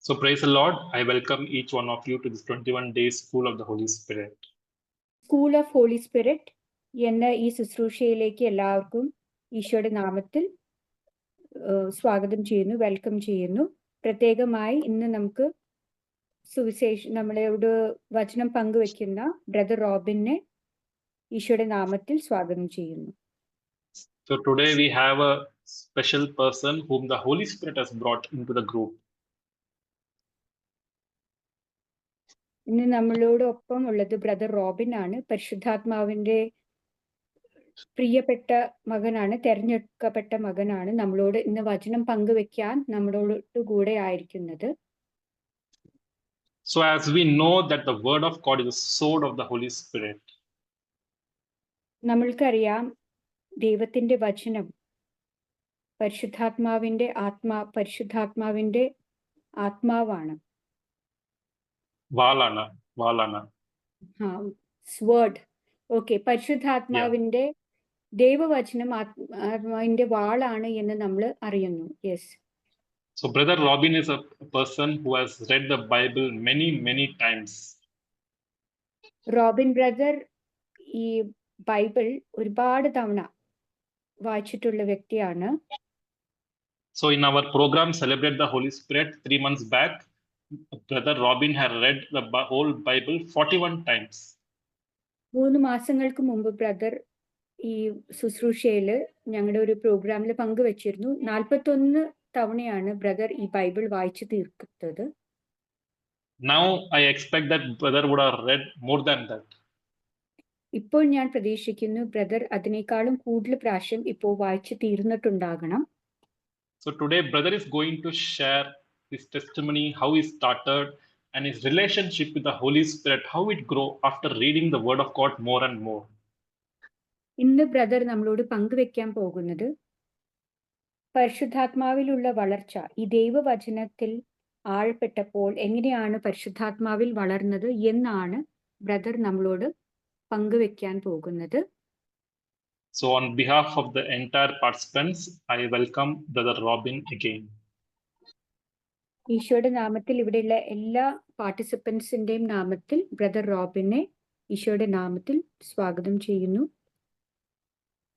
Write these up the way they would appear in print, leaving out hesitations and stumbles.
So praise the Lord. I welcome each one of you to this 21 days School of the Holy Spirit. School of Holy Spirit എന്ന ഈ ശുശ്രൂഷയിലേക്ക് എല്ലാവർക്കും ഈശോയുടെ നാമത്തിൽ സ്വാഗതം ചെയ്യുന്നു, വെൽക്കം ചെയ്യുന്നു. പ്രത്യേകമായി ഇന്ന് നമുക്ക് നമ്മളോട് വചനം പങ്കുവെക്കുന്ന ബ്രദർ റോബിനെ ഈശോയുടെ നാമത്തിൽ സ്വാഗതം ചെയ്യുന്നു. So today we have a special person whom the Holy Spirit has brought into the group. ഇന്ന് നമ്മളോടൊപ്പം ഉള്ളത് ബ്രദർ റോബിൻ ആണ്. പരിശുദ്ധാത്മാവിന്റെ പ്രിയപ്പെട്ട മകനാണ്, തെരഞ്ഞെടുക്കപ്പെട്ട മകനാണ്. നമ്മളോട് ഇന്ന് വചനം പങ്കുവെക്കാൻ നമ്മളോട് കൂടെ ആയിരിക്കുന്നത്. So as we know that the word of God is the sword of the Holy Spirit. നമ്മൾക്കറിയാം ദൈവത്തിന്റെ വചനം പരിശുദ്ധാത്മാവിന്റെ ആത്മാവാണ്. വാളാണ്. സ്വേർഡ്. ഓക്കെ, പരിശുദ്ധാത്മാവിന്റെ ദൈവവചനം ആത്മാവിന്റെ വാളാണ് എന്ന് നമ്മൾ അറിയുന്നു. Yes. So brother Robin is a person who has read the Bible many times. Robin brother ഈ ബൈബിൾ ഒരുപാട് തവണ വായിച്ചിട്ടുള്ള വ്യക്തിയാണ്. So in our program Celebrate the Holy Spirit 3 months back, brother Robin had read the whole Bible 41 times. 3 മാസങ്ങൾക്ക് മുമ്പ് brother ഈ ശുശ്രൂഷയില് ഞങ്ങളുടെ ഒരു പ്രോഗ്രാമിൽ പങ്കുവച്ചിരുന്നു. 41 തവണയാണ് ബ്രദർ ഈ ബൈബിൾ വായിച്ചു തീർത്തത്. Now I expect that brother would have read more than that. ഇപ്പോൾ ഞാൻ പ്രതീക്ഷിക്കുന്നു ബ്രദർ അതിനേക്കാളും കൂടുതൽ പ്രാവശ്യം ഇപ്പോൾ വായിച്ചു തീർന്നിട്ടുണ്ടാകണം. So today brother is going to share his testimony, how he started and his relationship with the Holy Spirit, how it grew after reading the word of God more and more. ഇന്ന് brother നമ്മളോട് പങ്കുവെക്കാൻ പോകുന്നത് പരിശുദ്ധാത്മാവിലുള്ള വളർച്ച, ഈ ദൈവവചനത്തിൽ ആഴപ്പെട്ടപ്പോൾ എങ്ങനെയാണ് പരിശുദ്ധാത്മാവിൽ വളർന്നത് എന്നാണ് ബ്രദർ നമ്മളോട് പങ്കുവെക്കാൻ പോകുന്നത്. So on behalf of the entire participants, I welcome brother Robin again. ഈശോയുടെ നാമത്തിൽ ഇവിടെയുള്ള എല്ലാ പാർട്ടിസിപ്പൻസിന്റെയും നാമത്തിൽ ബ്രദർ റോബിനെ ഈശോയുടെ നാമത്തിൽ സ്വാഗതം ചെയ്യുന്നു.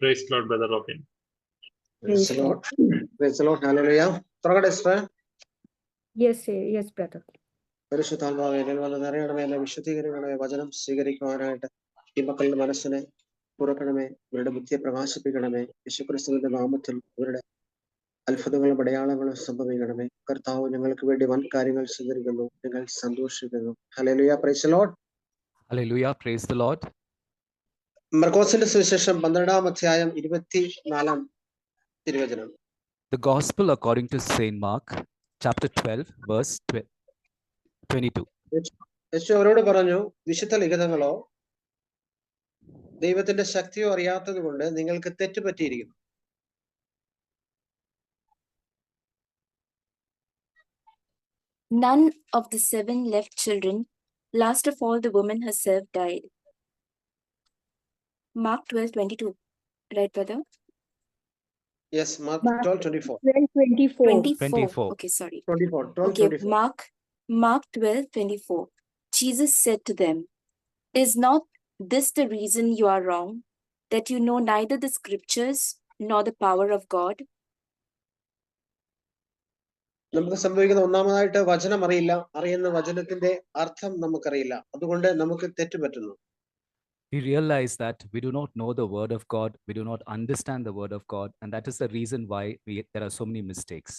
Praise the Lord, brother Robin. Praise the Lord. Praise the Lord. Hallelujah. തുറക്കട്ടെ സിസ്റ്റർ. Yes brother. പരിശുദ്ധാത്മാവേ വന്ന് നിറയണമേ, എന്നെ വിശുദ്ധീകരിക്കണമേ, വചനം സ്വീകരിക്കുവാനായിട്ട് ഈ മക്കളുടെ മനസ്സിനെ തുറക്കണമേ, ഇവരുടെ ബുദ്ധിയെ പ്രകാശിപ്പിക്കണമേ. യേശുക്രിസ്തുവിന്റെ നാമത്തിൽ ഇവരുടെ അത്ഭുതങ്ങളും അടയാളങ്ങളും സംഭവിക്കണമേ. കർത്താവ് ഞങ്ങൾക്ക് വേണ്ടി വൻ കാര്യങ്ങൾ സ്വീകരിക്കുന്നു, ഞങ്ങൾ സന്തോഷിക്കുന്നു. Hallelujah. Praise the Lord. Hallelujah. Praise the Lord. മർക്കോസിന്റെ സുവിശേഷം 12-ാം അധ്യായം 24-ാം തിരുവചനം. The Gospel according to Saint Mark, chapter 12, verse 22. യേശു അവരോട് പറഞ്ഞു, വിശുദ്ധ ലിഖിതങ്ങളോ ദൈവത്തിന്റെ ശക്തിയോ അറിയാത്തത് കൊണ്ട് നിങ്ങൾക്ക് തെറ്റുപറ്റിയിരിക്കുന്നു. None of the 7 left children. Last of all, the woman herself died. Mark 12:22. Right, brother? Yes, Mark 12:24. 24. Okay, sorry. 12:24. Okay, Mark 12:24. Jesus said to them, "Is not this the reason you are wrong, that you know neither the scriptures nor the power of God?" നമുക്ക് സംഭവിക്കുന്ന ഒന്നാമതായിട്ട് വചനം അറിയില്ല, അറിയുന്ന വചനത്തിന്റെ അർത്ഥം നമുക്കറിയില്ല, അതുകൊണ്ട് നമുക്ക് തെറ്റുപറ്റുന്നു. We realize that we do not know the word of God, we do not understand the word of God, and that is the reason why there are so many mistakes.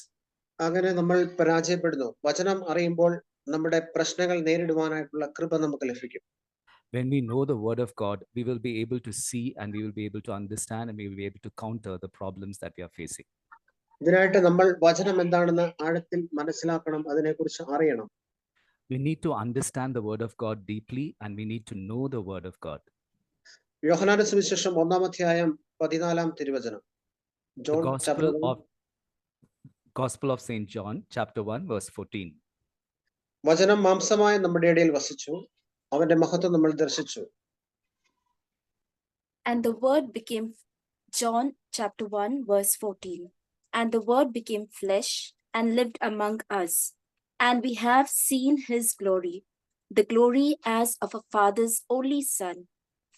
അങ്ങനെ നമ്മൾ പരാജയപ്പെടുന്നു. വചനം അറിയുമ്പോൾ നമ്മുടെ പ്രശ്നങ്ങൾ നേരിടുവാനായിട്ടുള്ള കൃപ നമുക്ക് ലഭിക്കും. When we know the word of God, we will be able to see and we will be able to understand and we will be able to counter the problems that we are facing. ഇതിനായിട്ട് നമ്മൾ വചനം എന്താണെന്ന് ആഴത്തിൽ മനസ്സിലാക്കണം, അതിനെക്കുറിച്ച് അറിയണം. We need to understand the word of God deeply and we need to know the word of God. യോഹന്നാന്റെ സുവിശേഷം 1-ാം അധ്യായം 14-ാം തിരുവചനം. Gospel of Saint John, chapter 1, verse 14. വചനം മാംസമായി നമ്മുടെ ഇടയിൽ വസിച്ചു, അവന്റെ മഹത്വം നമ്മൾ ദർശിച്ചു. And the word became, John chapter 1, verse 14. And the word became flesh and lived among us. and we have seen his glory, the glory as of a father's only son,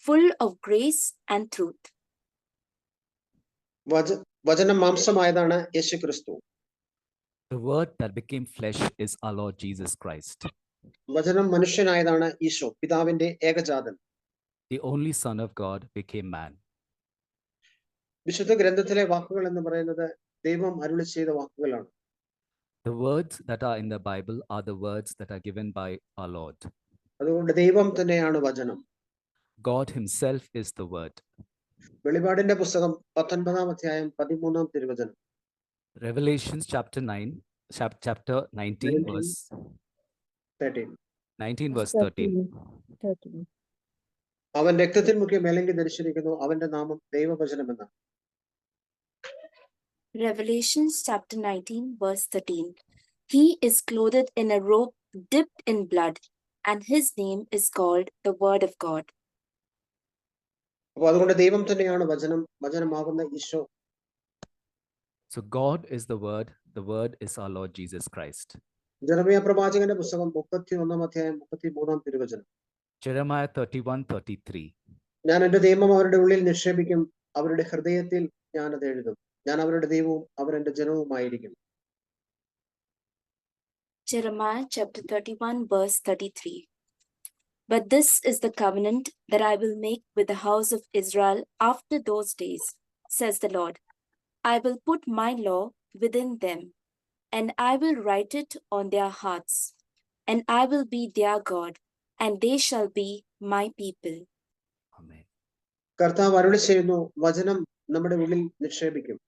full of grace and truth. വചനം മാംസമായതാണ് യേശു ക്രിസ്തു. The word that became flesh is our Lord Jesus Christ. വചനം മനുഷ്യനായതാണ് ഈശോ, പിതാവിന്റെ ഏകജാതൻ. The only Son of God became man. വിശുദ്ധ ഗ്രന്ഥത്തിലെ വാക്കുകൾ എന്ന് പറയുന്നത് ദൈവം അരുളി ചെയ്ത വാക്കുകളാണ്. The words that are in the Bible are the words that are given by our Lord. അതുകൊണ്ട് ദൈവം തന്നെയാണ് വചനം. God himself is the word. വെളിപാടിന്റെ പുസ്തകം 19-ാം അധ്യായം 13-ാം തിരുവചനം. Revelations chapter 9, chapter 19 verse 13. 19 verse 13. 13. അവൻ രക്തത്തിൽ മുക്കിയ മേലങ്കി ധരിച്ചിരിക്കുന്നു, അവന്റെ നാമം ദൈവവചനം എന്നാണ്. Revelations chapter 19, verse 13. He is clothed in a robe dipped in blood, and his name is called the Word of God. അപ്പൊ അതുകൊണ്ട് ദൈവം തന്നെയാണ് വചനം, വചനമാകുന്ന Isho. So God is the word is our Lord Jesus Christ. Jeremiah പ്രവാചകന്റെ പുസ്തകം 31-ാം അധ്യായം 33-ാം തിരുവചനം. Jeremiah 31:33. ഞാൻ എന്റെ നിയമം അവരുടെ ഉള്ളിൽ നിക്ഷേപിക്കും, അവരുടെ ഹൃദയത്തിൽ ഞാൻ അത് എഴുതും. ഞാൻ അവരുടെ ദൈവവും അവർ എന്റെ ജനവുമായിരിക്കും. Jeremiah chapter 31, verse 33. But this is the covenant that I will make with the house of Israel after those days, says the Lord. I will put my law within them, and I will write it on their hearts, and I will be their God, and they shall be my people. Amen. കർത്താവ് അരുളി ചെയ്യുന്നു, വചനം നമ്മുടെ ഉള്ളിൽ നിക്ഷേപിക്കും.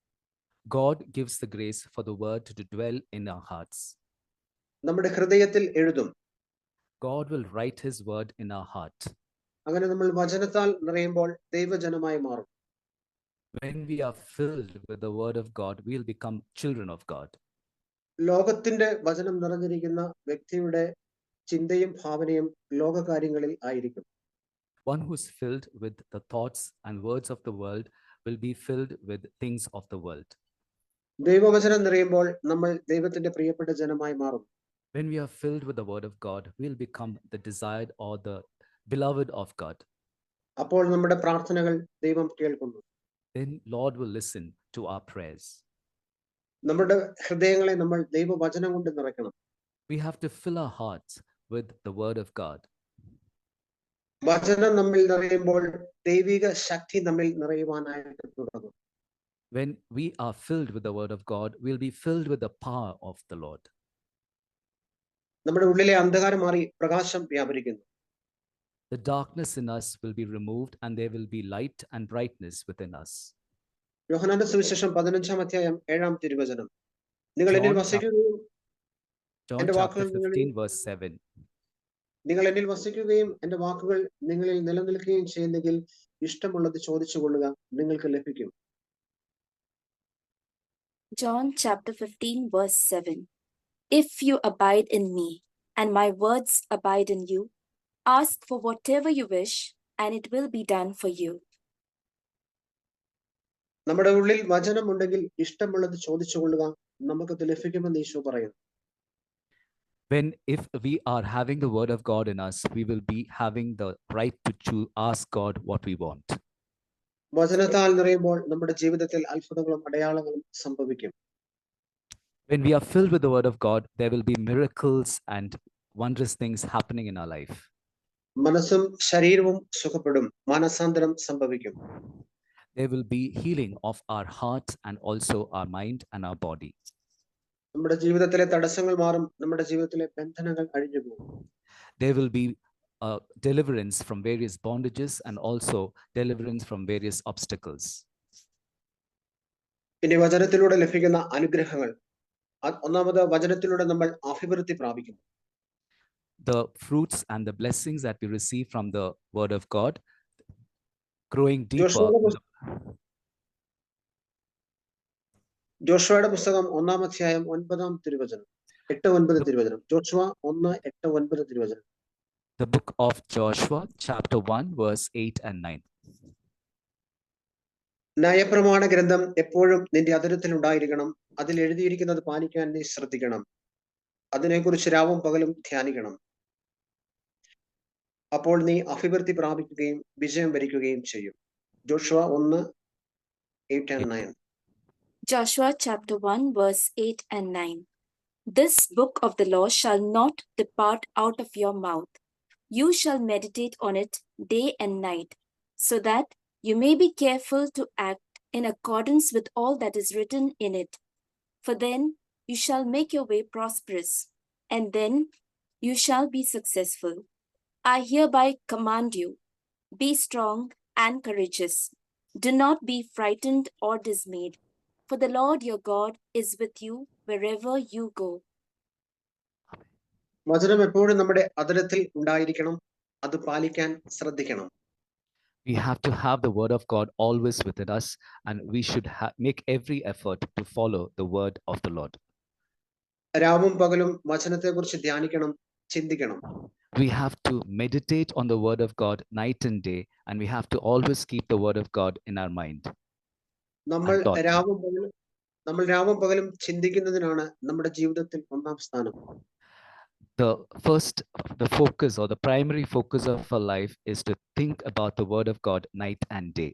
God gives the grace for the word to dwell in our hearts. നമ്മുടെ ഹൃദയത്തിൽ എഴുതും. God will write his word in our heart. അങ്ങനെ നമ്മൾ വചനത്താൽ നിറയുമ്പോൾ ദൈവജനമായി മാറും. When we are filled with the word of God, we'll become children of God. ലോകത്തിന്റെ വചനം നിറഞ്ഞിരിക്കുന്ന വ്യക്തിയുടെ ചിന്തയും ഭാവനയും ലോകകാര്യങ്ങളിൽ ആയിരിക്കും. One who's filled with the thoughts and words of the world will be filled with things of the world. ദൈവവചനം നിറയുമ്പോൾ നമ്മൾ ദൈവത്തിന്റെ പ്രിയപ്പെട്ട ജനമായി മാറും. When we are filled with the word of God, we'll become the desired or the beloved of God. അപ്പോൾ നമ്മുടെ പ്രാർത്ഥനകൾ ദൈവം കേൾക്കുന്നു. Then Lord will listen to our prayers. നമ്മുടെ ഹൃദയങ്ങളെ നമ്മൾ ദൈവവചനം കൊണ്ട് നിറയ്ക്കണം. We have to fill our hearts with the word of God. വചനം നമ്മിൽ നിറയുമ്പോൾ ദൈവിക ശക്തി നമ്മിൽ നിറയുവാനായിട്ട് തുടങ്ങും. When we are filled with the word of God, we'll be filled with the power of the Lord. നമ്മുടെ ഉള്ളിലെ അന്ധകാരം മാറി പ്രകാശം വ്യാപരിക്കുന്നു. The darkness in us will be removed and there will be light and brightness within us. യോഹന്നാന്റെ സുവിശേഷം 15-ാം അധ്യായം 7-ാം തിരുവചനം. നിങ്ങൾ എന്നിൽ വസിക്കുകയും John എന്റെ chapter വാക്കുകൾ 15 verse 7. നിങ്ങൾ എന്നിൽ വസിക്കുകയും എന്റെ വാക്കുകൾ നിങ്ങളിൽ നിലനിൽക്കുകയും ചെയ്യുന്നെങ്കിൽ ഇഷ്ടമുള്ളത് ചോദിച്ചു കൊള്ളുക, നിങ്ങൾക്ക് ലഭിക്കും. John chapter 15, verse 7. If you abide in me, and my words abide in you, ask for whatever you wish, and it will be done for you. നമ്മുടെ ഉള്ളിൽ വചനം ഉണ്ടെങ്കിൽ ഇഷ്ടമുള്ളത് ചോദിച്ചു കൊള്ളുക, നമുക്കത് ലഭിക്കുമെന്ന് ഈശോ പറയുന്നു. If we are having the word of God in us, we will be having the right to ask God what we want. വചനത്താൽ നിറയുമ്പോൾ നമ്മുടെ ജീവിതത്തിൽ അത്ഭുതങ്ങളും അടയാളങ്ങളും സംഭവിക്കും. When we are filled with the word of God, there will be miracles and wondrous things happening in our life. മനസ്സും ശരീരവും സുഖപ്പെടും, മാനസാന്തരം സംഭവിക്കും. There will be healing of our heart and also our mind and our body. നമ്മുടെ ജീവിതത്തിലെ തടസ്സങ്ങൾ മാറും, നമ്മുടെ ജീവിതത്തിലെ ബന്ധനങ്ങൾ അഴിഞ്ഞു പോകും. There will be deliverance from various bondages and also deliverance from various obstacles. ഇനി വചനത്തിലൂടെ ലഭിക്കുന്ന അനുഗ്രഹങ്ങൾ. ഒന്നാമത് വചനത്തിലൂടെ നമ്മൾ അഭിവൃദ്ധി പ്രാപിക്കുന്നു. The fruits and the blessings that we receive from the word of God, growing deeper. ജോഷുവയുടെ പുസ്തകം 1-ാം അധ്യായം 9-ാം തിരുവചനം, 8-9 തിരുവചനം. ജോഷുവ 1:8-9 തിരുവചനം. The book of Joshua, chapter 1, verse 8 and 9. ന്യായപ്രമാണ ഗ്രന്ഥം എപ്പോഴും നിന്റെ അതിരത്തിൽ ഉണ്ടായിരിക്കണം, അതിൽ എഴുതിയിരിക്കുന്നത് പാലിക്കാൻ നീ ശ്രദ്ധിക്കണം. അതിനെക്കുറിച്ച് രാവും പകലും ധ്യാനിക്കണം. അപ്പോൾ നീ അഭിവൃദ്ധി പ്രാപിക്കുകയും വിജയം വരിക്കുകയും ചെയ്യും. Joshua 1:8-9. Joshua chapter 1, verse 8 and 9. This book of the law shall not depart out of your mouth. You shall meditate on it day and night, so that you may be careful to act in accordance with all that is written in it. For then you shall make your way prosperous, and then you shall be successful. I hereby command you, be strong and courageous. Do not be frightened or dismayed, for the Lord your God is with you wherever you go. വചനം എപ്പോഴും നമ്മുടെ അധരത്തിൽ ഉണ്ടായിരിക്കണം. അത് പാലിക്കാൻ ശ്രദ്ധിക്കണം. We have to have the word of God always within us, and we should make every effort to follow the word of the Lord. രാവും പകലും വചനത്തെക്കുറിച്ച് ധ്യാനിക്കണം, ചിന്തിക്കണം. We have to meditate on the word of God night and day, and we have to always keep the word of God in our mind. നമ്മൾ രാവും പകലും ചിന്തിക്കുന്നതിനാണ് നമ്മുടെ ജീവിതത്തിൽ ഒന്നാം സ്ഥാനം. The focus or the primary focus of our life is to think about the word of God night and day.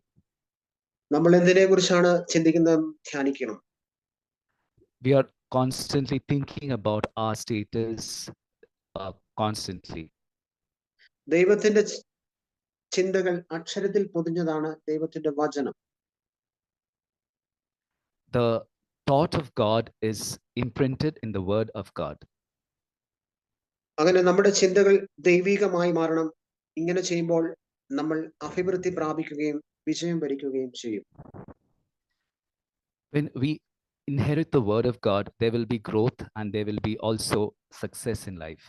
നമ്മൾ എന്തിനെ കുറിച്ചാണ് ചിന്തിക്കുന്നത്, ധ്യാനിക്കണം. We are constantly thinking about our status constantly. ദൈവത്തിന്റെ ചിന്തകൾ അക്ഷരത്തിൽ പൊതിഞ്ഞതാണ് ദൈവത്തിന്റെ വചനം. The thought of God is imprinted in the word of God. അങ്ങനെ നമ്മുടെ ചിന്തകൾ ദൈവികമായി മാറണം. ഇങ്ങനെ ചെയ്യുമ്പോൾ നമ്മൾ അഭിവൃദ്ധി പ്രാപിക്കുകയും വിജയം വരിക്കുകയും ചെയ്യും. When we inherit the word of God, there will be growth and there will be also success in life.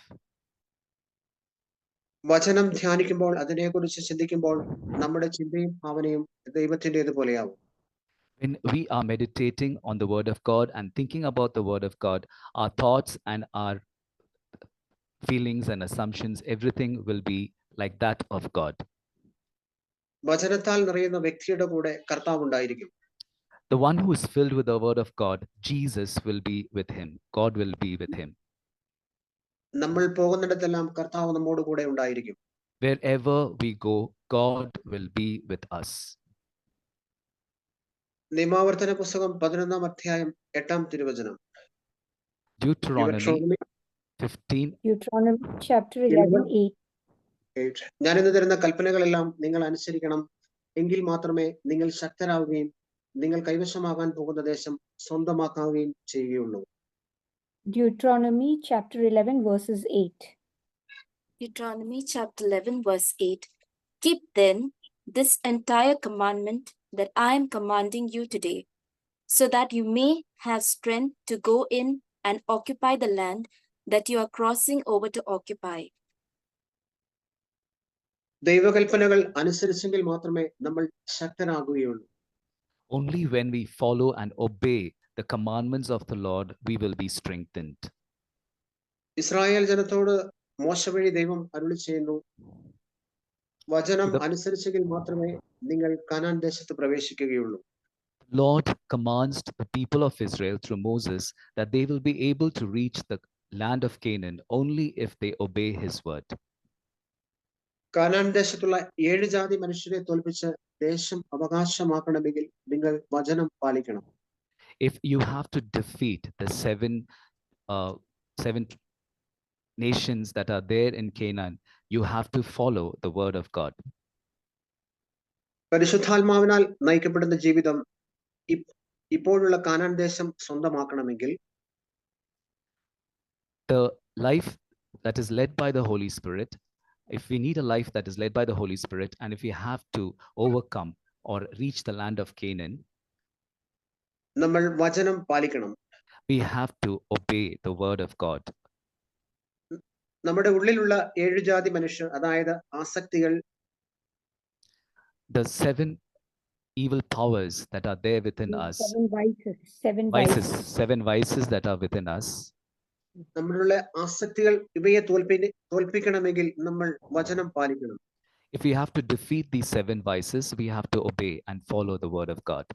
വചനം ധ്യാനിക്കുമ്പോൾ, അതിനെക്കുറിച്ച് ചിന്തിക്കുമ്പോൾ നമ്മുടെ ചിന്തയും ഭാവനയും ദൈവത്തിൻ്റെതുപോലെയാവും. When we are meditating on the word of God and thinking about the word of God, our thoughts and our feelings and assumptions, everything will be like that of God. വചനത്താൽ നിറയുന്ന വ്യക്തിയുടെ കൂടെ കർത്താവ് ഉണ്ടായിരിക്കും. The one who is filled with the word of God, Jesus will be with him. God will be with him. നമ്മൾ പോകുന്നിടത്തെല്ലാം കർത്താവ് നമ്മോട് കൂടെ ഉണ്ടായിരിക്കും. Wherever we go, God will be with us. നിയമാവർത്തന പുസ്തകം 11-ാം അധ്യായം 8-ാം തിരുവചനം. Deuteronomy 15. Deuteronomy chapter 11:8. ഞാൻ ഇന്ന് തരുന്ന കൽപ്പനകളെല്ലാം നിങ്ങൾ അനുസരിക്കണം. എങ്കിൽ മാത്രമേ നിങ്ങൾ ശക്തരാവുകയും നിങ്ങൾ കൈവശമാകാൻ പോകുന്ന ദേശം സ്വന്തമാക്കുകയും ചെയ്യുകയുള്ളൂ. Deuteronomy chapter 11 verses 8. Deuteronomy chapter 11, verse 8. Keep then this entire commandment that I am commanding you today, so that you may have strength to go in and occupy the land that you are crossing over to occupy. ദൈവകൽപ്പനകൾ അനുസരിച്ചെങ്കിൽ മാത്രമേ നമ്മൾ ശക്തരാകുകയുള്ളൂ. Only when we follow and obey the commandments of the Lord, we will be strengthened. Israel ജനത്തോട് മോശ വഴി ദൈവം അരുളി ചെയ്യുന്നു, വചനം അനുസരിച്ചെങ്കിൽ മാത്രമേ നിങ്ങൾ കനാൻ ദേശത്ത് പ്രവേശിക്കുകയുള്ളൂ. Lord commands the people of Israel through Moses that they will be able to reach the land of Canaan only if they obey his word. Canaan ദേശത്തുള്ള 7 ജാതി മനുഷ്യരെ തോൽപ്പിച്ച് ദേശം അവകാശമാക്കണമെങ്കിൽ നിങ്ങൾ വചനം പാലിക്കണം. If you have to defeat the seven nations that are there in Canaan, you have to follow the word of God. പരിശുദ്ധാത്മാവിനാൽ നയിക്കപ്പെടുന്ന ജീവിതം ഇപ്പോഴുള്ള കാനാൻ ദേശം സ്വന്തമാക്കണമെങ്കിൽ the life that is led by the Holy Spirit, if we need a life that is led by the Holy Spirit, and if we have to overcome or reach the land of Canaan, നമ്മൾ വചനം പാലിക്കണം. we have to obey the word of God. നമ്മുടെ ഉള്ളിലുള്ള 7 ജാതി മനുഷ്യർ, അതായത് ആസക്തികൾ, the 7 evil powers that are there within us, 7 vices that are within us, നമ്മളുള്ള ആസക്തികൾ, ഇവയെ തോൽപ്പിക്കണമെങ്കിൽ നമ്മൾ വചനം പാലിക്കണം. if we have to defeat these 7 vices, we have to obey and follow the word of God.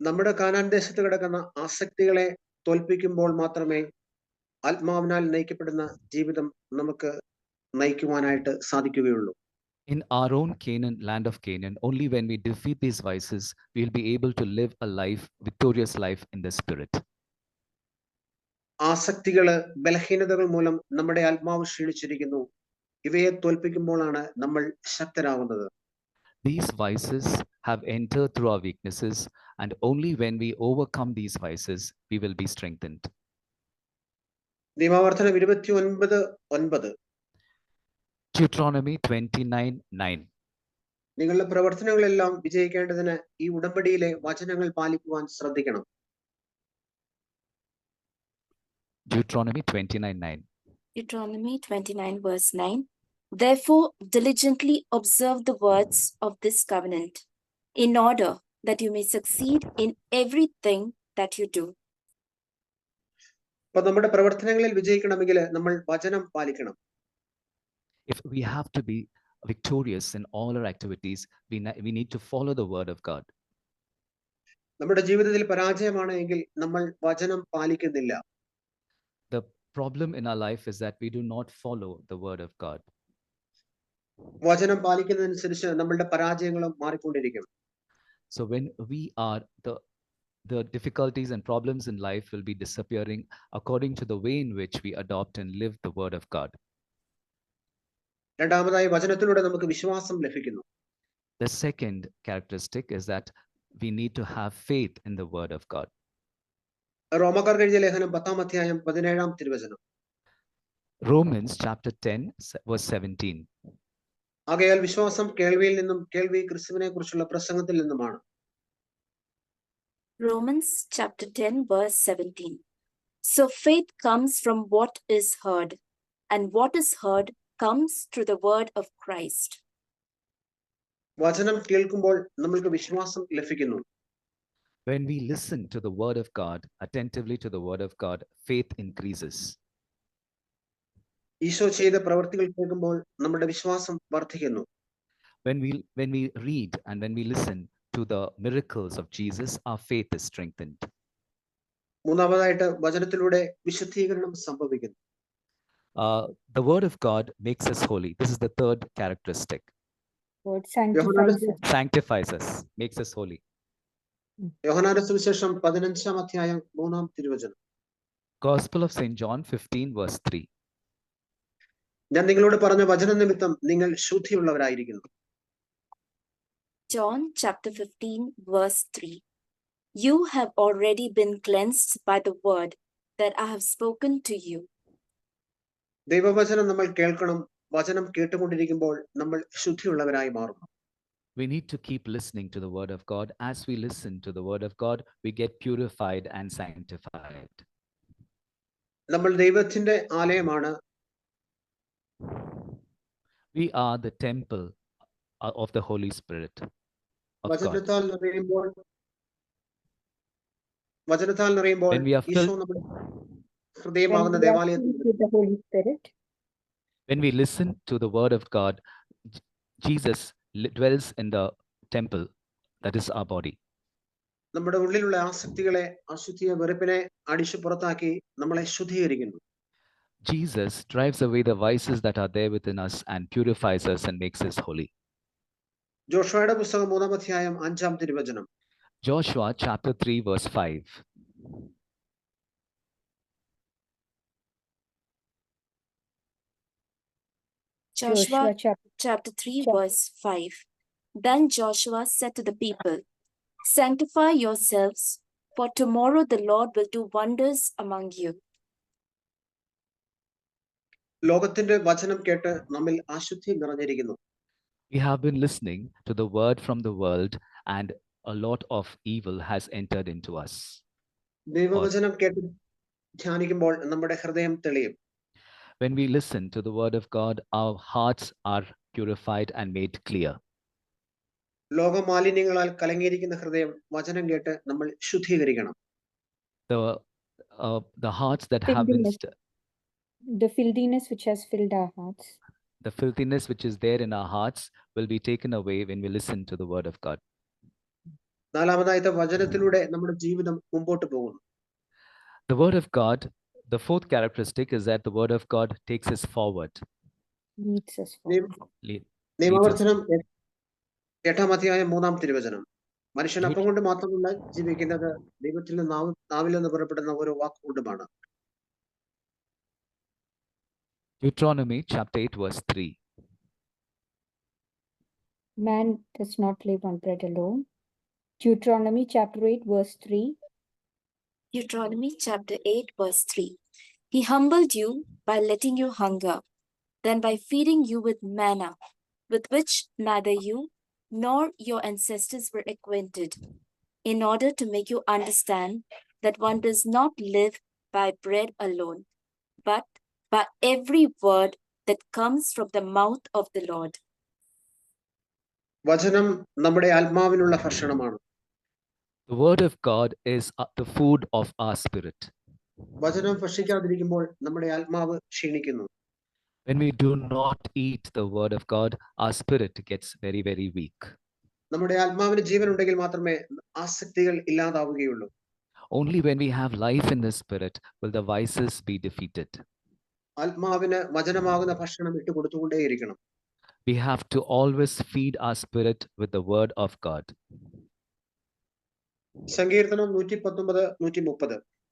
നമ്മുടെ കാനാൻ ദേശത്ത് കിടക്കുന്ന ആസക്തികളെ തോൽപ്പിക്കുമ്പോൾ മാത്രമേ ആത്മാവിനാൽ നയിക്കപ്പെടുന്ന ജീവിതം നമുക്ക് നയിക്കുവാനായിട്ട് സാധിക്കുകയുള്ളൂ. In our own Canaan, land of Canaan, only when we defeat these vices, we'll be able to live a life, victorious life in the Spirit. ആസക്തികള്, ബലഹീനതകൾ മൂലം നമ്മുടെ ആത്മാവ് ക്ഷീണിച്ചിരിക്കുന്നു. ഇവയെ തോൽപ്പിക്കുമ്പോഴാണ് നമ്മൾ ശക്തരാകുന്നത്. These vices have entered through our weaknesses, and only when we overcome these vices, we will be strengthened. നിയമാവർത്തനം 29:9. Deuteronomy 29:9. നിങ്ങളുടെ പ്രവർത്തനങ്ങളെല്ലാം വിജയിക്കേണ്ടതിന് ഈ ഉടമ്പടിയിലെ വചനങ്ങൾ പാലിക്കുവാൻ ശ്രദ്ധിക്കണം. Deuteronomy 29:9. Deuteronomy 29, verse 9. Therefore, diligently observe the words of this covenant, in order that you may succeed in everything that you do. അപ്പൊ നമ്മുടെ പ്രവർത്തനങ്ങളിൽ വിജയിക്കണമെങ്കിൽ നമ്മൾ വചനം പാലിക്കണം. If we have to be victorious in all our activities, we need to follow the word of God. നമ്മുടെ ജീവിതത്തിൽ പരാജയമാണ് എങ്കിൽ നമ്മൾ വചനം പാലിക്കുന്നില്ല. The problem in our life is that we do not follow the word of God. വചനം പാലിക്കുന്നതനുസരിച്ച് നമ്മളുടെ പരാജയങ്ങളും മാറിക്കൊണ്ടിരിക്കും. So when we are the difficulties and problems in life will be disappearing according to the way in which we adopt and live the word of God. രണ്ടാമതായി വചനത്തിലൂടെ നമുക്ക് വിശ്വാസം ലഭിക്കുന്നു. The second characteristic is that we need to have faith in the word of God. റോമക്കാർക്ക് എഴുതിയ ലേഖനം 10-ാം തിരുവചനം. Romans chapter 10 verse 17. ആകയാൽ വിശ്വാസം കേൾവിയിൽ നിന്നും, കേൾവി ക്രിസ്തുവിനെ കുറിച്ചുള്ള പ്രസംഗത്തിൽ നിന്നുമാണ്. Romans chapter 10, verse 17. So faith comes from what is heard, and what is heard comes through the word of Christ. വചനം കേൾക്കുമ്പോൾ നമ്മൾക്ക് വിശ്വാസം ലഭിക്കുന്നു. When we listen to the word of God, attentively to the word of God, faith increases. Isho ചെയ്ത പ്രവൃത്തികൾ കേൾക്കുമ്പോൾ നമ്മുടെ വിശ്വാസം വർദ്ധിക്കുന്നു. When we read and when we listen to the miracles of Jesus, our faith is strengthened. മൂന്നാമതായിട്ട് വചനത്തിലൂടെ വിശുദ്ധീകരണം സംഭവിക്കുന്നു. The word of God makes us holy. This is the third characteristic. Word sanctifies us. Sanctifies us, makes us holy. യോഹന്നാന്റെ സുവിശേഷം 15-ാം അധ്യായം 3-ാം തിരുവചനം. Gospel of St. John 15 verse 3. ഞാൻ നിങ്ങളോട് പറഞ്ഞ വചന നിമിത്തം നിങ്ങൾ ശുദ്ധിയുള്ളവരായിരിക്കുന്നു. John chapter 15, verse 3. You have already been cleansed by the word that I have spoken to you. ദൈവവചനം നമ്മൾ കേൾക്കണം. വചനം കേട്ടുകൊണ്ടിരിക്കുമ്പോൾ നമ്മൾ ശുദ്ധിയുള്ളവരായി മാറും. We need to keep listening to the word of God. As we listen to the word of God, we get purified and sanctified. നമ്മൾ ദൈവത്തിന്റെ ആലയമാണ്. We are the temple of the Holy Spirit of God. വചനത്താൽ നിറയുമ്പോൾ When we are Isho filled, നമ്മുടെ ഹൃദയമാകുന്ന ദേവാലയത്തിൽ With the Holy Spirit, when we listen to the word of God, Jesus dwells in the temple, that is our body. നമ്മുടെ ഉള്ളിലുള്ള ആസക്തികളെ, അശുദ്ധിയ വെറുപ്പിനെ അടിച്ചു പുറത്താക്കി നമ്മളെ ശുദ്ധീകരിക്കുന്നു. Jesus drives away the vices that are there within us and purifies us and makes us holy. ജോഷുവയുടെ പുസ്തകം 3-ാം അധ്യായം 5-ാം തിരുവചനം. Joshua chapter 3 verse 5. Joshua chapter chapter 3, verse 5. Then Joshua said to the people, Sanctify yourselves, for tomorrow the Lord will do wonders among you. ലോകത്തിന്റെ വചനം കേട്ട് നമ്മിൽ അശുദ്ധി നിറഞ്ഞിരിക്കുന്നു. We have been listening to the word from the world and a lot of evil has entered into us. ദൈവവചനം കേട്ട് ധ്യാനിക്കുമ്പോൾ നമ്മുടെ ഹൃദയം തെളിയും. When we listen to the word of God, our hearts are purified and made clear. ലോകമാലിന്യങ്ങളാൽ കലങ്ങിയിരിക്കുന്ന ഹൃദയം വചനം കേട്ട് നമ്മൾ ശുദ്ധീകരിക്കണം. The hearts that have been the filthiness which has filled our hearts. The filthiness which is there in our hearts will be taken away when we listen to the word of God. നാലാമതായിട്ട് വചനത്തിലൂടെ നമ്മുടെ ജീവിതം മുമ്പോട്ട് പോകുന്നു. The word of God, The fourth characteristic is that the word of God takes us forward. leads us നിയമ- forward. leads us നിയമാവർത്തനം 8-ാം അധ്യായം 3-ാം തിരുവചനം. മനുഷ്യൻ അപ്പം Deut- കൊണ്ട് മാത്രമല്ല ജീവിക്കുന്നത്, ദൈവത്തിൽ നിന്ന് നാവിൽ നിന്ന് പുറപ്പെടുന്ന ഓരോ വാക്കുകൊണ്ടുമാണ്. Deuteronomy chapter 8 verse 3. Man does not live on bread alone. Deuteronomy chapter 8, verse 3. Deuteronomy chapter 8, verse 3. He humbled you by letting you hunger, then by feeding you with manna, with which neither you nor your ancestors were acquainted, in order to make you understand that one does not live by bread alone, but by every word that comes from the mouth of the Lord. വചനം നമ്മുടെ ആത്മാവിനുള്ള ഭക്ഷണമാണ്. The word of God is the food of our spirit. വചനം ഭക്ഷിക്കാതിരിക്കുമ്പോൾ നമ്മുടെ ആത്മാവ് ക്ഷീണിക്കുന്നു. When we do not eat the word of God, our spirit gets very, very weak. നമ്മുടെ ആത്മാവിന് ജീവൻ ഉണ്ടെങ്കിൽ മാത്രമേ ആസക്തികൾ ഇല്ലാതാവുകയുള്ളൂ. Only when we have life in the spirit will the vices be defeated. ആത്മാവിന് വചനമാകുന്ന ഭക്ഷണം ഇട്ടുകൊടുത്തുകൊണ്ടേയിരിക്കണം. We have to always feed our spirit with the word of God. സങ്കീർത്തനം 119, 130.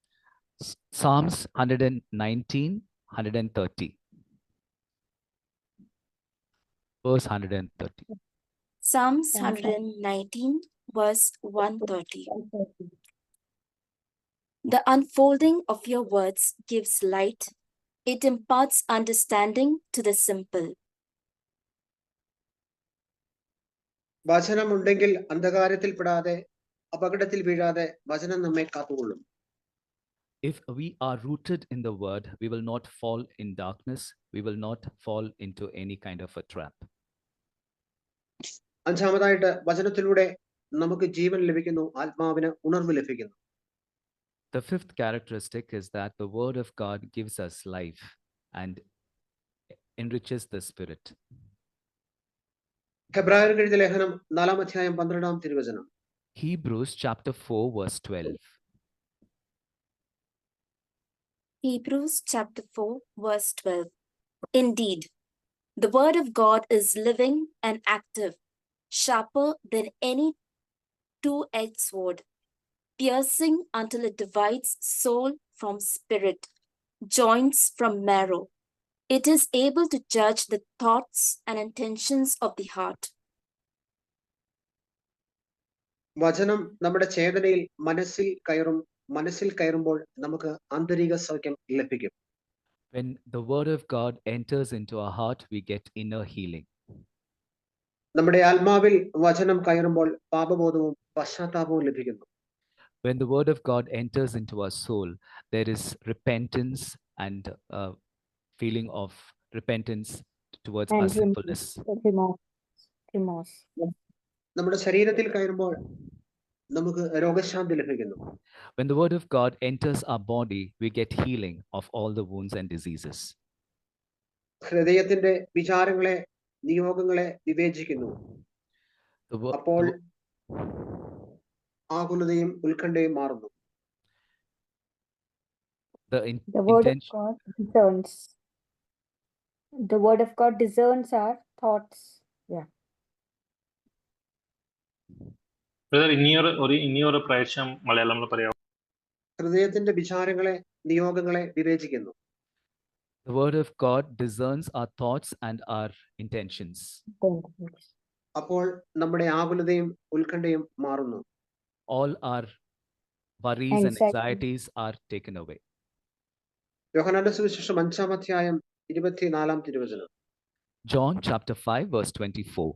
Psalms 119, 130. Verse 130. Psalms 119, verse 130. The unfolding of your words gives light. It imparts understanding to the simple. വചനമുണ്ടെങ്കിൽ അന്ധകാരത്തിൽ പെടാതെ അപകടത്തിൽ വീഴാതെ വചനം നമ്മെ കാത്തുകൊള്ളും. If we are rooted in the word, we will not fall in darkness. We will not fall into any kind of a trap. അഞ്ചാമതായിട്ട് വചനത്തിലൂടെ നമുക്ക് ജീവൻ ലഭിക്കുന്നു, ആത്മാവിന് ഉണർവ് ലഭിക്കുന്നു. The fifth characteristic is that the word of God gives us life and enriches the spirit. ഹെബ്രായർക്ക് എഴുതിയ ലേഖനം 4-ാം അധ്യായം 12-ാം തിരുവചനം. Hebrews chapter 4 verse 12. Hebrews chapter 4, verse 12. Indeed, the word of God is living and active, sharper than any two-edged sword, piercing until it divides soul from spirit, joints from marrow. It is able to judge the thoughts and intentions of the heart. വചനം നമ്മുടെ ചേതനയിൽ മനസ്സിൽ കയറുമ്പോൾ നമുക്ക് ആന്തരിക സൗഖ്യം ലഭിക്കും. When the word of God enters into our heart, we get inner healing. നമ്മുടെ ആത്മാവിൽ വചനം കയറുമ്പോൾ പാപബോധവും പശ്ചാത്താപവും ലഭിക്കുന്നു. When the word of God enters into our soul, there is repentance and feeling of repentance towards our And sinfulness. remorse. നമ്മുടെ ശരീരത്തിൽ കയറുമ്പോൾ നമുക്ക് രോഗശാന്തി ലഭിക്കുന്നു. When the word of God enters our body, we get healing of all the wounds and diseases. ഹൃദയത്തിന്റെ വിചാരങ്ങളെ നിയോഗങ്ങളെ വിവേചിക്കുന്നു. അപ്പോൾ ആകുലതയും ഉത്കണ്ഠയും മാറുന്നു. The word of God discerns. The word of God discerns our thoughts. Yeah. ഇനിയൊരു പ്രാവശ്യം മലയാളത്തിൽ പറയാം. ഹൃദയത്തിന്റെ വിചാരങ്ങളെ നിയോഗങ്ങളെ വിവേചിക്കുന്നു. The word of God discerns our thoughts and our intentions. അപ്പോൾ നമ്മുടെ ആകുലതയും ഉത്കണ്ഠയും മാറുന്നു. All our worries and anxieties are taken away. യോഹന്നാന്റെ സുവിശേഷം 5-ാം അധ്യായം 24-ാം തിരുവചനം. John chapter 5 verse 24.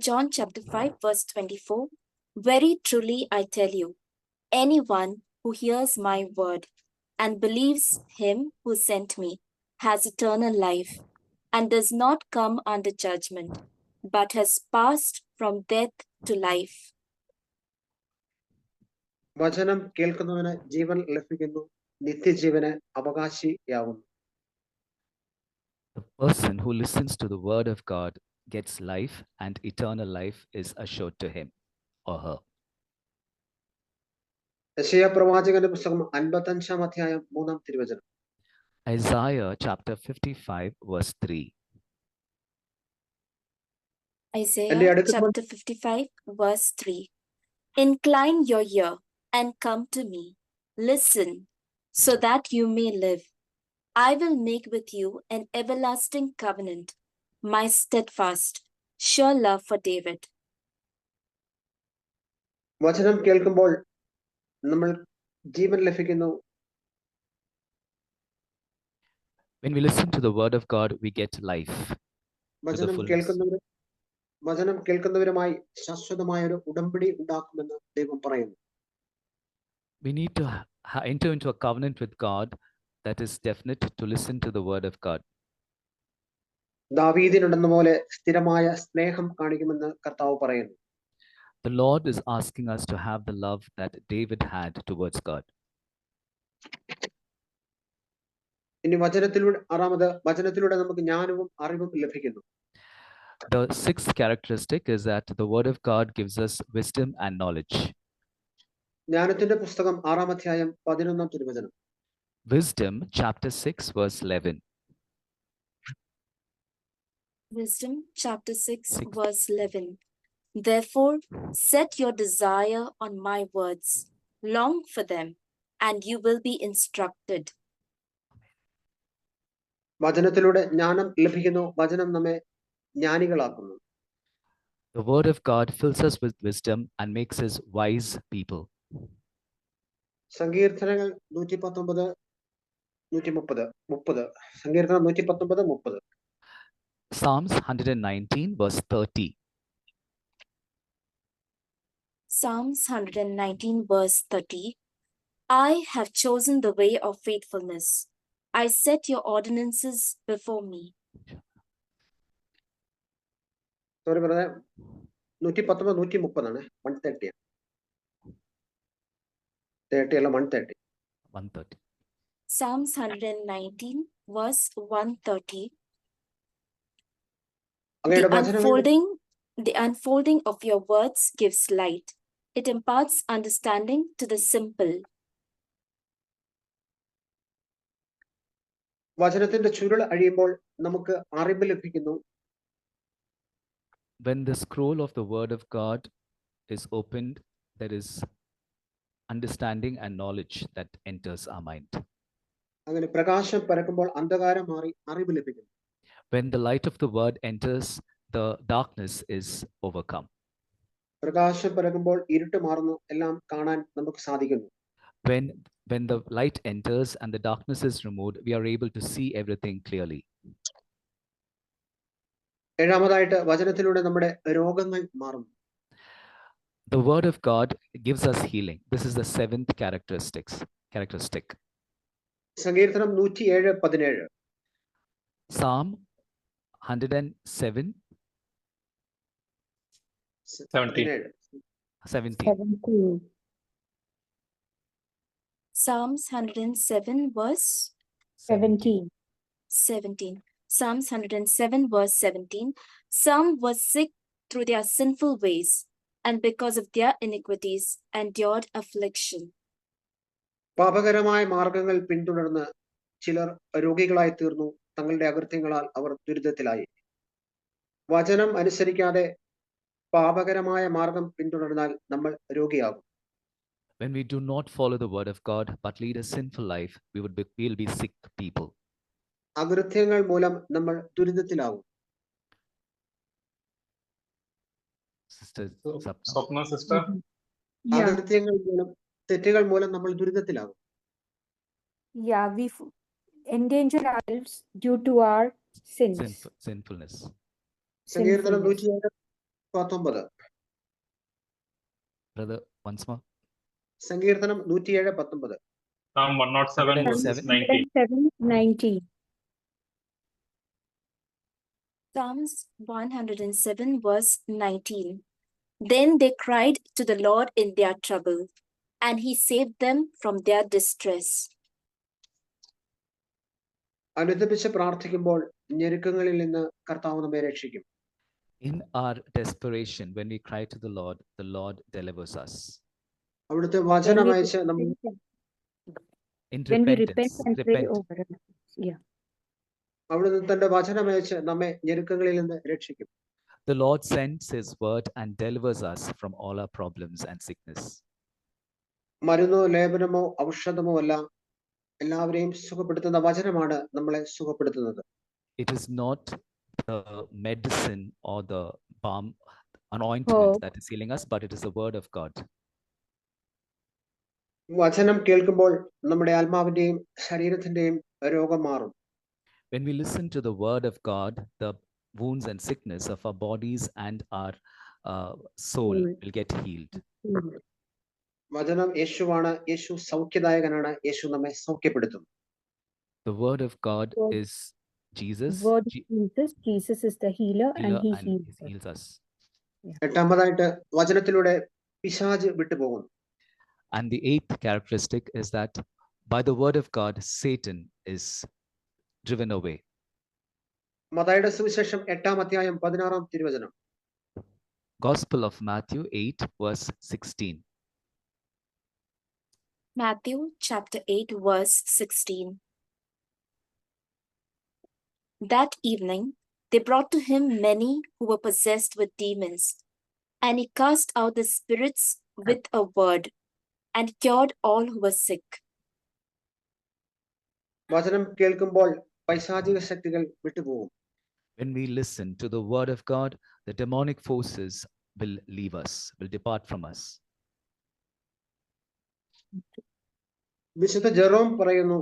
John chapter 5 verse 24. Very truly I tell you, anyone who hears my word and believes him who sent me has eternal life and does not come under judgment, but has passed from death to life. വചനം കേൾക്കുന്നവന് ജീവൻ ലഭിക്കുന്നു, നിത്യജീവന് അവകാശിയാവുന്നു. The person who listens to the word of God gets life, and eternal life is assured to him. or her. യെശയ്യാ പ്രവാചകന്റെ പുസ്തകം 55-ാം അധ്യായം 3-ാം തിരുവചനം. Isaiah chapter 55, verse 3. Isaiah chapter 55, verse 3. Incline your ear and come to me. Listen, so that you may live. I will make with you an everlasting covenant, my steadfast, sure love for David. വചനം കേൾക്കുമ്പോൾ നമ്മൾ ജീവൻ ലഭിക്കുന്നു. When we listen to the word of God, we get life. വചനം കേൾക്കുന്നവരുമായി ശാശ്വതമായ ഒരു ഉടമ്പടി ഉണ്ടാക്കുമെന്ന് ദൈവം പറയുന്നു. We need to enter into a covenant with God that is definite to listen to the word of God. ദാവീദിനുണ്ടെന്ന പോലെ സ്ഥിരമായ സ്നേഹം കാണിക്കുമെന്ന് കർത്താവ് പറയുന്നു. The Lord is asking us to have the love that David had towards God. ഇനി വചനത്തിലൂടെ നമുക്ക് ജ്ഞാനവും അറിവും ലഭിക്കുന്നു. The sixth characteristic is that the word of God gives us wisdom and knowledge. ജ്ഞാനത്തിന്റെ പുസ്തകം 6-ാം അധ്യായം 11-ാം തിരുവചനം. Wisdom chapter 6, verse 11. Wisdom chapter 6, verse 11. Therefore, set your desire on my words, long for them, and you will be instructed. വചനത്തിലൂടെ ജ്ഞാനം ലഭിക്കുന്നു. വചനം നമ്മെ ജ്ഞാനികളാക്കുന്നു. The word of God fills us with wisdom and makes us wise people. സങ്കീർത്തനങ്ങൾ 119, 130. സങ്കീർത്തനം 119, 30. Psalms 119, verse 30. Psalms 119, verse 30. I have chosen the way of faithfulness. I set your ordinances before me. Sorry brother, 119, 130 130. 30 അല്ല, 130. 130. Psalms 119, verse 130. The unfolding of your words gives light. It imparts understanding to the simple. വചനത്തിന്റെ ചുരുൾ അഴിയുമ്പോൾ നമുക്ക് അറിവ് ലഭിക്കുന്നു. When the scroll of the word of God is opened, there is understanding and knowledge that enters our mind. അങ്ങനെ പ്രകാശം പരക്കുമ്പോൾ അന്ധകാരം മാറി അറിവ് ലഭിക്കുന്നു. When the light of the word enters, the darkness is overcome. പ്രകാശം പരക്കുമ്പോൾ ഇരുട്ട് മാറുന്നു, എല്ലാം കാണാൻ നമുക്ക് സാധിക്കുന്നു. When the light enters and the darkness is removed, we are able to see everything clearly. ഏഴാമതായിട്ട് വചനത്തിലൂടെ നമ്മുടെ രോഗങ്ങൾ മാറുന്നു. The word of God gives us healing. This is the seventh characteristic. സങ്കീർത്തനം 107, 17. Psalm 107, 17. Psalms 107, verse 17. Psalms 107, verse 17. Some were sick through their sinful ways, and because of their iniquities endured affliction. പാപകരമായ മാർഗങ്ങൾ പിന്തുടർന്ന് ചിലർ രോഗികളായി തീർന്നു. തങ്ങളുടെ അകൃത്യങ്ങളാൽ അവർ ദുരിതത്തിലായി. വചനം അനുസരിക്കാതെ പാപകരമായ മാർഗം പിന്തുടർന്നാൽ നമ്മൾ രോഗിയാകും. When we do not follow the word of God but lead a sinful life, we'll be sick people. അകൃത്യങ്ങൾ മൂലം നമ്മൾ ദുരിതത്തിലാകും. Swapna sister. അകൃത്യങ്ങൾ മൂലം, തെറ്റുകൾ മൂലം നമ്മൾ ദുരിതത്തിലാകും. Yeah, we endanger ourselves due to our sins. Sinfulness. സങ്കീർത്തനം 107, 19. Brother, once more. സങ്കീർത്തനം 107, 19. Psalm 107, verses 19. 19. Psalms 107, verse 19. Then they cried to the Lord in their trouble, and he saved them from their distress. അനുദപിച്ച് പ്രാർത്ഥിക്കുമ്പോൾ ഞെരുക്കങ്ങളിൽ നിന്ന് കർത്താവ് നമ്മെ രക്ഷിക്കും. In our desperation, when we cry to the Lord delivers us. അവിടുത്തെ When വചനം we അയച്ച് നമ്മൾ repent In when we repentance, repent and pray repent. over it. Yeah. അവിടുന്ന് തന്റെ വചനം അയച്ച് നമ്മെ ഞെരുക്കങ്ങളിൽ നിന്ന് രക്ഷിക്കും. The Lord sends His word and delivers us from all our problems and sickness. മരുന്നോ ലേപനമോ ഔഷധമോ അല്ല, എല്ലാവരെയും സുഖപ്പെടുത്തുന്ന വചനമാണ് നമ്മളെ സുഖപ്പെടുത്തുന്നത്. It is not the medicine or the balm, an ointment that is healing us, but it is the word of God. വചനം കേൾക്കുമ്പോൾ നമ്മുടെ ആത്മാവിന്റെയും ശരീരത്തിന്റെയും രോഗം മാറും. When we listen to the word of God, the wounds and sickness of our bodies and our soul will get healed. വചനം യേശുവാണ്, യേശു സൗഖ്യദായകനാണ്, യേശു നമ്മെ സൗഖ്യപ്പെടുത്തും. The word of God is Jesus. Word of Jesus. Jesus is the healer and he heals us. എട്ടാമതായിട്ട് വചനത്തിലൂടെ പിശാച് വിട്ടുപോകുന്നു. And the eighth characteristic is that by the word of God, Satan is driven away. മത്തായിയുടെ സുവിശേഷം 8-ാം അധ്യായം 16-ാം തിരുവചനം. Gospel of Matthew 8 verse 16. Matthew chapter 8 verse 16. That evening they brought to him many who were possessed with demons, and he cast out the spirits with a word and cured all who were sick. വചനം കേൾക്കുമ്പോൾ പൈശാചിക ശക്തികൾ വിട്ടുപോകും. When we listen to the word of God, the demonic forces will leave us, will depart from us. വിശുദ്ധ Jerome പറയുന്നു,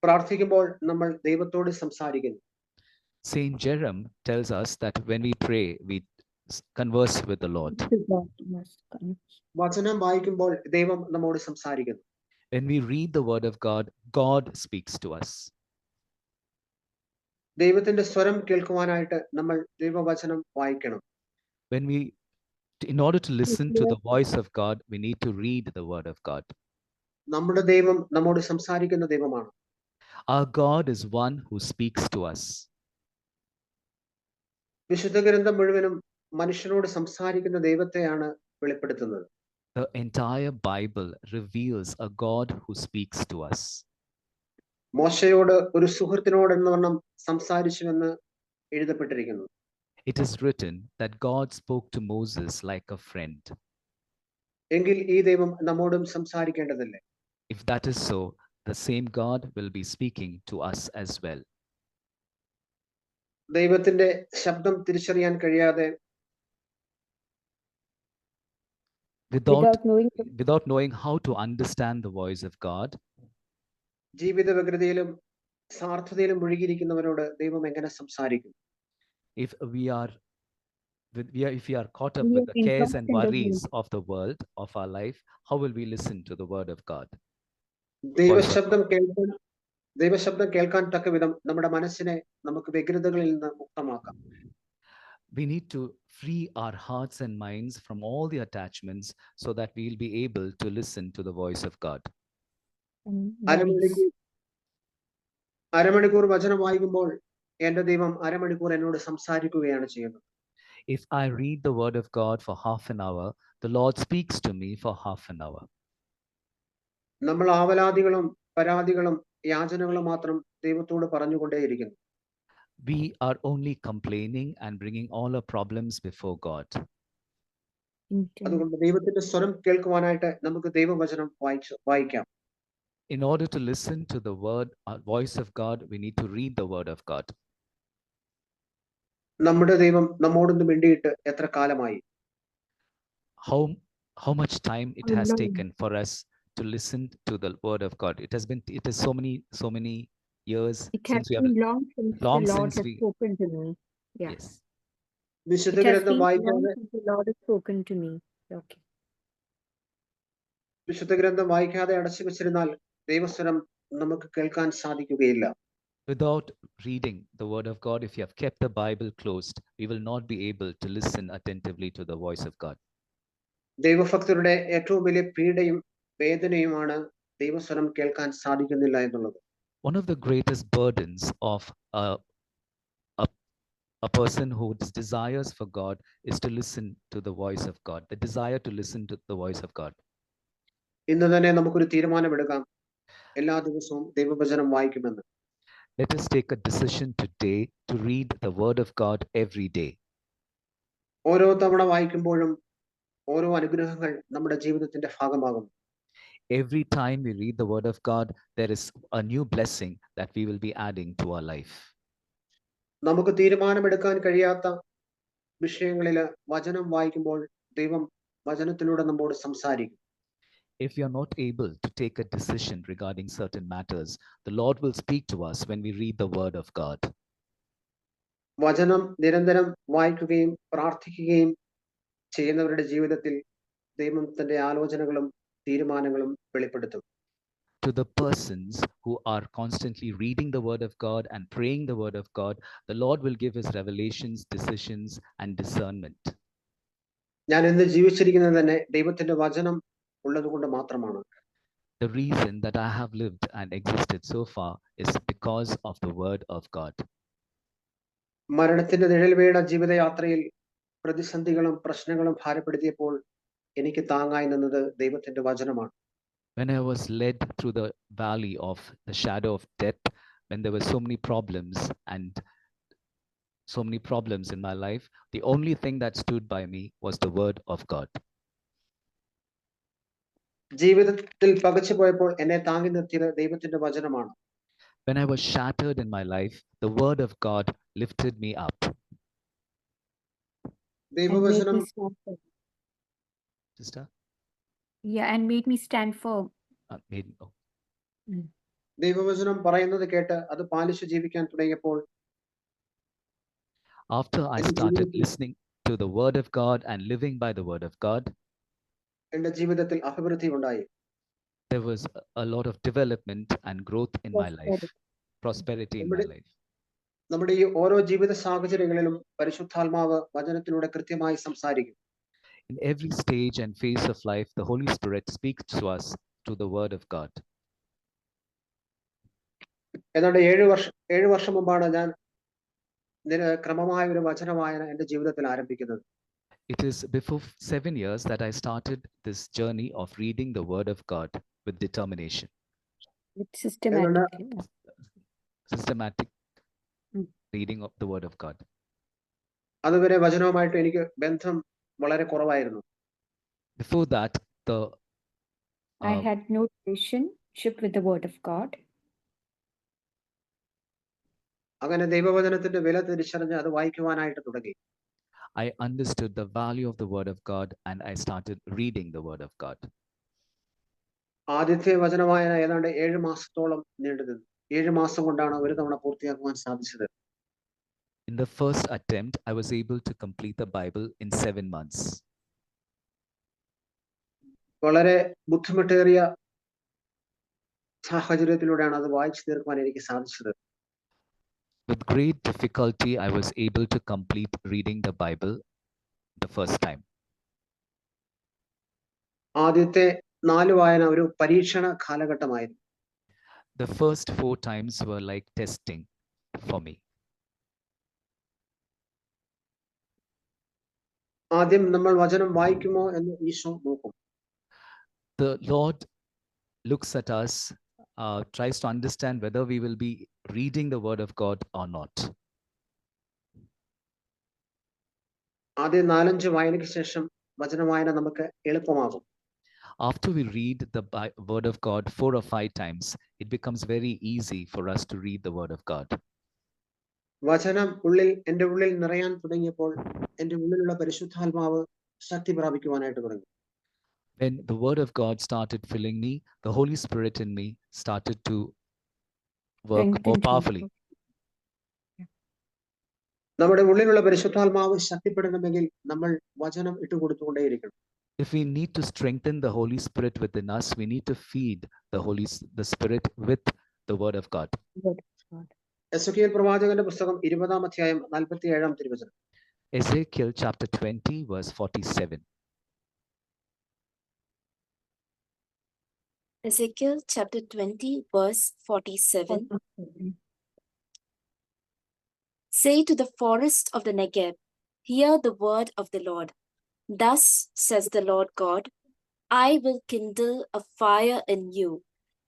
പ്രാർത്ഥിക്കുമ്പോൾ നമ്മൾ ദൈവത്തോട് സംസാരിക്കുന്നു. Saint Jerome tells us that when we pray, we converse with the Lord. വചനം വായിക്കുമ്പോൾ ദൈവം നമ്മോട് സംസാരിക്കുന്നു. When we read the word of God, God speaks to us. ദൈവത്തിന്റെ സ്വരം കേൾക്കുവാനായിട്ട് നമ്മൾ ദൈവവചനം വായിക്കണം. In order to listen to the voice of God, we need to read the word of God. നമ്മുടെ ദൈവം നമ്മോട് സംസാരിക്കുന്ന ദൈവമാണ്. Our God is one who speaks to us. വിശുദ്ധ ഗ്രന്ഥം മുഴുവനും മനുഷ്യനോട് സംസാരിക്കുന്ന ദൈവത്തെയാണ് വെളിപ്പെടുത്തുന്നത്. The entire Bible reveals a God who speaks to us. മോശയോട് ഒരു സുഹൃത്തിനോട് എന്നവണ്ണം സംസാരിച്ചുവെന്ന് എഴുതപ്പെട്ടിരിക്കുന്നു. It is written that God spoke to Moses like a friend. എങ്കിൽ ഈ ദൈവം നമ്മോടും സംസാരിക്കേണ്ടതല്ലേ? If that is so, the same God will be speaking to us as well. ദൈവത്തിന്റെ ശബ്ദം തിരിച്ചറിയാൻ കഴിയാതെ without knowing how to understand the voice of God, ജീവിത വ്യഗ്രതയിലും സ്വാർത്ഥതയിലും മുഴുകിയിരിക്കുന്നവരോട് ദൈവം എങ്ങനെ സംസാരിക്കും? if we are caught up with the cares and worries of the world, of our life, how will we listen to the word of God? ദൈവശബ്ദം കേൾക്കാൻ തക്കവിധം നമ്മുടെ മനസ്സിനെ നമുക്ക് വ്യഗ്രതകളിൽ നിന്ന് മുക്തമാക്കാം. We need to free our hearts and minds from all the attachments so that we will be able to listen to the voice of God. അരമണിക്കൂർ വചനം വായിക്കുമ്പോൾ എന്റെ ദൈവം അരമണിക്കൂർ എന്നോട് സംസാരിക്കുകയാണ് ചെയ്യുന്നത്. If I read the word of God for half an hour, the Lord speaks to me for half an hour. നമ്മൾ ആവലാദികളും പരാതികളും യാചനകളും മാത്രം ദൈവത്തോട് പറഞ്ഞുകൊണ്ടേയിരിക്കുന്നു. We are only complaining and bringing all our problems before God. അതുകൊണ്ട് ദൈവത്തിന്റെ സ്വരം കേൾക്കുവാനായിട്ട് നമുക്ക് ദൈവവചനം വായിക്കാം. In order to listen to the voice of God, we need to read the word of God. നമ്മുടെ ദൈവം നമ്മോടൊന്ന് മിണ്ടിയിട്ട് എത്ര കാലമായി? How much time it has taken for us to listen to the word of God? It is so many years since we have long since the Lord has spoken to me. Yeah. Yes. വിശുദ്ധ ഗ്രന്ഥം വായിക്കാതെ the Lord has spoken to me. Okay. വിശുദ്ധ ഗ്രന്ഥം വായിക്കാതെ അടച്ചു വെച്ചിരുന്നാൽ ദൈവസ്വരം നമുക്ക് കേൾക്കാൻ സാധിക്കുകയില്ല. Without reading the word of God, if you have kept the Bible closed, we will not be able to listen attentively to the voice of God. ദൈവഭക്തരുടെ ഏറ്റവും വലിയ പീഡയും വേദനയുമാണ് ദൈവസ്വരം കേൾക്കാൻ സാധിക്കുന്നില്ല എന്നുള്ളത്. One of the greatest burdens of A person who desires for God is to listen to the voice of God, the desire to listen to the voice of God. ഇന്ന് തന്നെ നമുക്കൊരു തീരുമാനമെടുക്കാം, എല്ലാ ദിവസവും ദൈവവചനം വായിക്കുമെന്ന്. Let us take a decision today to read the word of God every day. ഓരോ തവണ വായിക്കുമ്പോഴും ഓരോ അനുഗ്രഹങ്ങൾ നമ്മുടെ ജീവിതത്തിന്റെ ഭാഗമാകും. Every time we read the word of God, there is a new blessing that we will be adding to our life. നമുക്ക് തീരുമാനമെടുക്കാൻ കഴിയാത്ത വിഷയങ്ങളിൽ വചനം വായിക്കുമ്പോൾ ദൈവം വചനത്തിലൂടെ നമ്മോട് സംസാരിക്കും. If we are not able to take a decision regarding certain matters, the Lord will speak to us when we read the word of God. വചനം നിരന്തരം വായിക്കുകയും പ്രാർത്ഥിക്കുകയും ചെയ്യുന്നവരുടെ ജീവിതത്തിൽ ദൈവം തന്റെ ആലോചനകളും തീരുമാനങ്ങളും വെളിപ്പെടുത്തും. To the persons who are constantly reading the word of God and praying the word of God, the Lord will give his revelations, decisions, and discernment. ഞാൻ ഇന്ന് ജീവിച്ചിരിക്കുന്നത് തന്നെ ദൈവത്തിന്റെ വചനം ഉള്ളതുകൊണ്ട് മാത്രമാണ്. The reason that I have lived and existed so far is because of the word of God. മരണത്തിന്റെ നിഴൽ വീണ ജീവിതയാത്രയിൽ പ്രതിസന്ധികളും പ്രശ്നങ്ങളും ഭാരപ്പെടുത്തിയപ്പോൾ എനിക്ക് താങ്ങായി നിന്നത് ദൈവത്തിന്റെ വചനമാണ്. When I was led through the valley of the shadow of death, when there were so many problems in my life, the only thing that stood by me was the word of God. ജീവിതത്തിൽ പകച്ചു പോയപ്പോൾ എന്നെ താങ്ങി നിർത്തിയത് ദൈവത്തിന്റെ വചനമാണ്. When I was shattered in my life, the word of God lifted me up. and made ദൈവവചനം me stand firm. Sister? Yeah, and made me stand firm. ദൈവവചനം പറയുന്നത് കേട്ട് അത് പാലിച്ചു ജീവിക്കാൻ തുടങ്ങിയപ്പോൾ After I എന്റെ started ജീവിതത്തിൽ listening to the word of God and living by the word of God, എന്റെ ജീവിതത്തിൽ അഭിവൃദ്ധി ഉണ്ടായി. there was a lot of development and growth in my life, prosperity in my life. നമ്മുടെ ഈ ഓരോ ജീവിത സാഹചര്യങ്ങളിലും പരിശുദ്ധാത്മാവ് വചനത്തിലൂടെ കൃത്യമായി സംസാരിക്കും. In every stage and phase of life, the Holy Spirit speaks to us through the word of God. ഏതാണ്ട് 7 വർഷം മുമ്പാണ് ഞാൻ ക്രമമായ ഒരു വചന വായന എന്റെ ജീവിതത്തിൽ ആരംഭിക്കുന്നത്. It is before 7 years that I started this journey of reading the word of God with determination. With systematically. Systematic Mm. reading of the word of God. അതുവരെ വചനവുമായിട്ട് എനിക്ക് ബന്ധം വളരെ കുറവായിരുന്നു. Before that, I had no relationship with the word of God. അങ്ങനെ ദൈവവചനത്തിന്റെ വില തിരിച്ചറിഞ്ഞ് അത് വായിക്കുവാനായിട്ട് തുടങ്ങി. I understood the value of the word of God and I started reading the word of God. ആദ്യത്തെ വചന വായന ഏതാണ്ട് 7 മാസത്തോളം നീണ്ടുനിന്നു. 7 മാസം കൊണ്ടാണ് ഒരു തവണ പൂർത്തിയാക്കുവാൻ സാധിച്ചത്. In the first attempt, I was able to complete the Bible in 7 months. വളരെ ബുദ്ധിമുട്ടേറിയ സാഹചര്യത്തിലൂടെയാണ് അത് വായിച്ചു തീർക്കുവാൻ എനിക്ക് സാധിച്ചത്. With great difficulty, I was able to complete reading the Bible the first time. ആദ്യത്തെ 4 വായന ഒരു പരീക്ഷണ കാലഘട്ടമായിരുന്നു. The first 4 times were like testing for me. ആദ്യം നമ്മൾ വചനം വായിക്കുമോ എന്ന് ഈശോ നോക്കും. The Lord looks at us, tries to understand whether we will be reading the word of God or not. ആദ്യം 4-5 വായനയ്ക്ക് ശേഷം വചന വായന നമുക്ക് എളുപ്പമാകും. After we read the word of God 4 or 5 times, it becomes very easy for us to read the word of God. വചനം എന്റെ ഉള്ളിൽ നിറയാൻ തുടങ്ങിയപ്പോൾ എന്റെ ഉള്ളിലുള്ള പരിശുദ്ധാത്മാവ് ശക്തി പ്രാപിക്കുവാനായിട്ട് തുടങ്ങി. When the word of God started filling me, the Holy Spirit in me started to work more powerfully. നമ്മുടെ ഉള്ളിലുള്ള പരിശുദ്ധാത്മാവ് ശക്തിപ്പെടണമെങ്കിൽ നമ്മൾ വചനം ഇട്ടുകൊടുത്തുകൊണ്ടേയിരിക്കണം. If we need to strengthen the Holy Spirit within us, we need to feed the Spirit with the word of God. Ezekiel പ്രവാചകന്റെ പുസ്തകം 20-ാം അധ്യായം 47-ാം തിരുവചനം. Ezekiel chapter 20 verse 47. Ezekiel chapter 20 verse 47. Say to the forest of the Negev, hear the word of the Lord. Thus says the Lord God, I will kindle a fire in you,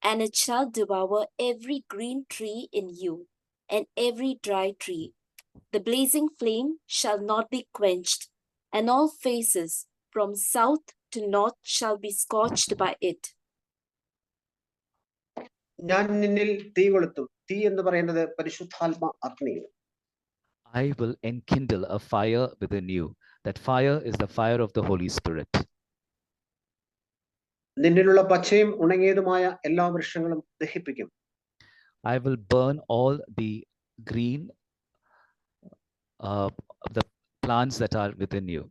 and it shall devour every green tree in you, and every dry tree. The blazing flame shall not be quenched, and all faces from south to north shall be scorched by it. ഞാൻ നിന്നിൽ തീ കൊളുത്തും. തീ എന്ന് പറയുന്നത് പരിശുദ്ധാത്മ അഗ്നി. I will enkindle a fire within you. That fire is the fire of the Holy Spirit. നിന്നിലുള്ള പച്ചയും ഉണങ്ങിയതുമായ എല്ലാ വൃക്ഷങ്ങളും ദഹിപ്പിക്കും. I will burn all the green, the plants that are within you.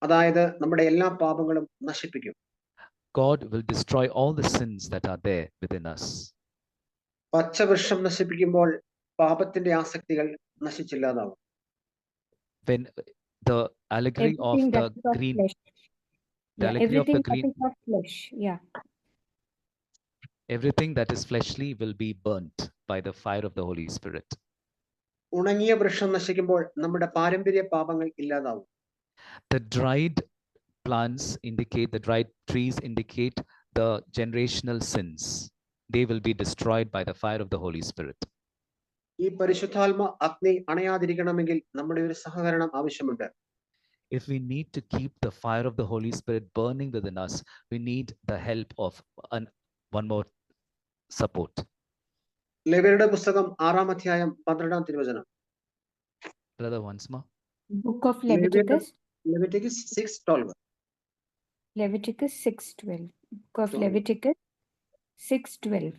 അതായത് നമ്മുടെ എല്ലാ പാപങ്ങളും നശിപ്പിക്കും. God will destroy all the sins that are there within us. പച്ച വൃക്ഷം നശിപ്പിക്കുമ്പോൾ പാപത്തിന്റെ ആസക്തികൾ നശിച്ചില്ലാതാവും. When the allegory of Everything the that is of green, flesh. the Yeah, allegory of the everything that green, is of flesh. Yeah. everything that is fleshly will be burnt by the fire of the Holy Spirit. ഉണങ്ങിയ വൃക്ഷം നശിക്കുമ്പോൾ നമ്മുടെ പാരമ്പര്യ പാപങ്ങൾ ഇല്ലാതാവും. The dried plants indicate, the dried trees indicate the generational sins. They will be destroyed by the fire of the Holy Spirit. ഈ പരിശുദ്ധാത്മ അഗ്നി അണയാതിരിക്കണമെങ്കിൽ നമ്മുടെ ഒരു സഹകരണം ആവശ്യമുണ്ട്. If we need to keep the fire of the Holy Spirit burning within us, we need the help of one more support. ലേവ്യരുടെ പുസ്തകം 6-ാം അധ്യായം 12-ാം തിരുവചനം. Brother, once more. Book of Leviticus. Leviticus 6:12. Leviticus 6:12. Book of 12. Leviticus 6:12.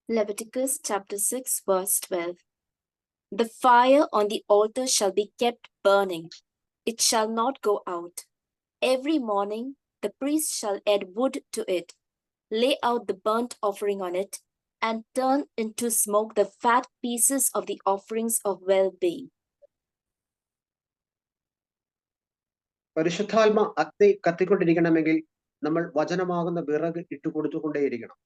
Leviticus chapter 6, verse 12. The fire on the altar shall be kept burning, it shall not go out. Every morning the priest shall add wood to it, lay out the burnt offering on it, and turn into smoke the fat pieces of the offerings of well-being. പരിശുദ്ധാത്മ അഗ്നി കത്തിക്കൊണ്ടിരിക്കണമെങ്കിൽ നമ്മൾ വചനമാകുന്ന വിറക് ഇട്ടുകൊടുത്തുകൊണ്ടേയിരിക്കണം.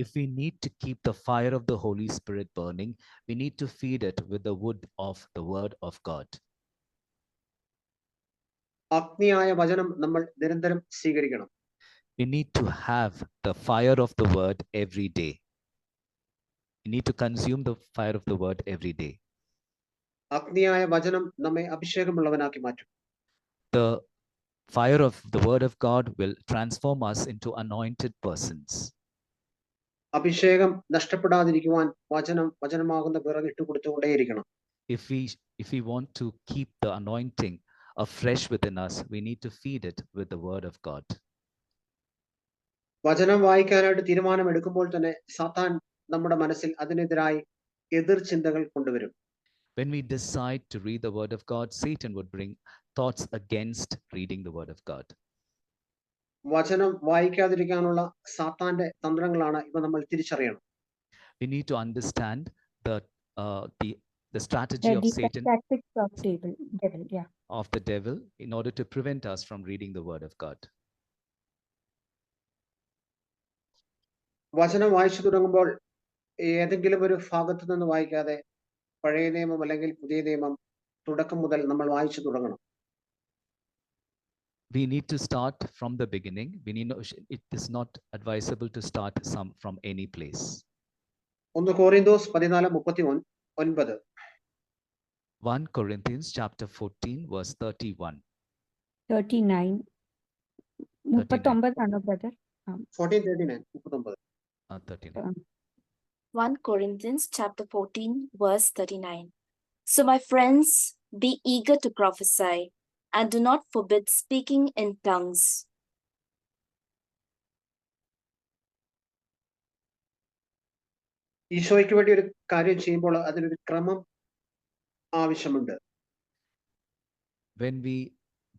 If we need to keep the fire of the Holy Spirit burning, we need to feed it with the wood of the word of God. അഗ്നിയായ വചനം നമ്മൾ നിരന്തരം സ്വീകരിക്കണം. We need to have the fire of the word every day. We need to consume the fire of the word every day. അഗ്നിയായ വചനം നമ്മെ അഭിഷേകമുള്ളവനാക്കി മാറ്റും. The fire of the word of God will transform us into anointed persons. അഭിഷേകം നഷ്ടപ്പെടാതിരിക്കുവാൻ വചനമാകുന്ന വിറക് ഇട്ടുകൊടുത്തുകൊണ്ടേയിരിക്കണം. If we want to keep the anointing afresh within us, we need to feed it with the word of God. വചനം വായിക്കാനായിട്ട് തീരുമാനമെടുക്കുമ്പോൾ തന്നെ സാത്താൻ നമ്മുടെ മനസ്സിൽ അതിനെതിരായി എതിർ ചിന്തകൾ കൊണ്ടുവരും. When we decide to read the word of God, Satan would bring thoughts against reading the word of God. വചനം വായിക്കാതിരിക്കാനുള്ള സാത്താന്റെ തന്ത്രങ്ങളാണ് ഇവ നമ്മൾ തിരിച്ചറിയണം. We need to understand the strategy of Satan, tactics of devil. Yeah. of the devil, in order to prevent us from reading the word of God. വചനം വായിച്ചു തുടങ്ങുമ്പോൾ ഏതെങ്കിലും ഒരു ഭാഗത്തു നിന്ന് വായിക്കാതെ പഴയ നിയമം അല്ലെങ്കിൽ പുതിയ നിയമം തുടക്കം മുതൽ നമ്മൾ വായിച്ചു തുടങ്ങണം. We need to start from the beginning. It is not advisable to start from any place. 1 Corinthians 14:39. 1 Corinthians chapter 14 verse 31. 39. 39 ആണോ brother? 14:39. 39. 1 Corinthians chapter 14, verse 39. So my friends, be eager to prophesy, and do not forbid speaking in tongues. ഈശോയ്ക്ക് വേണ്ടി ഒരു കാര്യം ചെയ്യുമ്പോൾ അതിനൊരു ക്രമം ആവശ്യമുണ്ട്. When we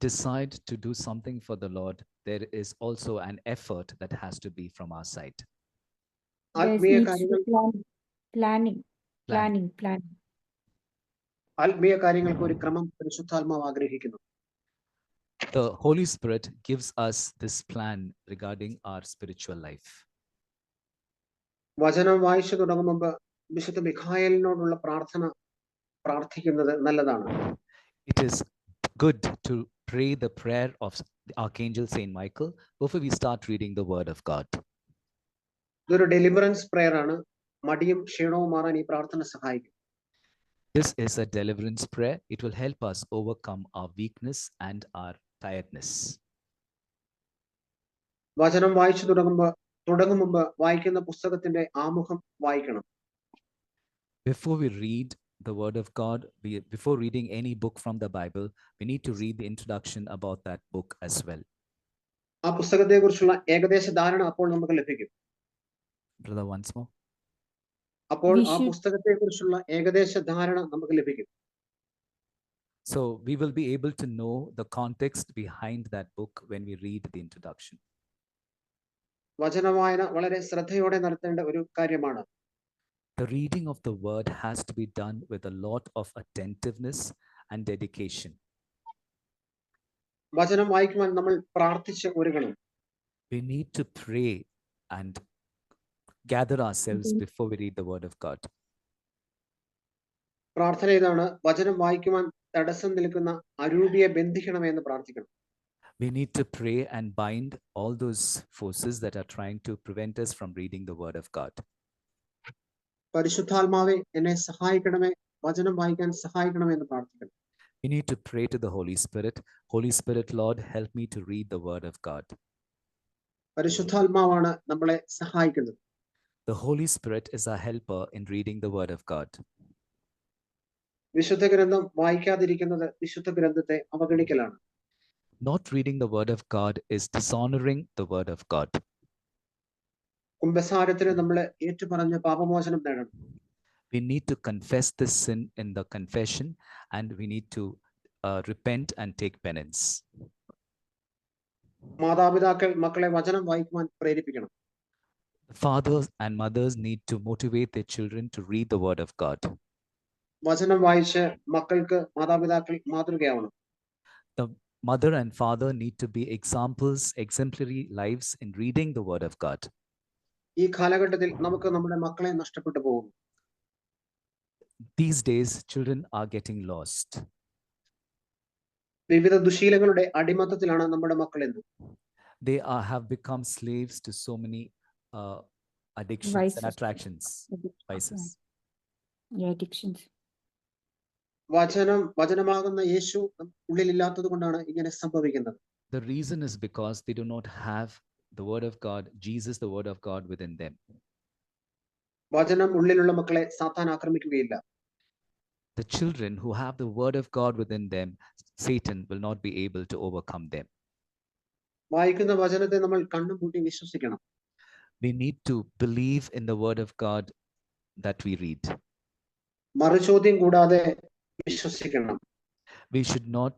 decide to do something for the Lord, there is also an effort that has to be from our side. ആത്മീയ Needs കാര്യങ്ങൾ planning. ആത്മീയ കാര്യങ്ങൾക്ക് ഒരു ക്രമം പരിശുദ്ധാത്മാവ് ആഗ്രഹിക്കുന്നു. The Holy Spirit gives us this plan regarding our spiritual life. വചനം വായിച്ചു തുടങ്ങും മുമ്പ് വിശുദ്ധ മിഖായേലിനോടുള്ള പ്രാർത്ഥന പ്രാർത്ഥിക്കുന്നത് നല്ലതാണ്. It is good to pray the prayer of the Archangel Saint Michael before we start reading the Word of God. ഇതൊരു deliverance prayer ആണ്. മടിയും ക്ഷീണവും മാറാൻ ഈ പ്രാർത്ഥന സഹായിക്കും. This is a deliverance prayer. It will help us overcome our weakness and our tiredness. വചനം വായിച്ചു തുടങ്ങും മുമ്പ് വായിക്കുന്ന പുസ്തകത്തിന്റെ ആമുഖം വായിക്കണം. Before we read the Word of God, before reading any book from the Bible, we need to read the introduction about that book as well. ആ പുസ്തകത്തെ കുറിച്ചുള്ള ഏകദേശ ധാരണ അപ്പോൾ നമുക്ക് ലഭിക്കും. Brother, once more. അപ്പോൾ ആ പുസ്തകത്തെ കുറിച്ചുള്ള ഏകദേശ ധാരണ നമുക്ക് ലഭിക്കും. So we will be able to know the context behind that book when we read the introduction. വചനവായന വളരെ ശ്രദ്ധയോടെ നടത്തേണ്ട ഒരു കാര്യമാണ്. The reading of the word has to be done with a lot of attentiveness and dedication. വചനം വായിക്കുവാൻ നമ്മൾ പ്രാർത്ഥിച്ച് ഒരുങ്ങണം. We need to pray and gather ourselves before we read the Word of God. പ്രാർത്ഥന ഇതാണ്: വചനം വായിക്കുവാൻ തടസ്സം നിൽക്കുന്ന അരൂപിയെ ബന്ധിക്കണമെന്ന് പ്രാർത്ഥിക്കണം. We need to pray and bind all those forces that are trying to prevent us from reading the Word of God. പരിശുദ്ധാത്മാവേ എന്നെ സഹായിക്കണമേ, വചനം വായിക്കാൻ സഹായിക്കണമേ എന്ന് പ്രാർത്ഥിക്കണം. We need to pray to the Holy Spirit. Holy Spirit, Lord, help me to read the Word of God. പരിശുദ്ധാത്മാവാണ് നമ്മളെ സഹായിക്കുന്നത്. The Holy Spirit is our helper in reading the Word of God. വിശുദ്ധ ഗ്രന്ഥം വായിക്കാതിരിക്കുന്നത് വിശുദ്ധ ഗ്രന്ഥത്തെ അവഗണിക്കലാണ്. Not reading the Word of God is dishonoring the Word of God. കുംഭസാരത്തിന് നമ്മൾ ഏറ്റുപറഞ്ഞ് പാപമോചനം നേടണം. We need to confess this sin in the confession, and we need to repent and take penance. മാതാപിതാക്കൾ മക്കളെ വചനം വായിക്കുവാൻ പ്രേരിപ്പിക്കണം. Fathers and mothers need to motivate their children to read the Word of God. വചനം വായിച്ച് മക്കൾക്ക് മാതാപിതാക്കൾ മാതൃകയാവണം. The mother and father need to be examples, exemplary lives in reading the Word of God. ഈ കാലഘട്ടത്തിൽ നമുക്ക് നമ്മുടെ മക്കളെ നഷ്ടപ്പെട്ടു പോകും. These days, children are getting lost. വിവിധ ദുശീലങ്ങളുടെ അടിമത്തത്തിലാണ് നമ്മുടെ മക്കൾ എന്ന്. They have become slaves to so many addictions and attractions, vices. Addictions. വചനമാകുന്ന യേശു ഉള്ളിലില്ലാത്തത് കൊണ്ടാണ് ഇങ്ങനെ സംഭവിക്കുന്നത്. The reason is because they do not have the Word of God, Jesus, the Word of God within them. വചനം ഉള്ളിലുള്ള മക്കളെ സാത്താൻ ആക്രമിക്കുകയില്ല. The children who have the Word of God within them, Satan will not be able to overcome them. വായിക്കുന്ന വചനത്തെ നമ്മൾ കണ്ണും പൂട്ടി വിശ്വസിക്കണം. We need to believe in the Word of God that we read. മറുചോദ്യം കൂടാതെ വിശ്വസിക്കണം. We should not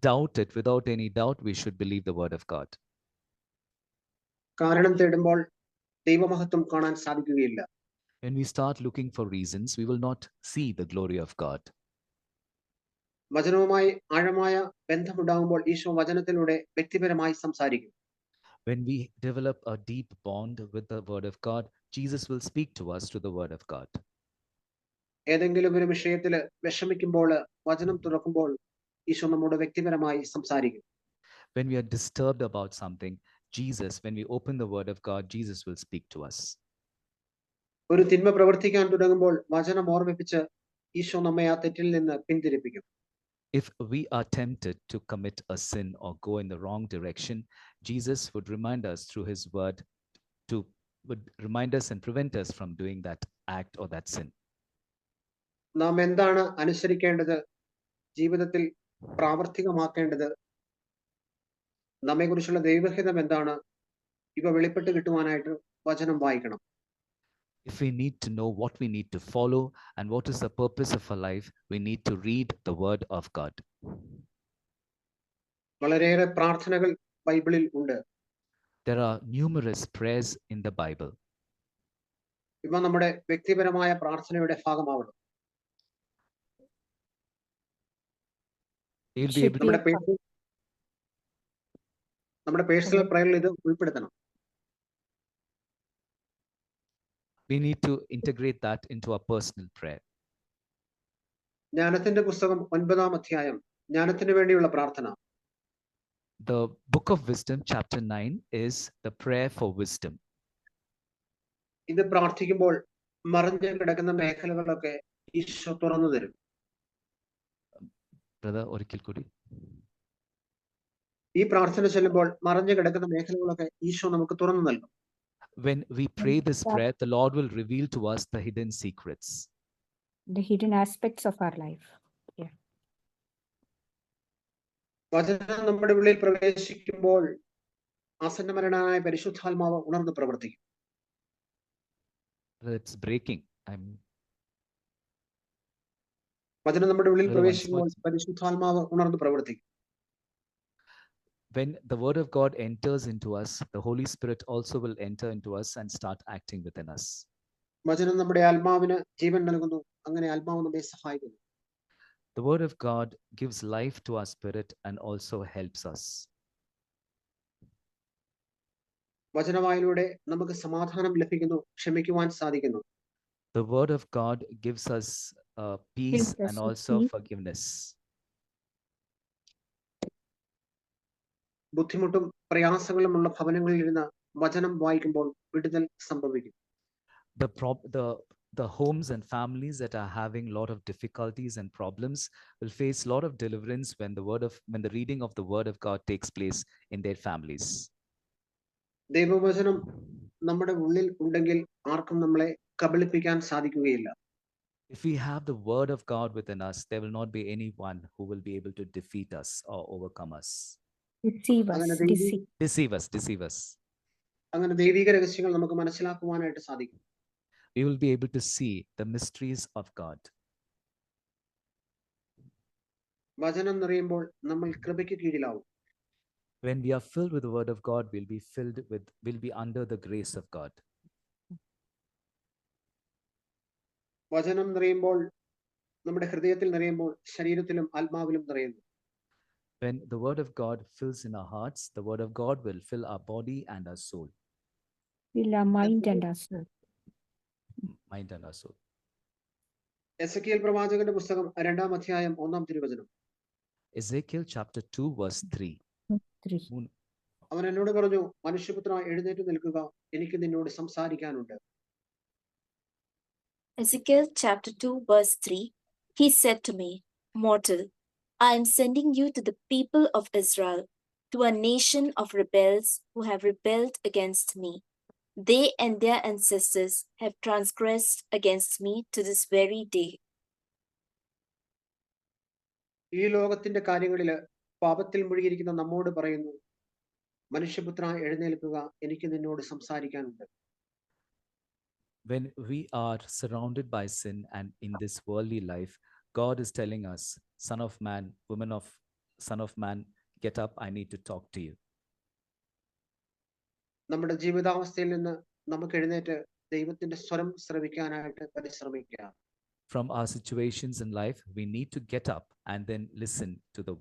doubt it. Without any doubt, we should believe the Word of God. കാരണം തേടുമ്പോൾ ദൈവമഹത്വം കാണാൻ സാധിക്കുകയില്ല. When we start looking for reasons, we will not see the glory of God. വചനവുമായി ആഴമായ ബന്ധമുണ്ടാകുമ്പോൾ ഈശോ വചനത്തിലൂടെ വ്യക്തിപരമായി സംസാരിക്കും. When we develop a deep bond with the Word of God, Jesus will speak to us through the Word of God. ഏതെങ്കിലും ഒരു വിഷയത്തിൽ വിഷമിക്കുമ്പോൾ വചനം തുറക്കുമ്പോൾ ഈശോ നമ്മോട് വ്യക്തിപരമായി സംസാരിക്കും. When we are disturbed about something, Jesus, when we open the Word of God, Jesus will speak to us. ഒരു തിന്മ പ്രവർത്തിക്കാൻ തുടങ്ങുമ്പോൾ വചനം ഓർമ്മിപ്പിച്ച് ഈശോ നമ്മെ ആ തെറ്റിൽ നിന്ന് പിന്തിരിപ്പിക്കും. If we are tempted to commit a sin or go in the wrong direction, Jesus would remind us through his word would remind us and prevent us from doing that act or that sin. നാം എന്താണ് അനുസരിക്കേണ്ടത്, ജീവിതത്തിൽ പ്രാവർത്തികമാക്കേണ്ടത്, നമ്മെക്കുറിച്ചുള്ള ദൈവഹിതം എന്താണ്, ഇവ വെളിപ്പെട്ട് കിട്ടുവാനായിട്ട് വചനം വായിക്കണം. If we need to know what we need to follow and what is the purpose of our life, we need to read the Word of God. വളരെയേറെ പ്രാർത്ഥനകൾ ബൈബിളിൽ ഉണ്ട്. There are numerous prayers in the Bible. ഇവ നമ്മുടെ വ്യക്തിപരമായ പ്രാർത്ഥനയുടെ ഭാഗമാവണം. നമ്മുടെ personal പ്രയറിൽ ഇത് ഉൾപ്പെടുത്തണം. we need to integrate that into our personal prayer. ജ്ഞാനത്തിന്റെ പുസ്തകം 9-ാം അധ്യായം, ജ്ഞാനത്തിന് വേണ്ടിയുള്ള പ്രാർത്ഥന. The book of wisdom, chapter 9, is the prayer for wisdom. ഇത് പ്രാർത്ഥിക്കുമ്പോൾ മറഞ്ഞു കിടക്കുന്ന മേഖലകളൊക്കെ ഈശോ തുറന്നു തരും. Brother, ഒരിക്കൽ കൂടി. ഈ പ്രാർത്ഥന ചൊല്ലുമ്പോൾ മറഞ്ഞു കിടക്കുന്ന മേഖലകളൊക്കെ ഈശോ നമുക്ക് തുറന്നു നൽകും. When we pray this prayer, the Lord will reveal to us the hidden secrets, the hidden aspects of our life. വചനം നമ്മുടെ ഉള്ളിൽ പ്രവേശിക്കുമ്പോൾ ആസന്നമരണനായ പരിശുദ്ധാത്മാവ് ഉണർന്ന് പ്രവർത്തിക്കും. It's breaking. വചനം നമ്മുടെ ഉള്ളിൽ Brother, പ്രവേശിക്കുമ്പോൾ പരിശുദ്ധാത്മാവ് ഉണർന്ന് പ്രവർത്തിക്കും. When the word of God enters into us, the Holy Spirit also will enter into us and start acting within us. വചനം നമ്മുടെ ആത്മാവിന് ജീവൻ നൽകുന്നു, അങ്ങനെ ആത്മാവ് നമ്മെ സഹായിക്കുന്നു. The word of God gives life to our spirit and also helps us. വചനവായിലൂടെ നമുക്ക് സമാധാനം ലഭിക്കുന്നു, ക്ഷമിക്കുവാൻ സാധിക്കുന്നു. The word of God gives us peace Gives us and a also peace. forgiveness. ബുദ്ധിമുട്ടും പ്രയാസങ്ങളുമുള്ള ഭവനങ്ങളിൽ ഇരുന്ന് വചനം വായിക്കുമ്പോൾ വിടുതൽ സംഭവിക്കും. The homes and families that are having a lot of difficulties and problems will face a lot of deliverance when the reading of the word of God takes place in their families. ദൈവവചനം നമ്മുടെ ഉള്ളിൽ ഉണ്ടെങ്കിൽ ആർക്കും നമ്മളെ കബളിപ്പിക്കാൻ സാധിക്കുകയില്ല. If we have the word of God within us, there will not be anyone who will be able to defeat us or overcome us. Deceive us. Deceive us. അങ്ങനെ ദൈവിക രഹസ്യങ്ങൾ നമുക്ക് മനസ്സിലാക്കുവാനായിട്ട് സാധിക്കും. We will be able to see the mysteries of God. വചനം നിറയുമ്പോൾ നമ്മൾ കൃപയ്ക്ക് കീഴിലാവും. When we are filled with the word of God, we'll be under the grace of God. വചനം നിറയുമ്പോൾ നമ്മുടെ ഹൃദയത്തിൽ നിറയുമ്പോൾ ശരീരത്തിലും ആത്മാവിലും നിറയുന്നു. When the word of God fills in our hearts, the word of God will fill our body and our soul. Fill our mind and our soul. Mind and our soul. Ezekiel പ്രവാചകന്റെ പുസ്തകം 2-ാം അധ്യായം 1-ാം തിരുവചനം. Ezekiel chapter 2 verse 3. അവൻ എന്നോട് പറഞ്ഞു, മനുഷ്യപുത്ര എഴുന്നേറ്റ് നിൽക്കുക, എനിക്ക് നിന്നോട് സംസാരിക്കാനുണ്ട്. Ezekiel chapter 2 verse 3, he said to me, Mortal, I am sending you to the people of Israel, to a nation of rebels who have rebelled against me. They and their ancestors have transgressed against me to this very day. ഈ ലോകത്തിന്റെ കാര്യങ്ങളിൽ പാപത്തിൽ മുഴുകിയിരിക്കുന്ന നമ്മോട് പറയുന്നു, മനുഷ്യപുത്ര എഴുന്നേൽക്കുക, എനിക്ക് നിന്നോട് സംസാരിക്കാനുണ്ട്. When we are surrounded by sin and in this worldly life, God is telling us, son of man, son of man, get up, I need to talk to you. നമ്മുടെ ജീവിതാവസ്ഥയിൽ നിന്ന് നമുക്ക് എഴുന്നേറ്റ് ദൈവത്തിന്റെ സ്വരം ശ്രവിക്കാനായിട്ട് പരിശ്രമിക്കുക. From our situations in life, we need to get up and then listen to the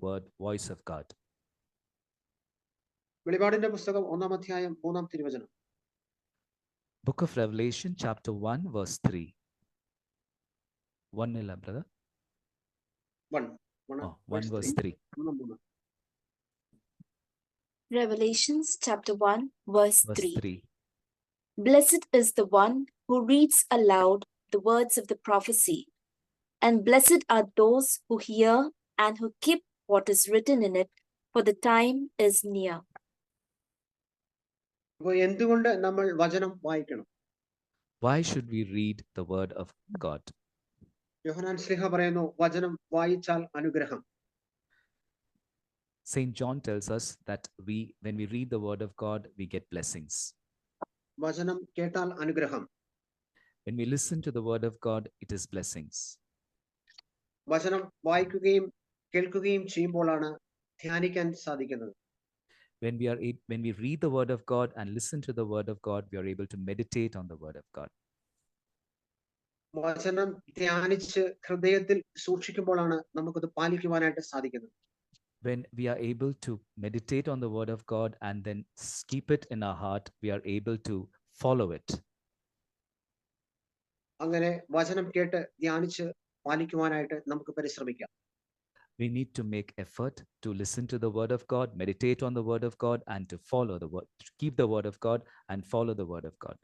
voice of God. വെളിപാടിന്റെ പുസ്തകം 1-ാം അധ്യായം 3-ാം തിരുവചനം. Book of Revelation chapter 1 verse 3. 1 brother. 1 verse 3. Revelations chapter 1 verse 3. 3. Blessed is the one who reads aloud the words of the prophecy, and blessed are those who hear and who keep what is written in it, for the time is near. അപ്പോൾ എന്തുകൊണ്ട് നമ്മൾ വചനം വായിക്കണം? Why should we read the word of God? യോഹന്നാൻ ശ്ലീഹ പറയുന്നു, വചനം വായിച്ചാൽ അനുഗ്രഹം. Saint John tells us that when we read the word of God, we get blessings. വചനം കേട്ടാൽ അനുഗ്രഹം. When we listen to the word of God, it is blessings. വചനം വായിക്കുകയും കേൾക്കുകയും ചെയ്യുമ്പോഴാണ് ധ്യാനിക്കാൻ സാധിക്കുന്നത്. When we read the word of God and listen to the word of God, we are able to meditate on the word of God. വചനം ധ്യാനിച്ച് ഹൃദയത്തിൽ സൂക്ഷിക്കുമ്പോഴാണ് നമുക്കത് പാലിക്കുവാനായിട്ട് സാധിക്കുന്നത്. When we are able to meditate on the word of God and then keep it in our heart, we are able to follow it. അങ്ങനെ വചനം കേട്ട് ധ്യാനിച്ച് പാലിക്കുവാനായിട്ട് നമുക്ക് പരിശ്രമിക്കാം. We need to make effort to listen to the word of God, meditate on the word of God, and to follow the word, to keep the word of God and follow the word of God.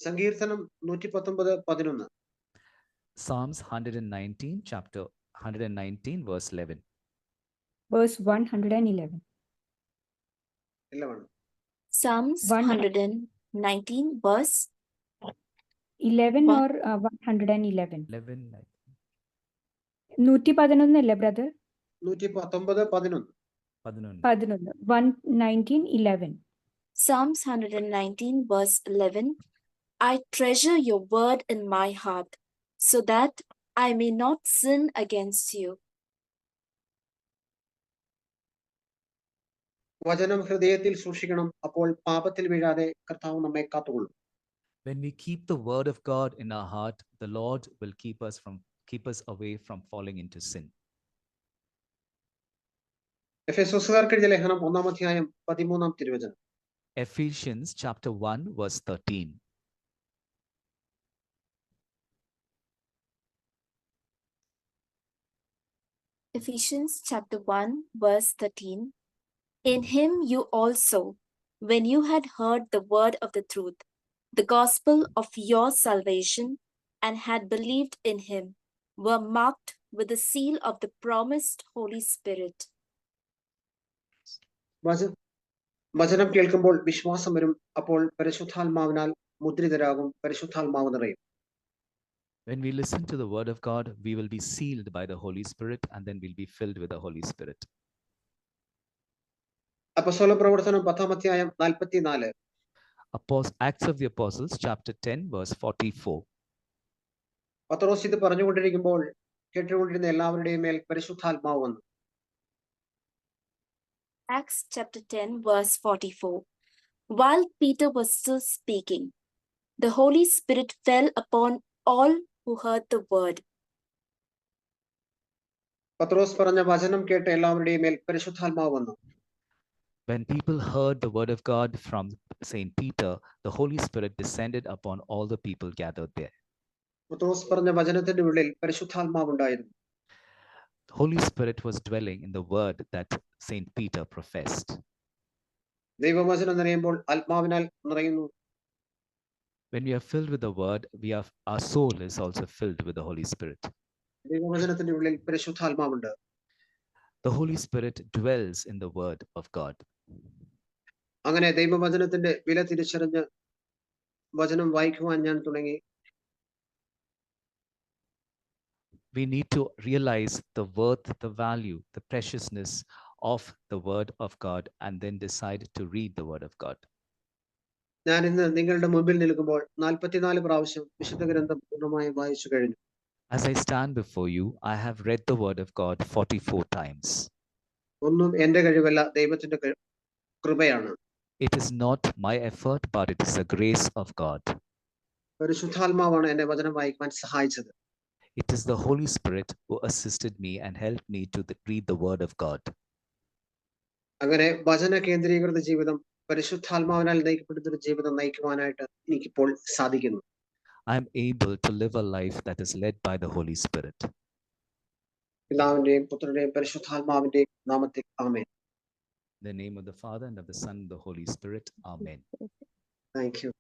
സങ്കീർത്തനം 119:11. Psalms 119, chapter 119, verse 11. Verse 111. 11. Psalms 119, verse 11 One- or 111? 11. 111 അല്ലേ brother? 119:11. 11. 119, 11. Psalms 119, verse 11. I treasure your word in my heart, so that I may not sin against you. വചനം ഹൃദയത്തിൽ സൂക്ഷിക്കണം, അപ്പോൾ പാപത്തിൽ വീഴാതെ കർത്താവ് നമ്മെ കാത്തുകൊള്ളും. When we keep the word of God in our heart, the Lord will keep us away from falling into sin. എഫെസോസുകാർക്ക് എഴുതിയ ലേഖനം 1-ാം അധ്യായം 13-ാം തിരുവചനം. Ephesians chapter 1, verse 13. Ephesians chapter 1, verse 13. In him you also, when you had heard the word of the truth, the gospel of your salvation, and had believed in him, were marked with the seal of the promised Holy Spirit. വചനം കേൾക്കുമ്പോൾ വിശ്വാസം വരും, അപ്പോൾ പരിശുദ്ധാത്മാവിനാൽ മുദ്രിതരാകും, പരിശുദ്ധാത്മാവ് നിറയും. When we listen to the word of God, we will be sealed by the Holy Spirit, and then we'll be filled with the Holy Spirit. അപ്പോസ്തല പ്രവർത്തനം 10-ാം അധ്യായം 44. Acts of the Apostles chapter 10, verse 44. പത്രോസ് ഇത് പറഞ്ഞുകൊണ്ടിരിക്കുമ്പോൾ കേട്ടുകൊണ്ടിരുന്ന എല്ലാവരുടെയും മേൽ പരിശുദ്ധാത്മാവ് വന്നു. Acts chapter 10, verse 44. While Peter was still speaking, the Holy Spirit fell upon all who heard the word. പത്രോസ് പറഞ്ഞ വചനം കേട്ട എല്ലാവരുടെയും മേൽ പരിശുദ്ധാത്മാവ് വന്നു. When people heard the word of God from Saint Peter, the Holy Spirit descended upon all the people gathered there. പത്രോസ് പറഞ്ഞ വചനത്തിന്റെ ഉള്ളിൽ പരിശുദ്ധാത്മാവ് ഉണ്ടായിരുന്നു. The Holy Spirit was dwelling in the word that Saint Peter professed. ദൈവവചനം നിറയുമ്പോൾ ആത്മാവിനാൽ നിറയുന്നു. When we are filled with the word, our soul is also filled with the Holy Spirit. ദൈവവചനത്തിന്റെ ഉള്ളിൽ പരിശുദ്ധാത്മാവുണ്ട്. The Holy Spirit dwells in the word of God. അങ്ങനെ ദൈവവചനത്തിന്റെ വില തിരിച്ചറിഞ്ഞ് വചനം വായിക്കുവാൻ ഞാൻ തുടങ്ങി. We need to realize the worth, the value, the preciousness of the word of God, and then decide to read the word of God. ഞാൻ ഇന്ന് നിങ്ങളുടെ മുമ്പിൽ നിൽക്കുമ്പോൾ 44 പ്രാവശ്യം വിശുദ്ധ ഗ്രന്ഥം പൂർണ്ണമായും വായിച്ചു കഴിഞ്ഞു. As I stand before you, I have read the word of God 44 times. ഒന്നും എന്റെ കഴിവല്ല, ദൈവത്തിന്റെ കൃപയാണ്. It is not my effort, but it is the grace of God. പരിശുദ്ധാത്മാവാണ് എന്നെ വചനം വായിക്കാൻ സഹായിച്ചത്. It is the Holy Spirit who assisted me and helped me to read the word of God. അങ്ങനെ വചന കേന്ദ്രീകൃത ജീവിതം, പരിശുദ്ധാത്മാവിനാൽ നയിക്കപ്പെടുന്ന ഒരു ജീവിതം നയിക്കുവാനായിട്ട് എനിക്കിപ്പോൾ സാധിക്കുന്നു. I am able to live a life that is led by the Holy Spirit. പിതാവിന്റെയും പുത്രന്റെയും പരിശുദ്ധാത്മാവിന്റെയും നാമത്തിൽ ആമേൻ. In the name of the Father and of the Son and the Holy Spirit. Amen. Thank you.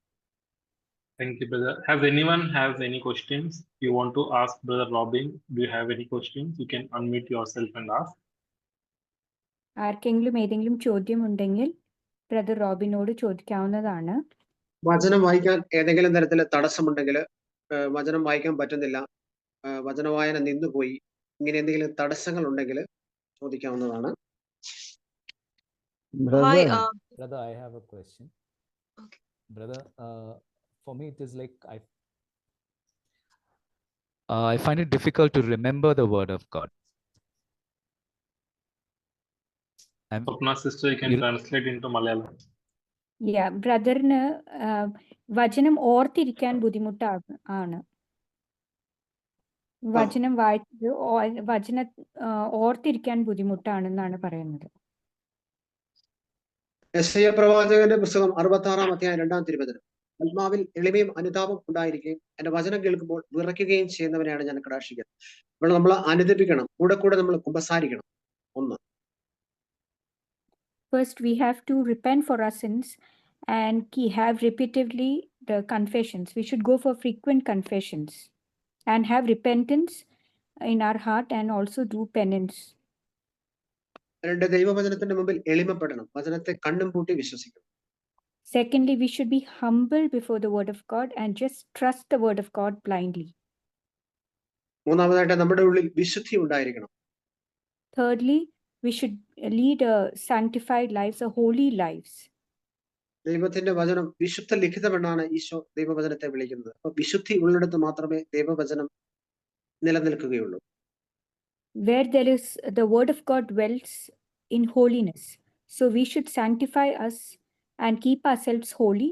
Thank you, brother. Has anyone any questions you want to ask Brother Robin? Do you have any questions? You can unmute yourself and ask. ആർക്കെങ്കിലും ഏതെങ്കിലും ചോദ്യം ഉണ്ടെങ്കിൽ brother റോബിനോട് ചോദിക്കാവുന്നതാണ്. വചനം വായിക്കാൻ ഏതെങ്കിലും തരത്തിൽ തടസ്സമുണ്ടെങ്കിൽ, വചനം വായിക്കാൻ പറ്റുന്നില്ല, വചന വായന നിന്നുപോയി, ഇങ്ങനെ എന്തെങ്കിലും തടസ്സങ്ങൾ ഉണ്ടെങ്കിൽ ചോദിക്കാവുന്നതാണ്. Hi, Brother, I have a question. Okay. Brother, for me, it is like I find it difficult to remember the word of God. Swapna sister, you can translate into Malayalam. ബ്രദറിന് വചനം ഓർത്തിരിക്കാൻ ബുദ്ധിമുട്ടാണ്. വചനം വായിച്ചത് ഓർത്തിരിക്കാൻ ബുദ്ധിമുട്ടാണെന്നാണ് പറയുന്നത്. യെശയ്യാ പ്രവാചകന്റെ പുസ്തകം 66-ാം അധ്യായം 2-ാം തിരുവചനം. ആത്മാവിൽ എളിമയും അനുതാപം ഉണ്ടായിരിക്കുകയും എന്റെ വചനം കേൾക്കുമ്പോൾ വിറയ്ക്കുകയും ചെയ്യുന്നവരെയാണ് ഞാൻ കടാക്ഷിക്കുന്നത്. അപ്പോൾ നമ്മൾ അനുദപിക്കണം, കൂടെ കൂടെ നമ്മൾ കുമ്പസാരിക്കണം. ഒന്ന്. First, we have to repent for our sins and have repeatedly the confessions. We should go for frequent confessions and have repentance in our heart and also do penance. രണ്ട്, ദൈവവചനത്തിന്റെ മുമ്പിൽ എളിമപ്പെടണം, വചനത്തെ കണ്ണും പൂട്ടി വിശ്വസിക്കണം. Secondly, we should be humble before the word of God and just trust the word of God blindly. മൂന്നാമതായിട്ട് നമ്മുടെ ഉള്ളിൽ വിശുദ്ധി ഉണ്ടായിരിക്കണം. Thirdly, we should lead a sanctified lives, a holy lives. ദൈവത്തിന്റെ വചനം വിശുദ്ധ ലിഖിതമെന്നാണ് ഈശോ ദൈവവചനത്തെ വിളിക്കുന്നത്. അപ്പൊ വിശുദ്ധി ഉള്ളിടത്ത് മാത്രമേ ദൈവവചനം നിലനിൽക്കുകയുള്ളൂ. Where there is the word of God dwells in holiness. So we should sanctify us and keep ourselves holy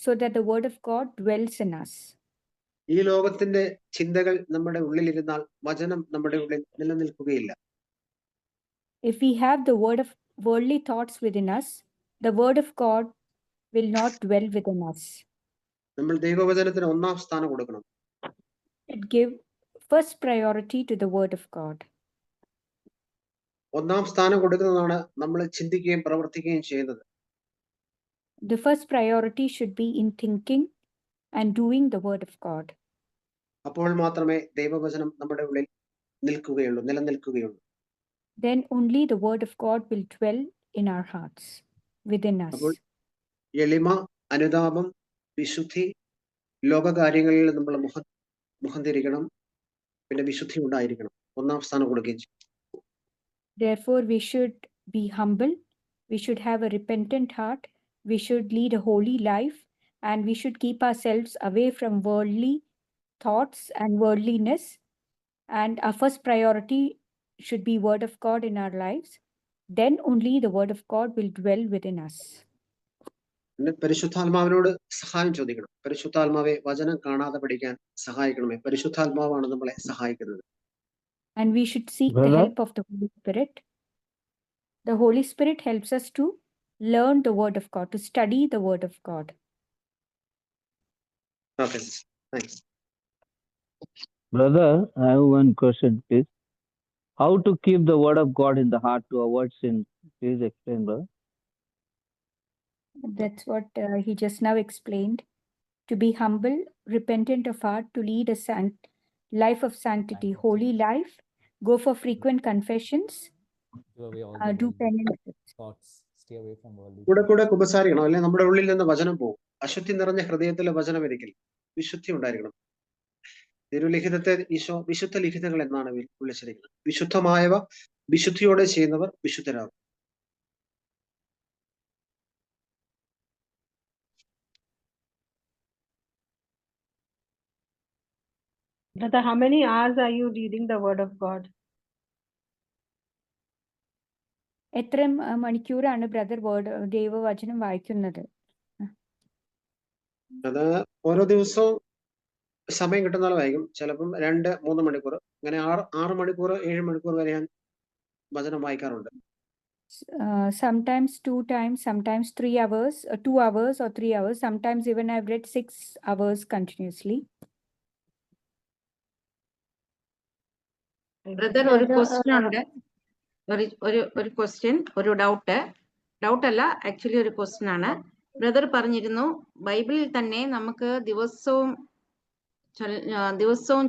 so that the word of God dwells in us. ഈ ലോകത്തിന്റെ ചിന്തകൾ നമ്മുടെ ഉള്ളിലിരുന്നാൽ വചനം നമ്മുടെ ഉള്ളിൽ നിലനിൽക്കുകയില്ല. If we have the worldly thoughts within us, the word of God will not dwell within us. നമ്മൾ ദൈവവചനത്തിന് ഒന്നാം സ്ഥാനം കൊടുക്കണം. It give first priority to the word of God. ഒന്നാം സ്ഥാനം കൊടുക്കുന്നതാണ് നമ്മൾ ചിന്തിക്കുകയും പ്രവർത്തിക്കുകയും ചെയ്യുന്നത്. The first priority should be in thinking and doing the word of God. അപ്പോൾ മാത്രമേ ദൈവവചനം നമ്മുടെ ഉള്ളിൽ നിലനിൽക്കുകയുള്ളൂ. Then only the word of God will dwell in our hearts, within us. അപ്പോൾ എളിമ, അനുതാപം, വിശുദ്ധി, ലോകകാര്യങ്ങളിൽ നമ്മൾ മുഖം തിരിക്കണം, പിന്നെ വിശുദ്ധി ഉണ്ടായിരിക്കണം, ഒന്നാം സ്ഥാനം കൊടുക്കുകയും ചെയ്യും. Therefore, we should be humble, we should have a repentant heart, we should lead a holy life, and we should keep ourselves away from worldly thoughts and worldliness. And our first priority should be word of God in our lives. Then only the word of God will dwell within us. പിന്നെ പരിശുദ്ധാത്മാവിനോട് സഹായം ചോദിക്കണം. പരിശുദ്ധാത്മാവെ വചനം കാണാതെ പഠിക്കാൻ സഹായിക്കണമേ. പരിശുദ്ധാത്മാവാണ് നമ്മളെ സഹായിക്കുന്നത്. And we should seek the help of the Holy Spirit. The Holy Spirit helps us to learn the word of God, to study the word of God. Okay, thanks. Brother, I have one question, please. How to keep the word of God in the heart to avoid sin? Please explain, brother. That's what he just now explained. To be humble, repentant of heart, to lead a life of sanctity, holy life, go for frequent confessions, do penance. Stay away from worldly കൂടെ കൂടെ കുമ്പസാരിക്കണം, അല്ലെങ്കിൽ നമ്മുടെ ഉള്ളിൽ നിന്ന് വചനം പോകും. അശുദ്ധി നിറഞ്ഞ ഹൃദയത്തിലെ വചനം ഇരിക്കില്ല. വിശുദ്ധി ഉണ്ടായിരിക്കണം. തിരുലിഖിതത്തെ ഈശോ വിശുദ്ധ ലിഖിതങ്ങൾ എന്നാണ് വിളിച്ചിരിക്കുന്നത്. വിശുദ്ധമായവ വിശുദ്ധിയോടെ ചെയ്യുന്നവർ വിശുദ്ധരാകും. Brother, how many hours are you reading the word of God? എത്ര മണിക്കൂറാണ് ബ്രദർ ദൈവവചനം വായിക്കുന്നത്? അത് ഓരോ ദിവസവും സമയം കിട്ടുന്നാലും വായിക്കും. ചിലപ്പം 2-3 മണിക്കൂർ, അങ്ങനെ 6 മണിക്കൂർ 7 മണിക്കൂർ വരെ ഞാൻ വചനം വായിക്കാറുണ്ട്. Sometimes 2 times, sometimes 3 hours, 2 hours or 3 hours. Sometimes even I've read 6 hours continuously. Brother, ഒരു ക്വസ്റ്റ്യൻ ഉണ്ട്. ഒരു ക്വസ്റ്റ്യൻ, ഒരു ഡൗട്ട് അല്ല, ആക്ച്വലി ഒരു ക്വസ്റ്റ്യൻ ആണ്. ബ്രദർ പറഞ്ഞിരുന്നു ബൈബിളിൽ തന്നെ നമുക്ക് ദിവസവും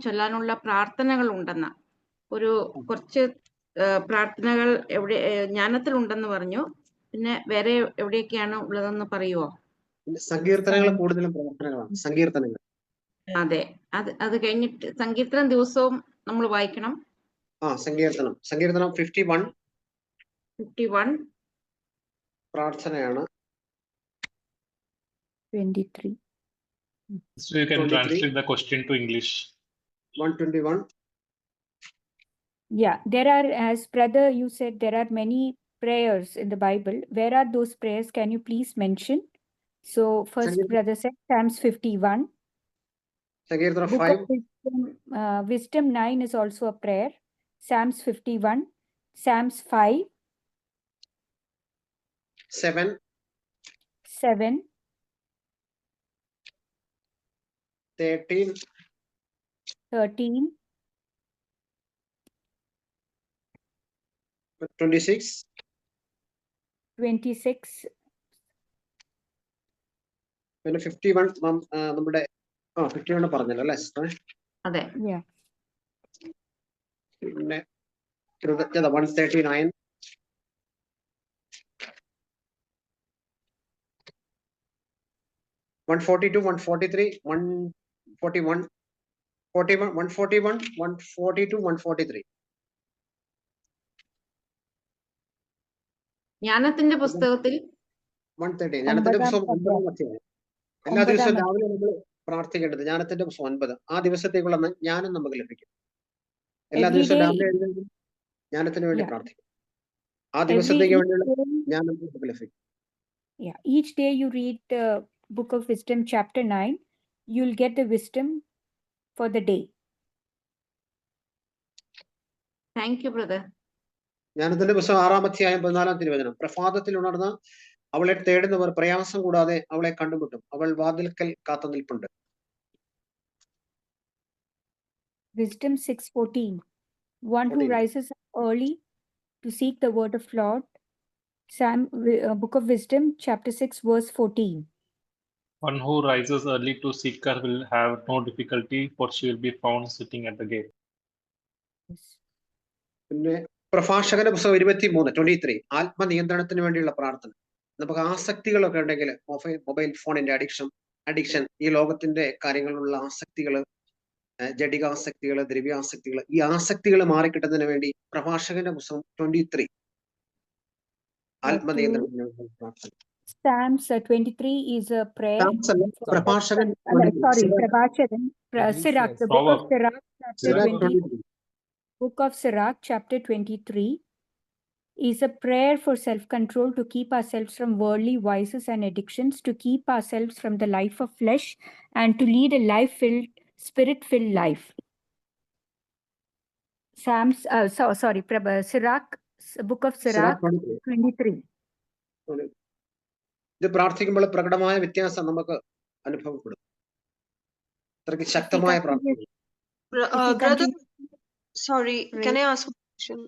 ചൊല്ലാനുള്ള പ്രാർത്ഥനകൾ ഉണ്ടെന്ന്. കുറച്ച് പ്രാർത്ഥനകൾ എവിടെ ജ്ഞാനത്തിലുണ്ടെന്ന് പറഞ്ഞു. പിന്നെ വേറെ എവിടെയൊക്കെയാണ് ഉള്ളതെന്ന് പറയുവോ? സങ്കീർത്തനങ്ങൾ കൂടുതലും പ്രാർത്ഥനകളാണ്. സങ്കീർത്തനങ്ങൾ. അതെ, അത് കഴിഞ്ഞിട്ട് സങ്കീർത്തനം ദിവസവും നമ്മൾ വായിക്കണം. സങ്കീർത്തനം 51 പ്രാർത്ഥനയാണ്. 23. So you can 23. Translate the question to English. 121. Yeah, there are, as brother you said, there are many prayers in the Bible. Where are those prayers? Can you please mention? So first brother said Psalms 51. Sangirthanam Book 5. of Wisdom 9 is also a prayer. Psalms 51, Psalms 5, 7, 13, 13, 26, 26, പിന്നെ 51 നമ്മുടെ 51 പറഞ്ഞല്ലോ അല്ലേ sister? അതെ. yeah, പിന്നെ കൃതജ്ഞത 139, 142, 143, 141, 41, 141, 142, 143. ജ്ഞാനത്തിന്റെ പുസ്തകത്തിൽ 130. ജ്ഞാനത്തിന്റെ പുസ്തകം 9 അധ്യായം. എല്ലാ ദിവസവും 9 രാവിലെ നമ്മൾ പ്രാർത്ഥിക്കേണ്ടത് ജ്ഞാനത്തിന്റെ പുസ്തകം 9. ആ ദിവസത്തേക്കുള്ള ജ്ഞാനം നമുക്ക് ലഭിക്കും. എല്ലാ Every ദിവസവും day, രാവിലെ എഴുന്നേൽക്കും ജ്ഞാനത്തിന് വേണ്ടി yeah, പ്രാർത്ഥിക്കും. ആ ദിവസത്തേക്ക് വേണ്ടിയുള്ള day, ജ്ഞാനം നമുക്ക് ലഭിക്കും. yeah, each day you read the Book of Wisdom, chapter 9, you'll get the wisdom for the day. Thank you brother. ജ്ഞാനത്തിന്റെ പുസ്തകം 6 അധ്യായം 14 തിരുവചനം. പ്രഭാതത്തിൽ ഉണർന്ന് അവളെ തേടുന്നവർ പ്രയാസം കൂടാതെ അവളെ കണ്ടുമുട്ടും. അവൾ വാതിൽക്കൽ കാത്തു നിൽപ്പുണ്ട്. Wisdom 6:14. One who 14. rises up early to seek the word of Lord. Book of Wisdom, chapter 6, verse 14. One who rises early to seek her will have no difficulty, for she will be found sitting at the gate. Yes. പിന്നെ പ്രഭാഷകന്റെ പുസ്തകം 23 ആത്മനിയന്ത്രണത്തിന് വേണ്ടിയുള്ള പ്രാർത്ഥന. നമുക്ക് ആസക്തികളൊക്കെ ഉണ്ടെങ്കിൽ mobile ഫോണിന്റെ addiction, ഈ ലോകത്തിന്റെ കാര്യങ്ങളിലുള്ള ആസക്തികൾ, ജഡികാസക്തികൾ, ദ്രവ്യാസക്തികൾ, ഈ ആസക്തികൾ മാറിക്കിട്ടുന്നതിന് വേണ്ടി പ്രഭാഷകന്റെ പുസ്തകം 23 ആത്മനിയന്ത്രണത്തിന് വേണ്ടിയുള്ള പ്രാർത്ഥന. Psalms 23 is a prayer. പ്രഭാഷകൻ Sorry, Prabhasharan, Sirach, the book of Sirach, chapter 20. Book of Sirach, chapter 23, is a prayer for self-control, to keep ourselves from worldly vices and addictions, to keep ourselves from the life of flesh, and to lead a life-filled, spirit-filled life. Sirach, book of Sirach 23. ഇത് പ്രാർത്ഥിക്കുമ്പോൾ പ്രകടമായ വ്യത്യാസം നമുക്ക് അനുഭവപ്പെടും. അത്രയ്ക്ക് ശക്തമായ പ്രാർത്ഥന. Brother, sorry, can I ask a question?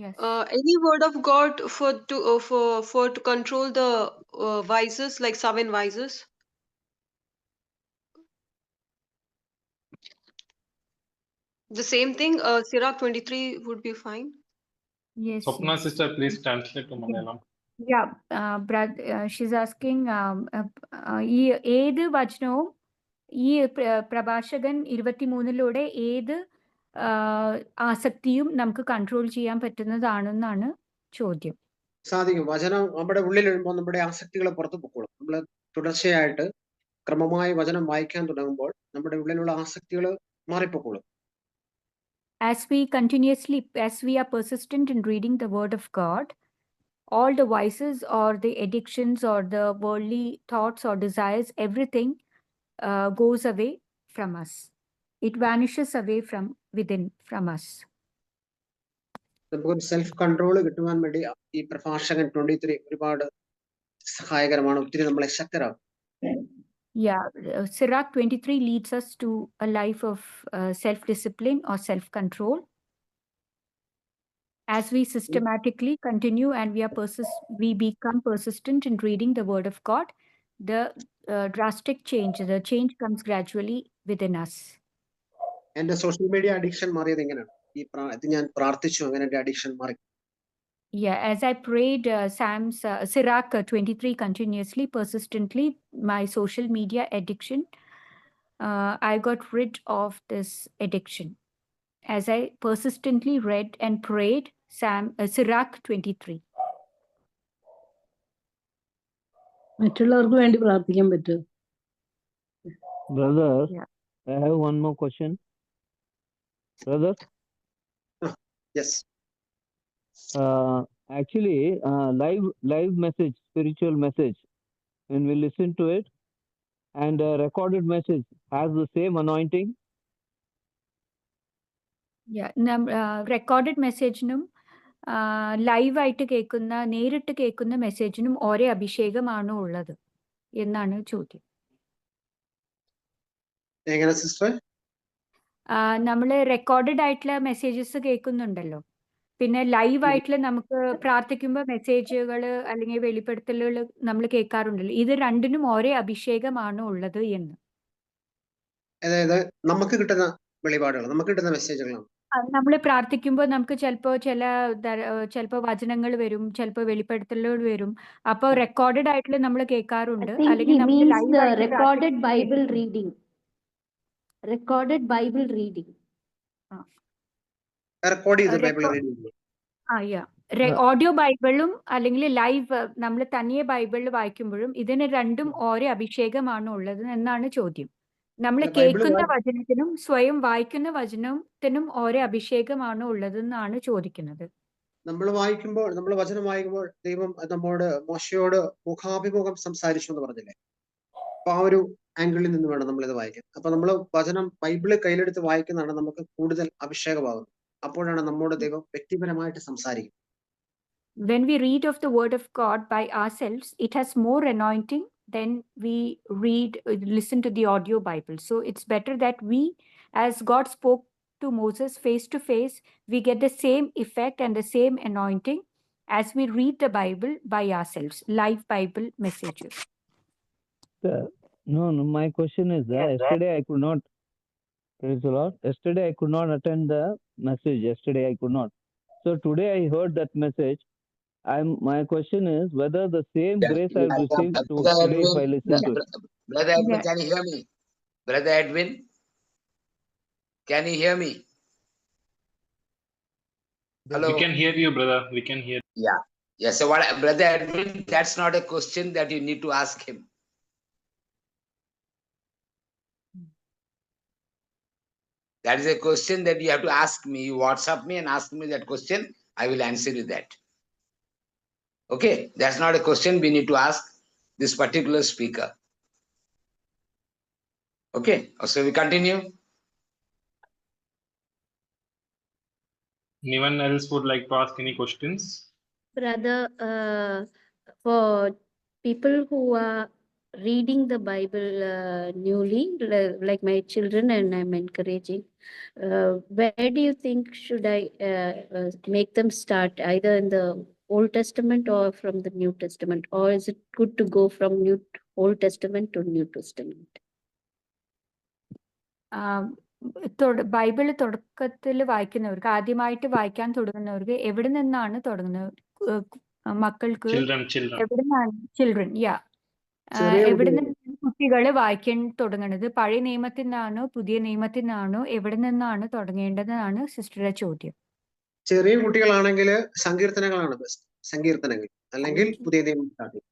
Yes. Any word of God for to control the vices, like 7 vices? The same thing, Sirach 23 would be fine. Yes. Swapna yes. sister, please translate to Malayalam. Yeah, she's asking, ഈ ഏത് വചനവും ഈ പ്രഭാഷകൻ 23-ലൂടെ ഏത് ആസക്തിയും നമുക്ക് control ചെയ്യാൻ പറ്റുന്നതാണെന്നാണ് ചോദ്യം. സാധിക്കും. വചനം നമ്മുടെ ഉള്ളിൽ വരുമ്പോൾ നമ്മുടെ ആസക്തികൾ പുറത്തു പൊക്കോളും. നമ്മൾ തുടർച്ചയായിട്ട് ക്രമമായി വചനം വായിക്കാൻ തുടങ്ങുമ്പോൾ നമ്മുടെ ഉള്ളിലുള്ള ആസക്തികൾ മാറിപ്പൊക്കോളും. As we are persistent in reading the word of God, all the vices or the addictions or the worldly thoughts or desires, everything goes away from us. It vanishes away from within from us. നമുക്കൊരു self control കിട്ടുവാൻ വേണ്ടി ഈ പ്രഭാഷകൻ 23 ഒരുപാട് സഹായകരമാണ്. ഒത്തിരി നമ്മളെ ശക്തരാകും. Yeah, Sirach 23 leads us to a life of self-discipline or self-control. As we systematically continue and we become persistent in reading the word of God, the drastic change, the change comes gradually within us. എന്റെ social media addiction മാറിയത് എങ്ങനെയാണ്? ഇത് ഞാൻ പ്രാർത്ഥിച്ചു, അങ്ങനെ എന്റെ addiction മാറി. Yeah, as I prayed Sirach 23 continuously, persistently, my social media addiction, I got rid of this addiction. As I persistently read and prayed Sirach 23. മറ്റുള്ളവർക്ക് വേണ്ടി പ്രാർത്ഥിക്കാൻ പറ്റും. Brother, Yeah. I have one more question. Brother? Yes. Actually, live message, spiritual message, when we listen to it, and recorded message has the same anointing. Yeah, recorded മെസ്സേജിനും live ആയിട്ട് കേൾക്കുന്ന നേരിട്ട് കേൾക്കുന്ന മെസ്സേജിനും ഒരേ അഭിഷേകമാണോ ഉള്ളത് എന്നാണ് ചോദ്യം. എങ്ങനെ സിസ്റ്റർ? നമ്മൾ റെക്കോർഡഡ് ആയിട്ടുള്ള മെസ്സേജസ് കേൾക്കുന്നുണ്ടല്ലോ, പിന്നെ ലൈവ് ആയിട്ടുള്ള നമുക്ക് പ്രാർത്ഥിക്കുമ്പോൾ മെസ്സേജുകൾ അല്ലെങ്കിൽ വെളിപ്പെടുത്തലുകൾ നമ്മൾ കേൾക്കാറുണ്ടല്ലോ, ഇത് രണ്ടിനും ഒരേ അഭിഷേകമാണോ ഉള്ളത് എന്ന്? അതായത് നമുക്ക് കിട്ടുന്ന വെളിപാടുകൾ, നമുക്ക് കിട്ടുന്ന മെസ്സേജുകളാണ്. നമ്മൾ പ്രാർത്ഥിക്കുമ്പോൾ നമുക്ക് ചിലപ്പോൾ വചനങ്ങൾ വരും, ചിലപ്പോൾ വെളിപ്പെടുത്തലുകൾ വരും. അപ്പോൾ റെക്കോർഡഡ് ആയിട്ടുള്ള നമ്മൾ കേൾക്കാറുണ്ട്, I think അല്ലെങ്കിൽ he നമുക്ക് means ലൈവ് the ആയിട്ട് recorded പ്രാർത്ഥിക്കുമ്പോൾ Bible കേൾക്കും. reading. Recorded Bible reading. Record ചെയ്ത് ബൈബിൾ Record- റീഡ് ചെയ്യുന്നു. ഓഡിയോ ബൈബിളും അല്ലെങ്കിൽ ലൈവ് നമ്മൾ തനിയെ ബൈബിളിൽ വായിക്കുമ്പോഴും ഇതിന് രണ്ടും ഓരോ അഭിഷേകമാണോ ഉള്ളത് എന്നാണ് ചോദ്യം. നമ്മൾ അല്ല, ബൈബിള് കേൾക്കുന്ന വചനത്തിനും സ്വയം വായിക്കുന്ന വചനത്തിനും ഓരോ അഭിഷേകമാണോ ഉള്ളതെന്നാണ് ചോദിക്കുന്നത്. നമ്മൾ വായിക്കുമ്പോൾ, നമ്മൾ വചനം വായിക്കുമ്പോൾ ദൈവം നമ്മോട് മോശയോട് മുഖാഭിമുഖം സംസാരിച്ചു എന്ന് പറഞ്ഞില്ലേ? അപ്പൊ ആ ഒരു ആംഗിളിൽ നിന്ന് വേണം നമ്മൾ ഇത് വായിക്കാൻ. അപ്പൊ നമ്മൾ വചനം ബൈബിള് കയ്യിലെടുത്ത് വായിക്കുന്നതാണ് നമുക്ക് കൂടുതൽ അഭിഷേകമാകുന്നത്. അപ്പോഴാണ് നമ്മോട് ദൈവം വ്യക്തിപരമായിട്ട് സംസാരിക്കുന്നത്. When we read of the word of God by ourselves, it has more anointing than we listen to the audio Bible. So it's better that we, as God spoke to Moses face to face, we get the same effect and the same anointing as we read the Bible by ourselves, live Bible messages. No, my question is that yesterday I could not. Praise the Lord. Yesterday I could not attend the message. Yesterday I could not. So today I heard that message. My question is whether the same grace I received today if I listen to it. Brother Edwin, can you hear me? Brother Edwin, can you hear me? Hello. We can hear you, brother. We can hear. Yeah. Yes. So what, Brother Edwin, that's not a question that you need to ask him. That is a question that you have to ask me. You WhatsApp me and ask me that question. I will answer you that. Okay, that's not a question we need to ask this particular speaker. Okay, so we continue. Anyone else would like to ask any questions? Brother, for people who are reading the Bible newly, like my children, and I'm encouraging, where do you think should I make them start, either in the Old Testament or from the New Testament, or is it good to go from Old Testament to New Testament? Bible തുടക്കത്തിൽ വായിക്കുന്നവർക്ക്, ആദ്യമായിട്ട് വായിക്കാൻ തുടങ്ങുന്നവർക്ക് എവിടെ നിന്നാണ് തുടങ്ങുന്നത്? മക്കൾക്ക് എവിടെ നിന്നാണ് children എവിടെ നിന്നാണ് കുട്ടികള് വായിക്കാൻ തുടങ്ങുന്നത്? പഴയ നിയമത്തിൽ നിന്നാണോ പുതിയ നിയമത്തിൽ നിന്നാണോ എവിടെ നിന്നാണ് തുടങ്ങേണ്ടതെന്നാണ് സിസ്റ്ററുടെ ചോദ്യം. ചെറിയ കുട്ടികളാണെങ്കിൽ സങ്കീർത്തനങ്ങളാണ് ബെസ്റ്റ്. സങ്കീർത്തനങ്ങൾ അല്ലെങ്കിൽ പുതിയ നിയമം സ്റ്റാർട്ട് ചെയ്യും.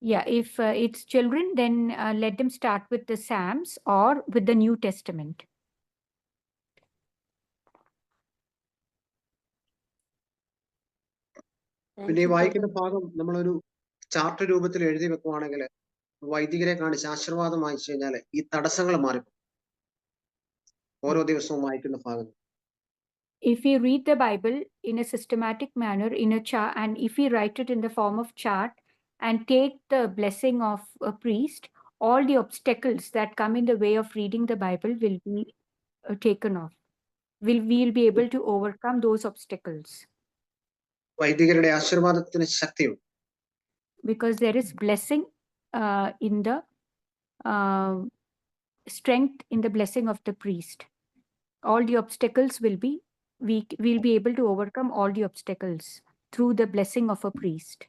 Yeah, if it's children, then let them start with the Psalms or with the New Testament. പിന്നെ ഈ വായിക്കുന്ന ഭാഗം നമ്മളൊരു ചാർട്ട് രൂപത്തിൽ എഴുതി വെക്കുവാണെങ്കിൽ വൈദികരെ കാണിച്ച് ആശീർവാദം വായിച്ചു കഴിഞ്ഞാൽ ഈ തടസ്സങ്ങൾ മാറിപ്പോകും. ഓരോ ദിവസവും വായിക്കുന്ന ഭാഗം. If we read the Bible in a systematic manner, in a chart, and if we write it in the form of chart and take the blessing of a priest, all the obstacles that come in the way of reading the Bible will be taken off. We'll be able to overcome those obstacles. വൈദികരുടെ ആശീർവാദത്തിന് ശക്തിയുണ്ട്. Because there is blessing in the strength in the blessing of the priest. All the obstacles will be able to overcome all the obstacles through the blessing of a priest.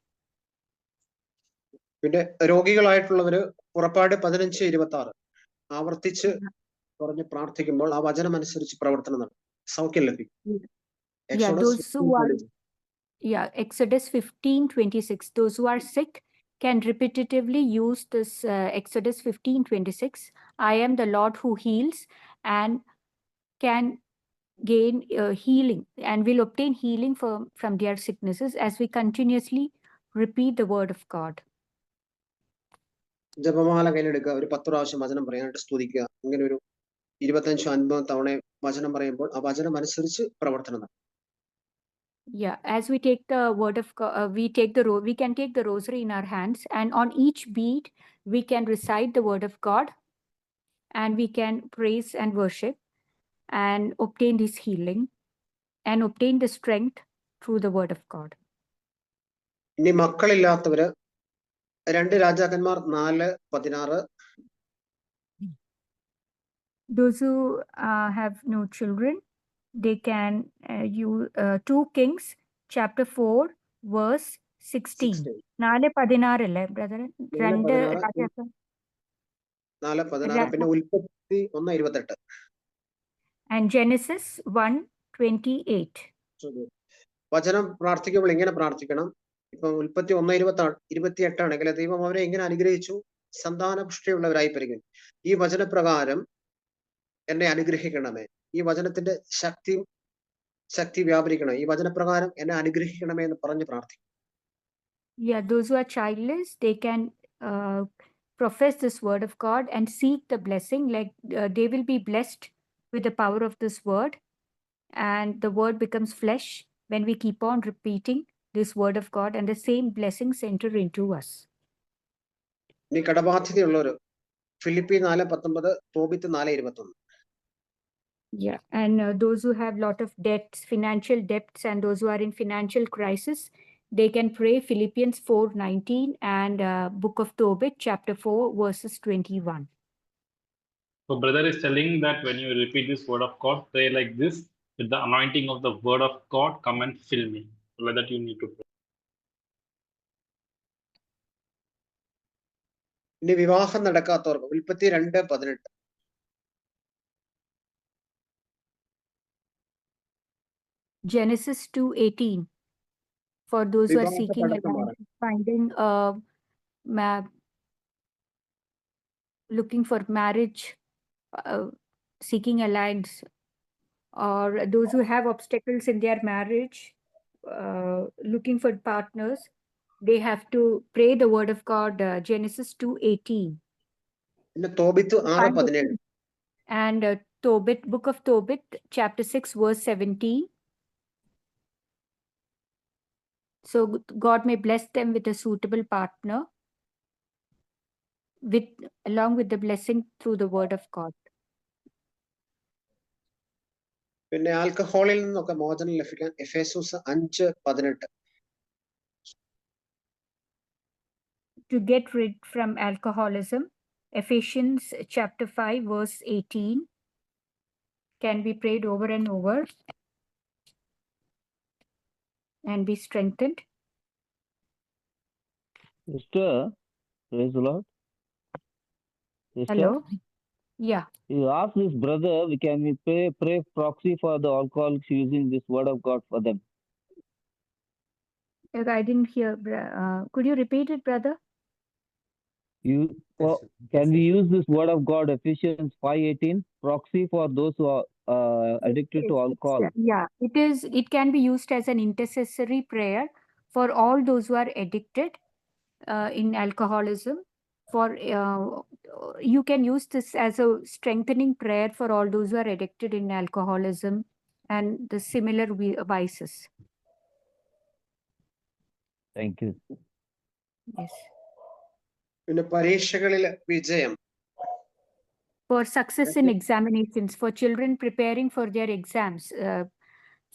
പിന്നെ രോഗികളായിട്ടുള്ളവര് പുറപ്പാട് 15:26 ആവർത്തിച്ച് പറഞ്ഞ് പ്രാർത്ഥിക്കുമ്പോൾ ആ വചനം അനുസരിച്ച് പ്രവർത്തനം നടക്കും, സൗഖ്യം ലഭിക്കും. Exodus 15:26. Those who are sick can repetitively use this Exodus 15:26. I am the Lord who heals, and can gain healing and will obtain healing from their sicknesses as we continuously repeat the word of God. ജപമാല കയ്യിലെടുക്കുക, ഒരു 10 പ്രാവശ്യം വചനം പറയാനായിട്ട് സ്തുതിക്കുക. ഇങ്ങനെ ഒരു 25-50 തവണ വചനം പറയുമ്പോൾ ആ വചനം അനുസരിച്ച് പ്രവർത്തനം നടക്കും. Yeah, as we take the word of God, we can take the rosary in our hands, and on each beat we can recite the word of God. and we can praise and worship and obtain this healing and obtain the strength through the word of God. ഇനി മക്കളില്ലാത്തവര് 2 രാജാക്കന്മാർ 4:16. Those who have no children, they can use 2 Kings chapter 4 verse 16. 4:16 അല്ലേ brother? 2 രാജാക്കന്മാർ 4:16 പിന്നെ ഉൽപ്പത്തി 1:28. and Genesis 1:28. വചനം പ്രാർത്ഥിക്കുമ്പോൾ എങ്ങനെ പ്രാർത്ഥിക്കണം? ഇപ്പം ഉൽപ്പത്തി 1:28 ആണെങ്കിൽ ദൈവം അവരെ എങ്ങനെ അനുഗ്രഹിച്ചു? സന്താനപുഷ്ടിയുള്ളവരായി പരിഗണിക്കും. ഈ വചനപ്രകാരം എന്നെ അനുഗ്രഹിക്കണമേ, ഈ വചനത്തിന്റെ ശക്തി വ്യാപരിക്കണം, ഈ വചനപ്രകാരം എന്നെ അനുഗ്രഹിക്കണമേ എന്ന് പറഞ്ഞ് പ്രാർത്ഥിക്കും. Yeah, those who are childless, they can profess this word of God and seek the blessing, like they will be blessed with the power of this word, and the word becomes flesh when we keep on repeating this word of God, and the same blessings enter into us. ഇനി കടബാധ്യതയുള്ളവര് Philippi 4:19, Tobit 4:21. Yeah, and those who have lot of debts, financial debts, and those who are in financial crisis, they can pray Philippians 4:19 and book of Tobit chapter 4 verses 21. So brother is telling that when you repeat this word of God, pray like this, with the anointing of the word of God, come and fill me. So like that you need to pray. ഇനി വിവാഹം നടക്കാത്തവർക്ക് ഉൽപ്പത്തി 2:18. Genesis 2:18. For those who are seeking alliance, finding looking for marriage, seeking alliance, or those who have obstacles in their marriage, looking for partners, they have to pray the word of God, Genesis 2:18. പിന്നെ Tobit 6:17. And Tobit, book of Tobit chapter 6 verse 17. So God may bless them with a suitable partner, along with the blessing through the word of God. പിന്നെ ആൽക്കഹോളിൽ നിന്നൊക്കെ മോചനം ലഭിക്കാൻ Ephesus 5:18. To get rid from alcoholism, Ephesians chapter 5 verse 18 can be prayed over and over and be strengthened. Sister, praise the Lord. Sister, Hello? Yeah. you ask this brother, can we pray proxy for the alcoholics using this word of God for them? I didn't hear. Could you repeat it, brother? Can we use this word of God, Ephesians 5:18, proxy for those who are addicted to alcohol? Yeah, it can be used as an intercessory prayer for all those who are addicted in alcoholism. You can use this as a strengthening prayer for all those who are addicted in alcoholism and the similar vices. Thank you. Yes. പിന്നെ പരീക്ഷകളിൽ വിജയം. For success in examinations, for children preparing for their exams,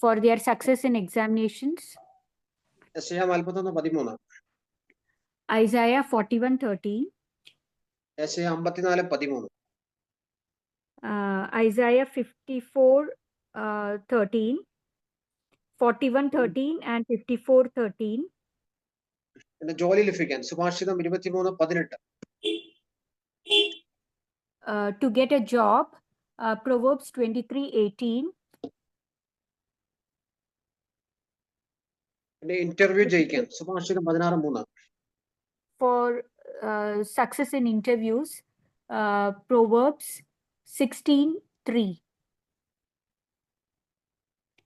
for their success in examinations. യെശയ്യാ 41:13. Isaiah 41:13. യെശയ്യാ 54:13. Isaiah 54:13, 41:13 and 54:13. പിന്നെ ജോലി ലഭിക്കാൻ സുഭാഷിതം 23:18. To get a job, Proverbs 23:18. പിന്നെ interview ജയിക്കാൻ സുഭാഷിതം 16:3. For success in interviews, Proverbs 16:3.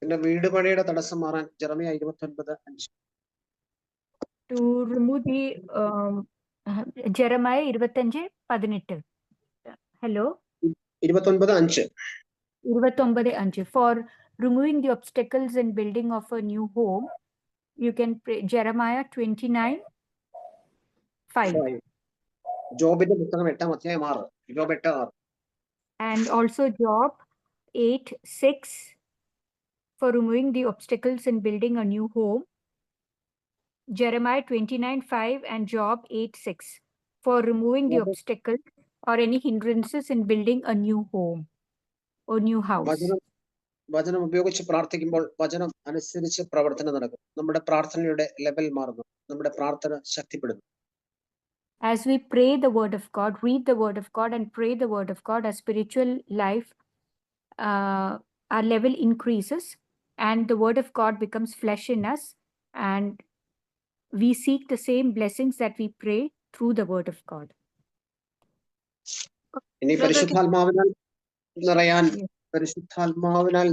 പിന്നെ വീട് പണിയുടെ തടസ്സം മാറാൻ Jeremiah 29:5. To remove the Jeremiah 25:18. Hello? 29:5. 29:5. For removing the obstacles in building of a new home, you can pray Jeremiah 29:5. ജോബിന്റെ പുസ്തകം 8-6. Job 8:6. And also Job 8:6 for removing the obstacles in building a new home. Jeremiah 29:5 and Job 8:6 for removing the obstacles or any hindrances in building a new home or new house. വചനം ഉപയോഗിച്ച് പ്രാർത്ഥിക്കുമ്പോൾ വചനം അനുസരിച്ച് പ്രവർത്തനം നടക്കും. നമ്മുടെ പ്രാർത്ഥനയുടെ level മാറുന്നു, നമ്മുടെ പ്രാർത്ഥന ശക്തിപ്പെടുന്നു. As we pray the word of God, read the word of God and pray the word of God, our spiritual life, our level increases and the word of God becomes flesh in us, and we seek the same blessings that we pray through the word of God. ഇനി പരിശുദ്ധാത്മാവിനാൽ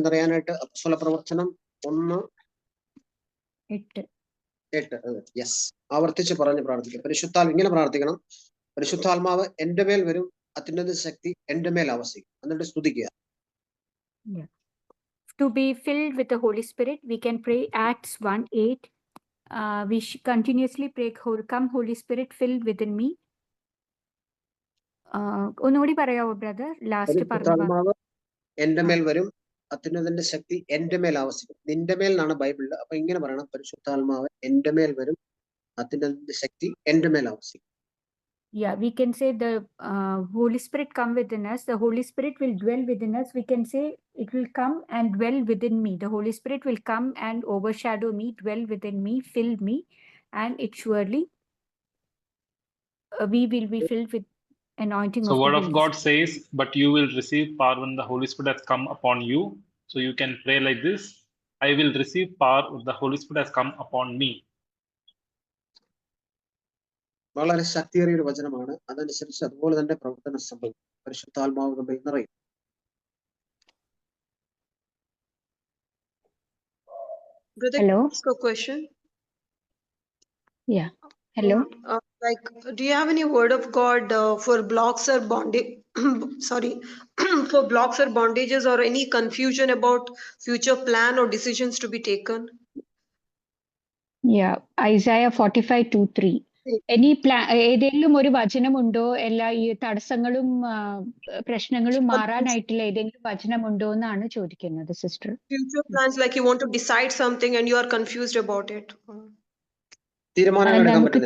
നിറയാനായിട്ട് അപ്പോസ്തല പ്രവർത്തനം 1:8 yes ആവർത്തിച്ച് പറഞ്ഞ് പ്രാർത്ഥിക്കുക. പരിശുദ്ധാത്മാവ് ഇങ്ങനെ പ്രാർത്ഥിക്കണം: പരിശുദ്ധാത്മാവ് എന്റെ മേൽ വരും, അത്യുന്നത ശക്തി എന്റെ മേൽ ആവസിക്കും. എന്നിട്ട് സ്തുതിക്കുക. To be filled with the Holy Spirit, we can pray Acts 1:8. We continuously pray, come Holy Spirit, filled within me. ഒന്നുകൂടി പറയാവോ ബ്രദർ? ലാസ്റ്റ് പരിശുദ്ധാത്മാവ് എന്റെ മേൽ വരും, അത്യുന്നതന്റെ ശക്തി എന്റെ മേൽ ആവസിക്കും. നിന്റെ മേൽ എന്നാണ് ബൈബിളിൽ. അപ്പൊ ഇങ്ങനെ പറയണം: പരിശുദ്ധാത്മാവ് എന്റെ മേൽ വരും, അത്യുന്നതന്റെ ശക്തി എന്റെ മേൽ ആവസിക്കും. Yeah, we can say the Holy Spirit come within us. The Holy Spirit will dwell within us. We can say it will come and dwell within me. The Holy Spirit will come and overshadow me, dwell within me, fill me, and it surely we will be filled with anointing of the word Holy of God Spirit. says, but you will receive power when the Holy Spirit has come upon you. So you can pray like this: I will receive power when the Holy Spirit has come upon me. വളരെ ശക്തിയേറിയ ഒരു വചനമാണ്. അതനുസരിച്ച് അതുപോലെ തന്നെ പ്രവർത്തനം സംഭവിക്കും. പരിശുദ്ധാത്മാവ് നമ്മിൽ നിറയും. Brother, Hello. can I ask a question? Yeah. Hello. Like, do you have any word of God for blocks or bondage? Sorry, for blocks or bondages or any confusion about future plan or decisions to be taken? Yeah, Isaiah 45:2-3. Any plan, ഏതെങ്കിലും ഒരു വചനമുണ്ടോ എല്ലാ ഈ തടസ്സങ്ങളും പ്രശ്നങ്ങളും മാറാനായിട്ടുള്ള ഏതെങ്കിലും വചനമുണ്ടോ എന്നാണ് ചോദിക്കുന്നത് sister. Future plans, like you want to decide something and you are confused about it. നമുക്ക്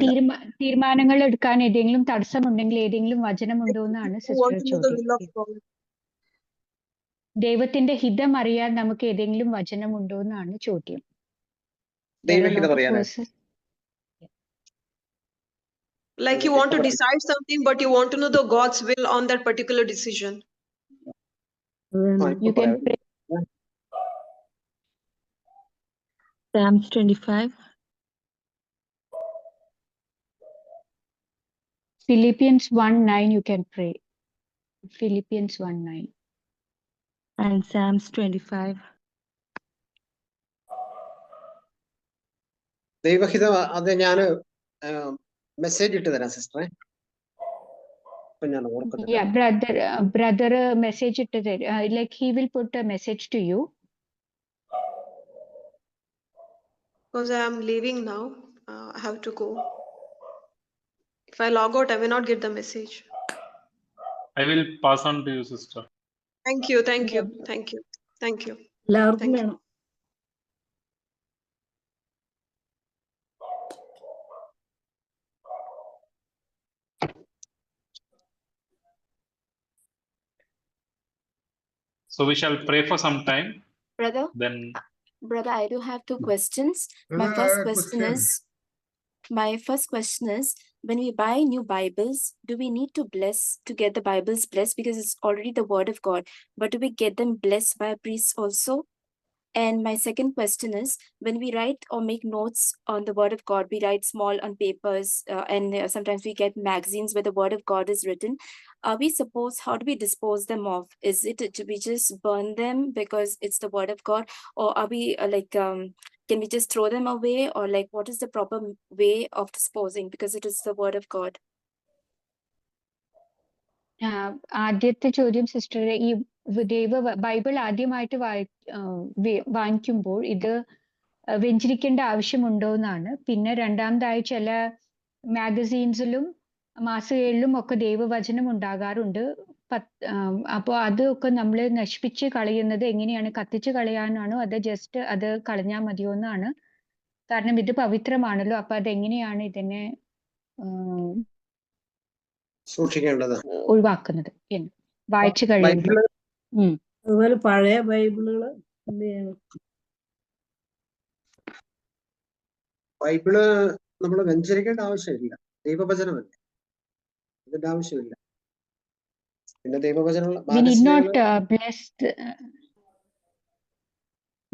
തീരുമാനങ്ങൾ എടുക്കാൻ ഏതെങ്കിലും തടസ്സമുണ്ടെങ്കിൽ ഏതെങ്കിലും വചനമുണ്ടോ എന്നാണ് സിസ്റ്റർ ചോദിക്കുന്നത്. ദൈവത്തിന്റെ ഹിതം അറിയാൻ നമുക്ക് ഏതെങ്കിലും വചനമുണ്ടോ എന്നാണ് ചോദ്യം. Like you want to decide something, but you want to know the God's will on that particular decision. You can pray Psalms 25. Philippians 1:9 you can pray. Philippians 1:9. And Psalms 25. ദൈവഹിതം അത് ഞാൻ മെസ്സേജ് ഇട്ട് തരാം സിസ്റ്ററെ. Yeah, brother message ഇട്ട് തരും. Like he will put a message to you. Because I am leaving now, I have to go. If I log out, I will not get the message. I will pass on to you, sister. Thank you. Thank you. Thank you. Thank you. Thank you. So we shall pray for some time. Brother, Then, brother, I do have two questions. My first question is, when we buy new Bibles, do we need to bless to get the Bibles blessed because it's already the word of God? But do we get them blessed by a priest also? And my second question is, when we write or make notes on the word of God, we write small on papers, and sometimes we get magazines where the word of God is written. Are we supposed, how do we dispose them of? Is it to we just burn them because it's the word of God? Or are we can we just throw them away? Or like, what is the proper way of disposing because it is the word of God? ആദ്യത്തെ ചോദ്യം sister, ഈ Bible ആദ്യമായിട്ട് വാങ്ങിക്കുമ്പോൾ ഇത് വെഞ്ചരിക്കേണ്ട ആവശ്യമുണ്ടോ എന്നാണ്. പിന്നെ രണ്ടാമതായി ചില മാഗസീൻസിലും മാസികകളിലും ഒക്കെ ദൈവവചനം ഉണ്ടാകാറുണ്ട്. അപ്പോൾ അതൊക്കെ നമ്മൾ നശിപ്പിച്ച് കളയുന്നത് എങ്ങനെയാണ്? കത്തിച്ച് കളയാനാണോ അതോ ജസ്റ്റ് അത് കളഞ്ഞാൽ മതിയോ എന്നാണ്. കാരണം ഇത് പവിത്രമാണല്ലോ. അപ്പൊ അതെങ്ങനെയാണ് ഇതിനെ സൂക്ഷിക്കേണ്ടത് ഒഴിവാക്കുന്നത് എന്ന് വായിച്ചു കഴിയുമ്പോൾ. അതുപോലെ പഴയ ബൈബിളുകൾ എന്ത് ചെയ്യണം? ബൈബിള് നമ്മൾ വ്യഞ്ചരിക്കേണ്ട ആവശ്യമില്ല, ദൈവവചനമല്ലേ, അതിന്റെ ആവശ്യമില്ല. പിന്നെ ദൈവവചനം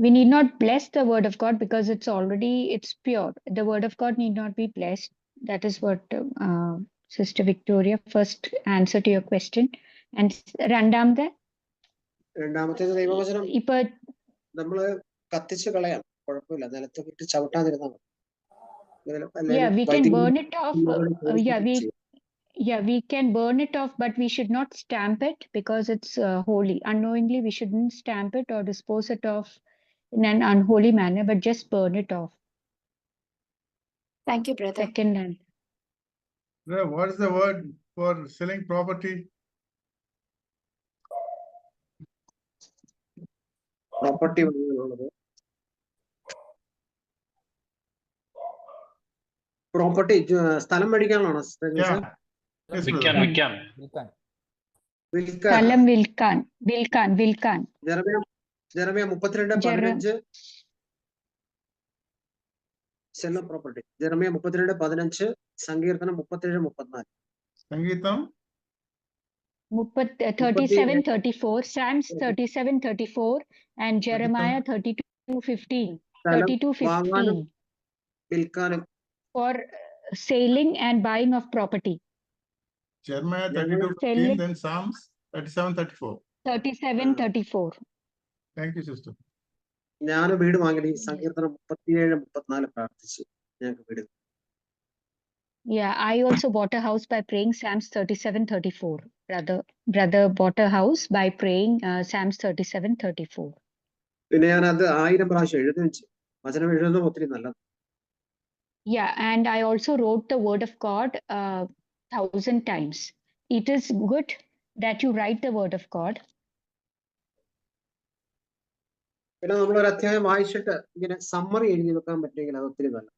we need not bless the word of God because it's pure. The word of God need not be blessed. That is what Sister Victoria first answer to your question. And രണ്ടാമത്തെ ദൈവവചനം ഇപ്പൊ നമ്മള് കത്തിച്ചു കളയാം, കുഴപ്പമില്ല, നിലത്ത് ഇട്ട് ചവിട്ടാതിരുന്നാൽ മതി. Yeah, we can burn it off. We can burn it off, but we should not stamp it because it's holy. Unknowingly, we shouldn't stamp it or dispose it off in an unholy manner, but just burn it off. Thank you, brother. Second hand. What is the word for selling property? Property. Property സ്ഥലം മേടിക്കാനാണോ? സ്ഥലം വിൽക്കാൻ. Jeremiah 32:15 cell property. Jeremiah 32:15, സങ്കീർത്തനം 37:34. സംഗീതം 37:34, Psalms 37:34 and Jeremiah 32:15. 32:15 വിൽക്കാനും for selling and buying of property. Jeremiah 32:15, then Psalms 37:34. 37:34. Thank you, sister. ഞാൻ വീട് വാങ്ങി സങ്കീർത്തനം 37:34 പ്രാർത്ഥിച്ചു ഞങ്ങൾക്ക് വീട്. Yeah, I also bought a house by praying Psalms 37:34. Brother bought a house by praying Psalms 37:34. പിന്നെ ഞാൻ അത് 1000 പ്രാവശ്യം എഴുതി വെച്ചു. വചനം എഴുതുന്നത് ഒത്തിരി നല്ലത്. Yeah, and I also wrote the word of God 1,000 times. It is good that you write the word of God. പിന്നെ നമ്മൾ ഒരു അധ്യായം വായിച്ചിട്ട് ഇങ്ങനെ സമ്മറി എഴുതി വെക്കാൻ പറ്റുമെങ്കിൽ അത് ഒത്തിരി നല്ല.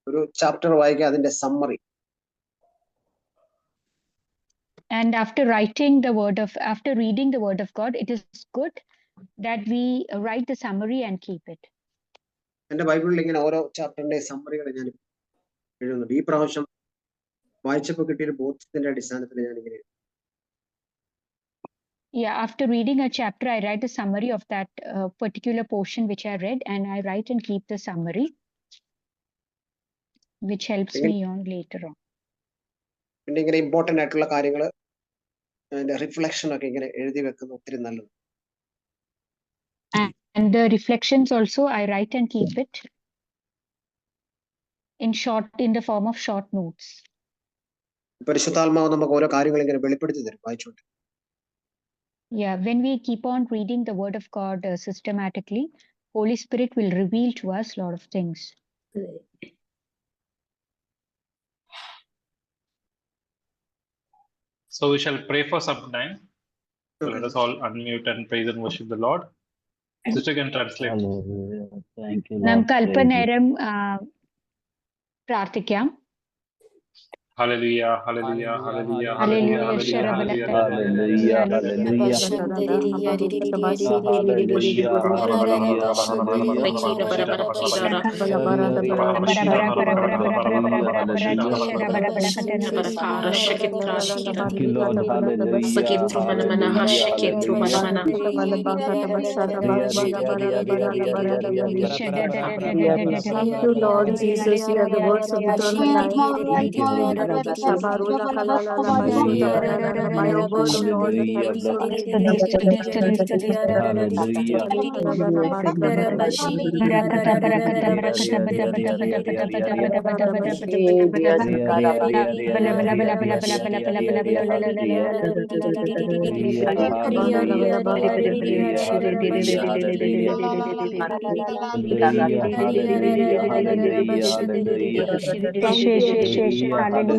ഒരു ചാപ്റ്റർ വായിക്കുക, അതിന്റെ summary. And after reading the word of God, it is good that we write the summary and keep it. എന്റെ ബൈബിളിൽ ഇങ്ങനെ ഓരോ ചാപ്റ്ററിന്റെ സമ്മറികൾ ഞാൻ എഴുതുന്നുണ്ട്. ഈ പ്രാവശ്യം വായിച്ചപ്പോൾ കിട്ടിയൊരു ബോധ്യത്തിന്റെ അടിസ്ഥാനത്തിൽ ഞാൻ ഇങ്ങനെ. Yeah, after reading a chapter, I write a summary of that particular portion which I read, and I write and keep the summary, which helps me on later on. പിന്നെ ഇങ്ങനെ ഇമ്പോർട്ടന്റ് ആയിട്ടുള്ള കാര്യങ്ങൾ അതിന്റെ റിഫ്ലക്ഷൻ ഒക്കെ ഇങ്ങനെ എഴുതി വെക്കുന്നത് ഒത്തിരി നല്ലത്. And the reflections also I write and keep it in the form of short notes. പരിശുദ്ധാത്മാവ് നമുക്ക് ഓരോ കാര്യങ്ങൾ ഇങ്ങനെ വെളിപ്പെടുത്തി തരും വായിച്ചുകൊണ്ട്. Yeah, when we keep on reading the word of God systematically, Holy Spirit will reveal to us a lot of things. So we shall pray for some time. So let us all unmute and praise and worship the Lord. Sister can translate. നമുക്ക് അല്പനേരം പ്രാർത്ഥിക്കാം. Hallelujah, hallelujah, hallelujah, Hallelujah, hallelujah, hallelujah, Lord Jesus, you are the words of eternal life. Shabarula kalala la bashuda banana by your word, O Lord. Hallelujah.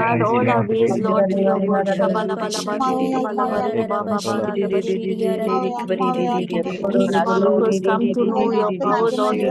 God, all our ways, Lord, to your word. Each one of us come to know your power, Lord.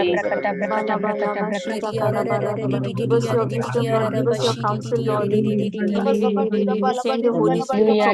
Lord, give us your wisdom, Lord. Give us your counsel, Lord. Send the Holy Spirit.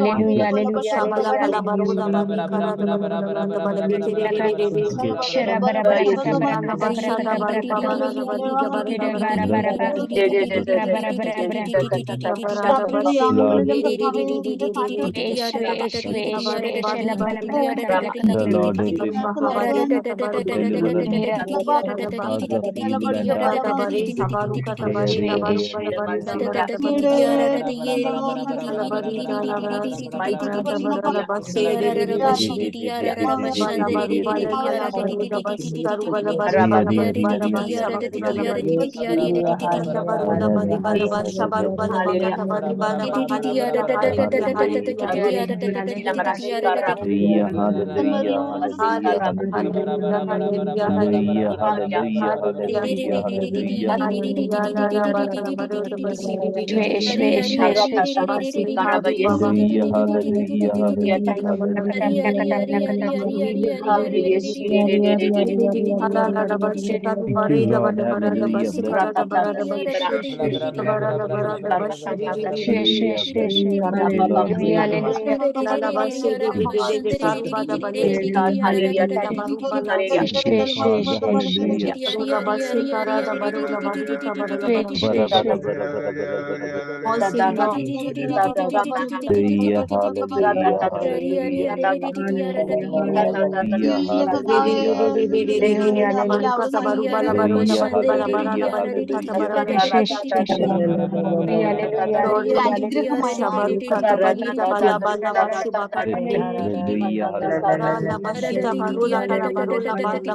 So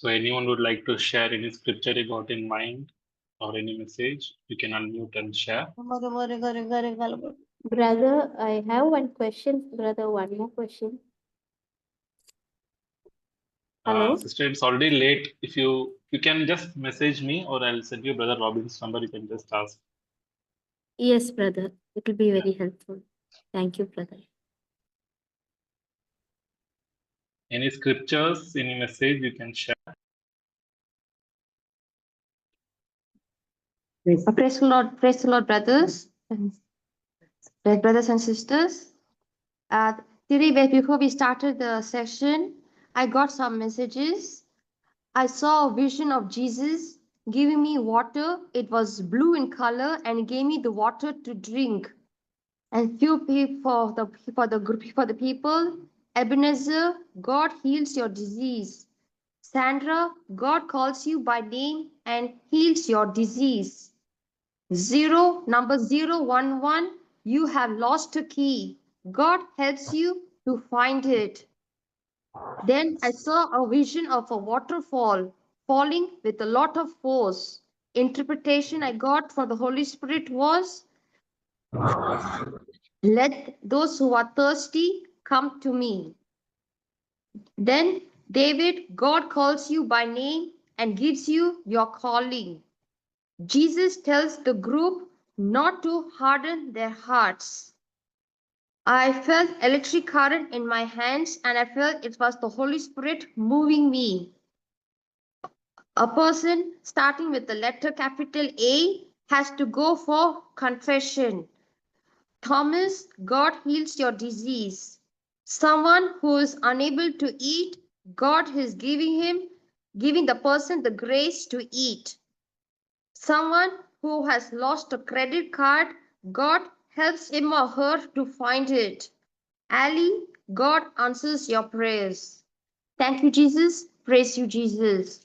anyone would like to share any scripture you got in mind or any message, you can unmute and share. Brother, I have one question, brother, one more question. Hello? Sister, it's already late. If you can just message me, or I'll send you Brother Robin's number. You can just ask. Yes, brother. It will be very helpful. Thank you, brother. Any scriptures, any message you can share. Praise the Lord, brothers and sisters. Today, before we started the session, I got some messages. I saw a vision of Jesus giving me water. It was blue in color and gave me the water to drink. And few people for the people, Ebenezer, God heals your disease. Sandra, God calls you by name and heals your disease. Number 011, you have lost a key. God helps you to find it. Then I saw a vision of a waterfall falling with a lot of force. Interpretation I got from the Holy Spirit was, let those who are thirsty come to me. Then David, God calls you by name and gives you your calling. Jesus tells the group not to harden their hearts. I felt electric current in my hands and I felt it was the Holy Spirit moving me. A person starting with the letter capital A has to go for confession. Thomas, God heals your disease. Someone who is unable to eat, God is giving the person the grace to eat. Someone who has lost a credit card, God helps him or her to find it. Ali, God answers your prayers. Thank you, Jesus. Praise you, Jesus.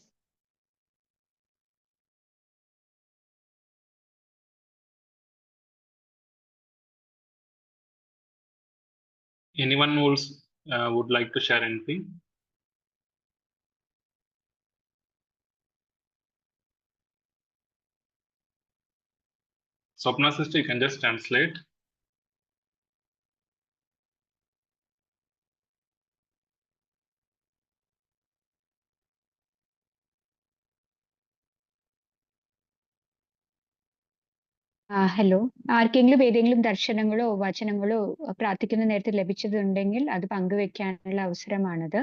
Anyone who would like to share anything? Swapna sister, you can just translate. Hello, ആർക്കെങ്കിലും ഏതെങ്കിലും ദർശനങ്ങളോ വചനങ്ങളോ പ്രാർത്ഥിക്കുന്ന നേരത്തെ ലഭിച്ചതുണ്ടെങ്കിൽ അത് പങ്കുവെക്കാനുള്ള അവസരമാണത്.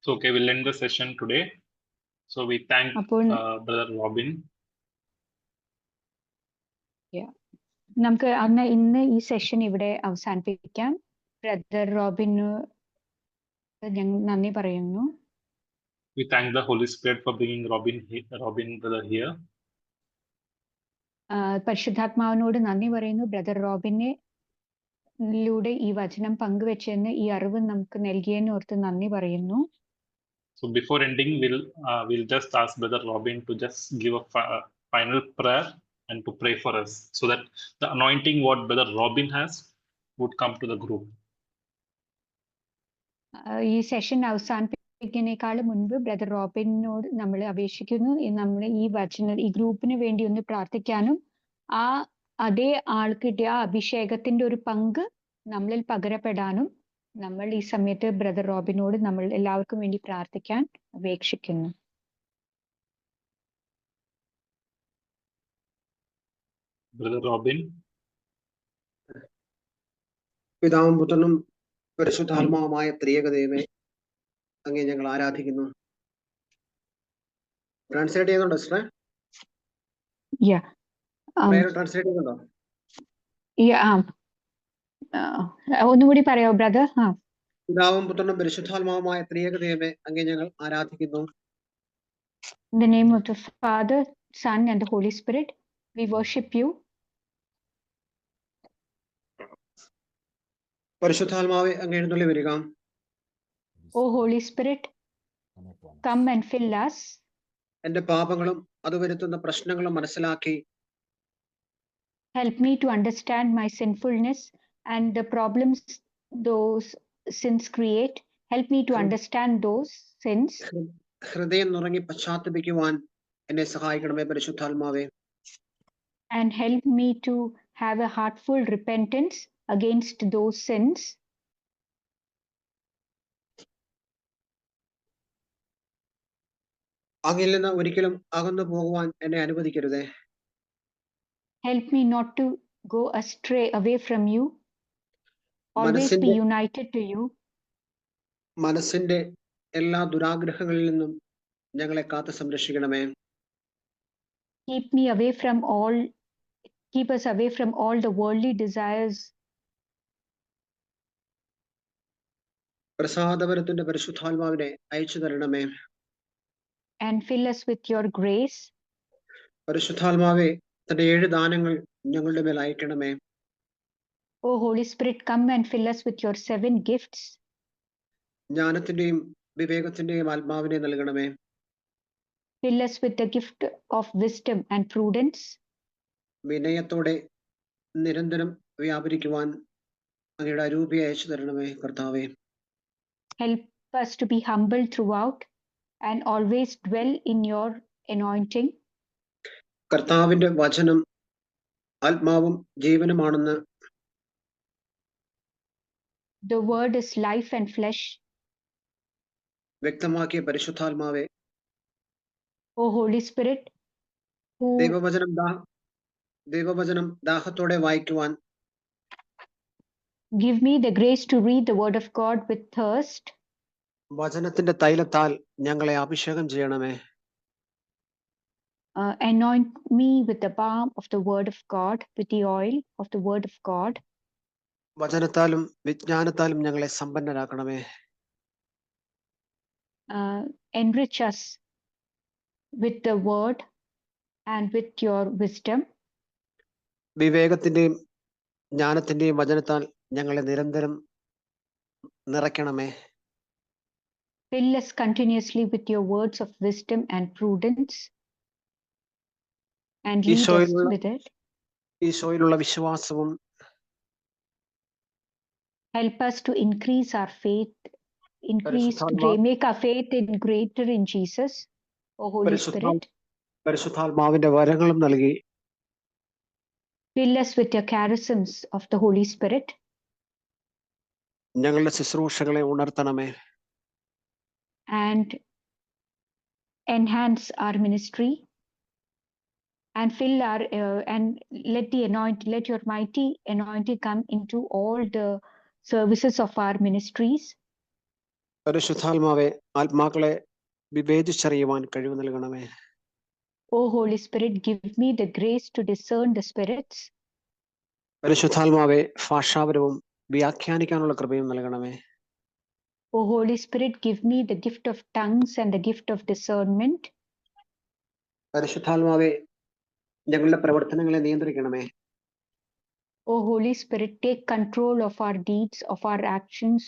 So, okay, we'll end the session today. So we thank Brother Robin. നമുക്ക് ഇന്ന് ഈ session ഇവിടെ അവസാനിപ്പിക്കാം. ബ്രദർ റോബിന് ഞങ്ങൾ നന്ദി പറയുന്നു. We thank the Holy Spirit for bringing Robin brother here. പരിശുദ്ധാത്മാവിനോട് നന്ദി പറയുന്നു. ബ്രദർ റോബിനിലൂടെ ഈ വചനം പങ്കുവെച്ചെന്ന് ഈ അറിവ് നമുക്ക് നൽകിയതിന് ഓർത്ത് നന്ദി പറയുന്നു. So before ending, we'll just ask Brother Robin to just give a final prayer and to pray for us, so that the anointing what Brother Robin has would come to the group. ഈ session അവസാനിപ്പിക്കുന്നതിനേക്കാൾ മുൻപ് brother റോബിനോട് നമ്മൾ അപേക്ഷിക്കുന്നു, നമ്മൾ ഈ ഗ്രൂപ്പിന് വേണ്ടി ഒന്ന് പ്രാർത്ഥിക്കാനും അതേ ആൾക്ക് കിട്ടിയ ആ അഭിഷേകത്തിന്റെ ഒരു പങ്ക് നമ്മളിൽ പകരപ്പെടാനും നമ്മൾ ഈ സമയത്ത് ബ്രദർ റോബിനോട് നമ്മൾ എല്ലാവർക്കും വേണ്ടി പ്രാർത്ഥിക്കാൻ അപേക്ഷിക്കുന്നു. Brother Robin. പിതാവും പുത്രനും പരിശുദ്ധാത്മാവുമായ ത്രിയേക ദൈവമേ, അങ്ങേ ഞങ്ങൾ ആരാധിക്കുന്നു. ട്രാൻസ്ലേറ്റ് ചെയ്യുന്നുണ്ടോ സിസ്റ്റർ? ട്രാൻസ്ലേറ്റ് ചെയ്യുന്നുണ്ടോ? ഒന്നുകൂടി പറയാമോ ബ്രദർ? പിതാവും പുത്രനും പരിശുദ്ധാത്മാവുമായ ത്രിയേക ദൈവമേ, അങ്ങേ ഞങ്ങൾ ആരാധിക്കുന്നു. In the name of the Father, Son, and the Holy Spirit, we worship you. പരിശുദ്ധാത്മാവെ അങ്ങ് എഴുന്നള്ളി വരിക. O Holy Spirit, come and fill us. എന്റെ പാപങ്ങളും അത് വരുത്തുന്ന പ്രശ്നങ്ങളും മനസ്സിലാക്കി Help me to understand my sinfulness and the problems those sins create. Help me to understand those sins. ഹൃദയം നുറങ്ങി പശ്ചാത്തപിക്കുവാൻ എന്നെ സഹായിക്കണമേ പരിശുദ്ധാത്മാവേ. And help me to have a heartful repentance against those sins. അങ്ങിൽ നിന്ന് ഒരിക്കലും അകന്നു പോകുവാൻ എന്നെ അനുവദിക്കരുതേ. Help me not to go astray away from you. Always be united to you. മനസ്സിന്റെ എല്ലാ ദുരാഗ്രഹങ്ങളിൽ നിന്നും ഞങ്ങളെ കാത്തു സംരക്ഷിക്കണമേ. Keep us away from all the worldly desires. പ്രസാദപരത്തിന്റെ പരിശുദ്ധാത്മാവിനെ അയച്ചു തരണമേ. And fill us with your grace. പരിശുദ്ധാത്മാവെ തന്റെ 7 ദാനങ്ങൾ ഞങ്ങളുടെ മേൽ അയക്കണമേ. O Holy Spirit, come and fill us with your 7 gifts. ജ്ഞാനത്തിന്റെയും വിവേകത്തിന്റെയും ആത്മാവിനെ നൽകണമേ. Fill us with the gift of wisdom and prudence. വിനയത്തോടെ നിരന്തരം വ്യാപരിക്കുവാൻ അങ്ങയുടെ അരൂപിയെ അയച്ചു തരണമേ കർത്താവേ. Help us to be humble throughout and always dwell in your anointing. കർത്താവിന്റെ വചനം ആത്മാവും ജീവനുമാണെന്ന് The word is life and flesh. വ്യക്തമാക്കിയ പരിശുദ്ധാത്മാവേ, O Holy Spirit, who ദൈവവചനം ദാഹത്തോടെ വായിക്കുവാൻ give me the grace to read the word of God with thirst. വചനത്തിന്റെ തൈലത്താൽ ഞങ്ങളെ അഭിഷേകം ചെയ്യണമേ. Anoint me with the balm of the word of God, with the oil of the word of God. വചനത്താലും വിജ്ഞാനത്താലും ഞങ്ങളെ സമ്പന്നരാക്കണമേ. Enrich us with the word and with your wisdom. വിവേകത്തിന്റെയും ജ്ഞാനത്തിന്റെയും വചനത്താൽ ഞങ്ങളെ നിരന്തരം നിറയ്ക്കണമേ. Fill us continuously with your words of wisdom and prudence, and lead us with it. ഈശോയിലുള്ള വിശ്വാസവും help us to increase our faith, make our faith greater in Jesus, O Holy Spirit. പരിശുദ്ധാത്മാവിന്റെ വരങ്ങളും നൽകി fill us with your charisms of the Holy Spirit. ഞങ്ങളുടെ ശുശ്രൂഷകളെ ഉണർത്തണമേ. And enhance our ministry and fill our and let your mighty anointing come into all the services of our ministries. പരിശുദ്ധാത്മാവേ, ആത്മാക്കളെ വിവേചിച്ചറിയുവാൻ കഴിവ് നൽകണമേ. O Holy Spirit, give me the grace to discern the spirits. പരിശുദ്ധാത്മാവേ, ഭാഷാപരവും വ്യാഖ്യാനിക്കാനുള്ള കൃപയും നൽകണമേ. O Holy Spirit, give me the gift of tongues and the gift of discernment. പരിശുദ്ധാത്മാവേ, ഞങ്ങളുടെ പ്രവർത്തനങ്ങളെ നിയന്ത്രിക്കണമേ. O Holy Spirit, take control of our deeds, of our actions.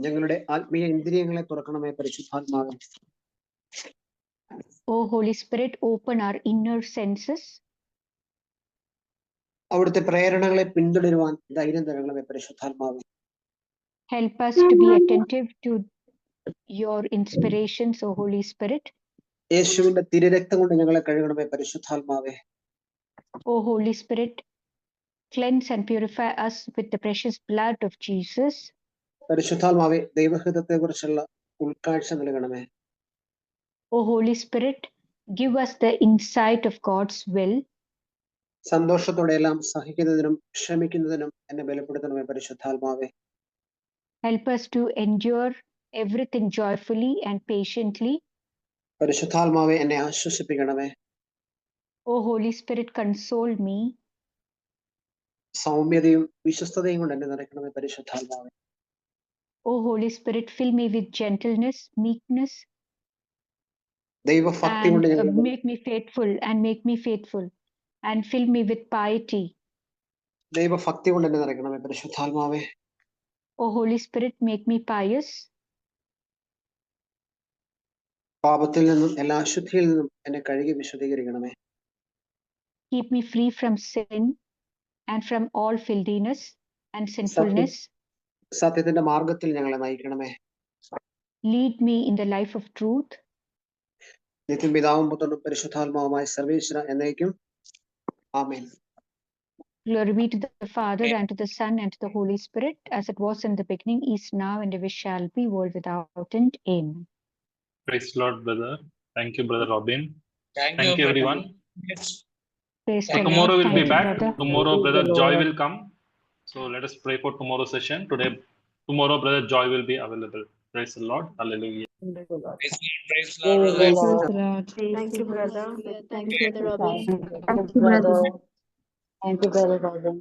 ഞങ്ങളുടെ ആത്മീയ ഇന്ദ്രിയങ്ങളെ തുറക്കണമേ പരിശുദ്ധാത്മാവേ. O Holy Spirit, open our inner senses. അവിടുത്തെ പ്രേരണകളെ പിന്തുടരുവാൻ ധൈര്യം തരണമേ പരിശുദ്ധാത്മാവേ. Help us to be attentive to your inspirations, O Holy Spirit. യേശുവിന്റെ തിരുരക്തം കൊണ്ട് ഞങ്ങളെ കഴുകണമേ പരിശുദ്ധാത്മാവേ. O Holy Spirit, cleanse and purify us with the precious blood of Jesus. പരിശുദ്ധാത്മാവേ, ദൈവഹിതത്തെ കുറിച്ചുള്ള ഉൾക്കാഴ്ച നൽകണമേ. O Holy Spirit, give us the insight of God's will. സന്തോഷത്തോടെ എല്ലാം സഹിക്കുന്നതിനും ക്ഷമിക്കുന്നതിനും എന്നെ ബലപ്പെടുത്തണമേ പരിശുദ്ധാത്മാവേ. Help us to endure everything joyfully and patiently. പരിശുദ്ധാത്മാവേ, എന്നെ ആശ്വസിപ്പിക്കണമേ. O Holy Spirit, console me. സൗമ്യതയും വിശ്വസ്തതയും കൊണ്ട് എന്നെ നിറയ്ക്കണമേ പരിശുദ്ധാത്മാവേ. O Holy Spirit, fill me with gentleness, meekness, ദൈവഭക്തി കൊണ്ട് and ഞങ്ങളെ make me faithful and fill me with piety. ദൈവഭക്തി കൊണ്ട് എന്നെ നിറയ്ക്കണമേ പരിശുദ്ധാത്മാവേ. O Holy Spirit, make me pious. പാപത്തിൽ നിന്നും എല്ലാ അശുദ്ധിയിൽ നിന്നും എന്നെ കഴുകി വിശുദ്ധീകരിക്കണമേ. Keep me free from sin and from all filthiness and sinfulness. സത്യത്തിന്റെ മാർഗത്തിൽ ഞങ്ങളെ നയിക്കണമേ. Lead me in the life of truth. നിത്യം പിതാവും പുത്രനും പരിശുദ്ധാത്മാവുമായ സർവേശ്വര എന്നേക്കും ആമേൻ. Glory be to the Father, and to the Son, and to the Holy Spirit, as it was in the beginning, is now, and ever shall be, world without end. Amen. Praise the Lord, brother. Thank you, brother Robin. Thank Thank you, everyone. Praise So the tomorrow Lord. we'll Thank be you, back. brother. Tomorrow, brother Joy will come. So let us pray for tomorrow's session. Tomorrow, brother Joy will be available. Praise the Lord. Hallelujah. Praise the Lord, brother. Thank you, brother. Thank you, Brother Robin. Thank you, brother. Thank you, brother Robin.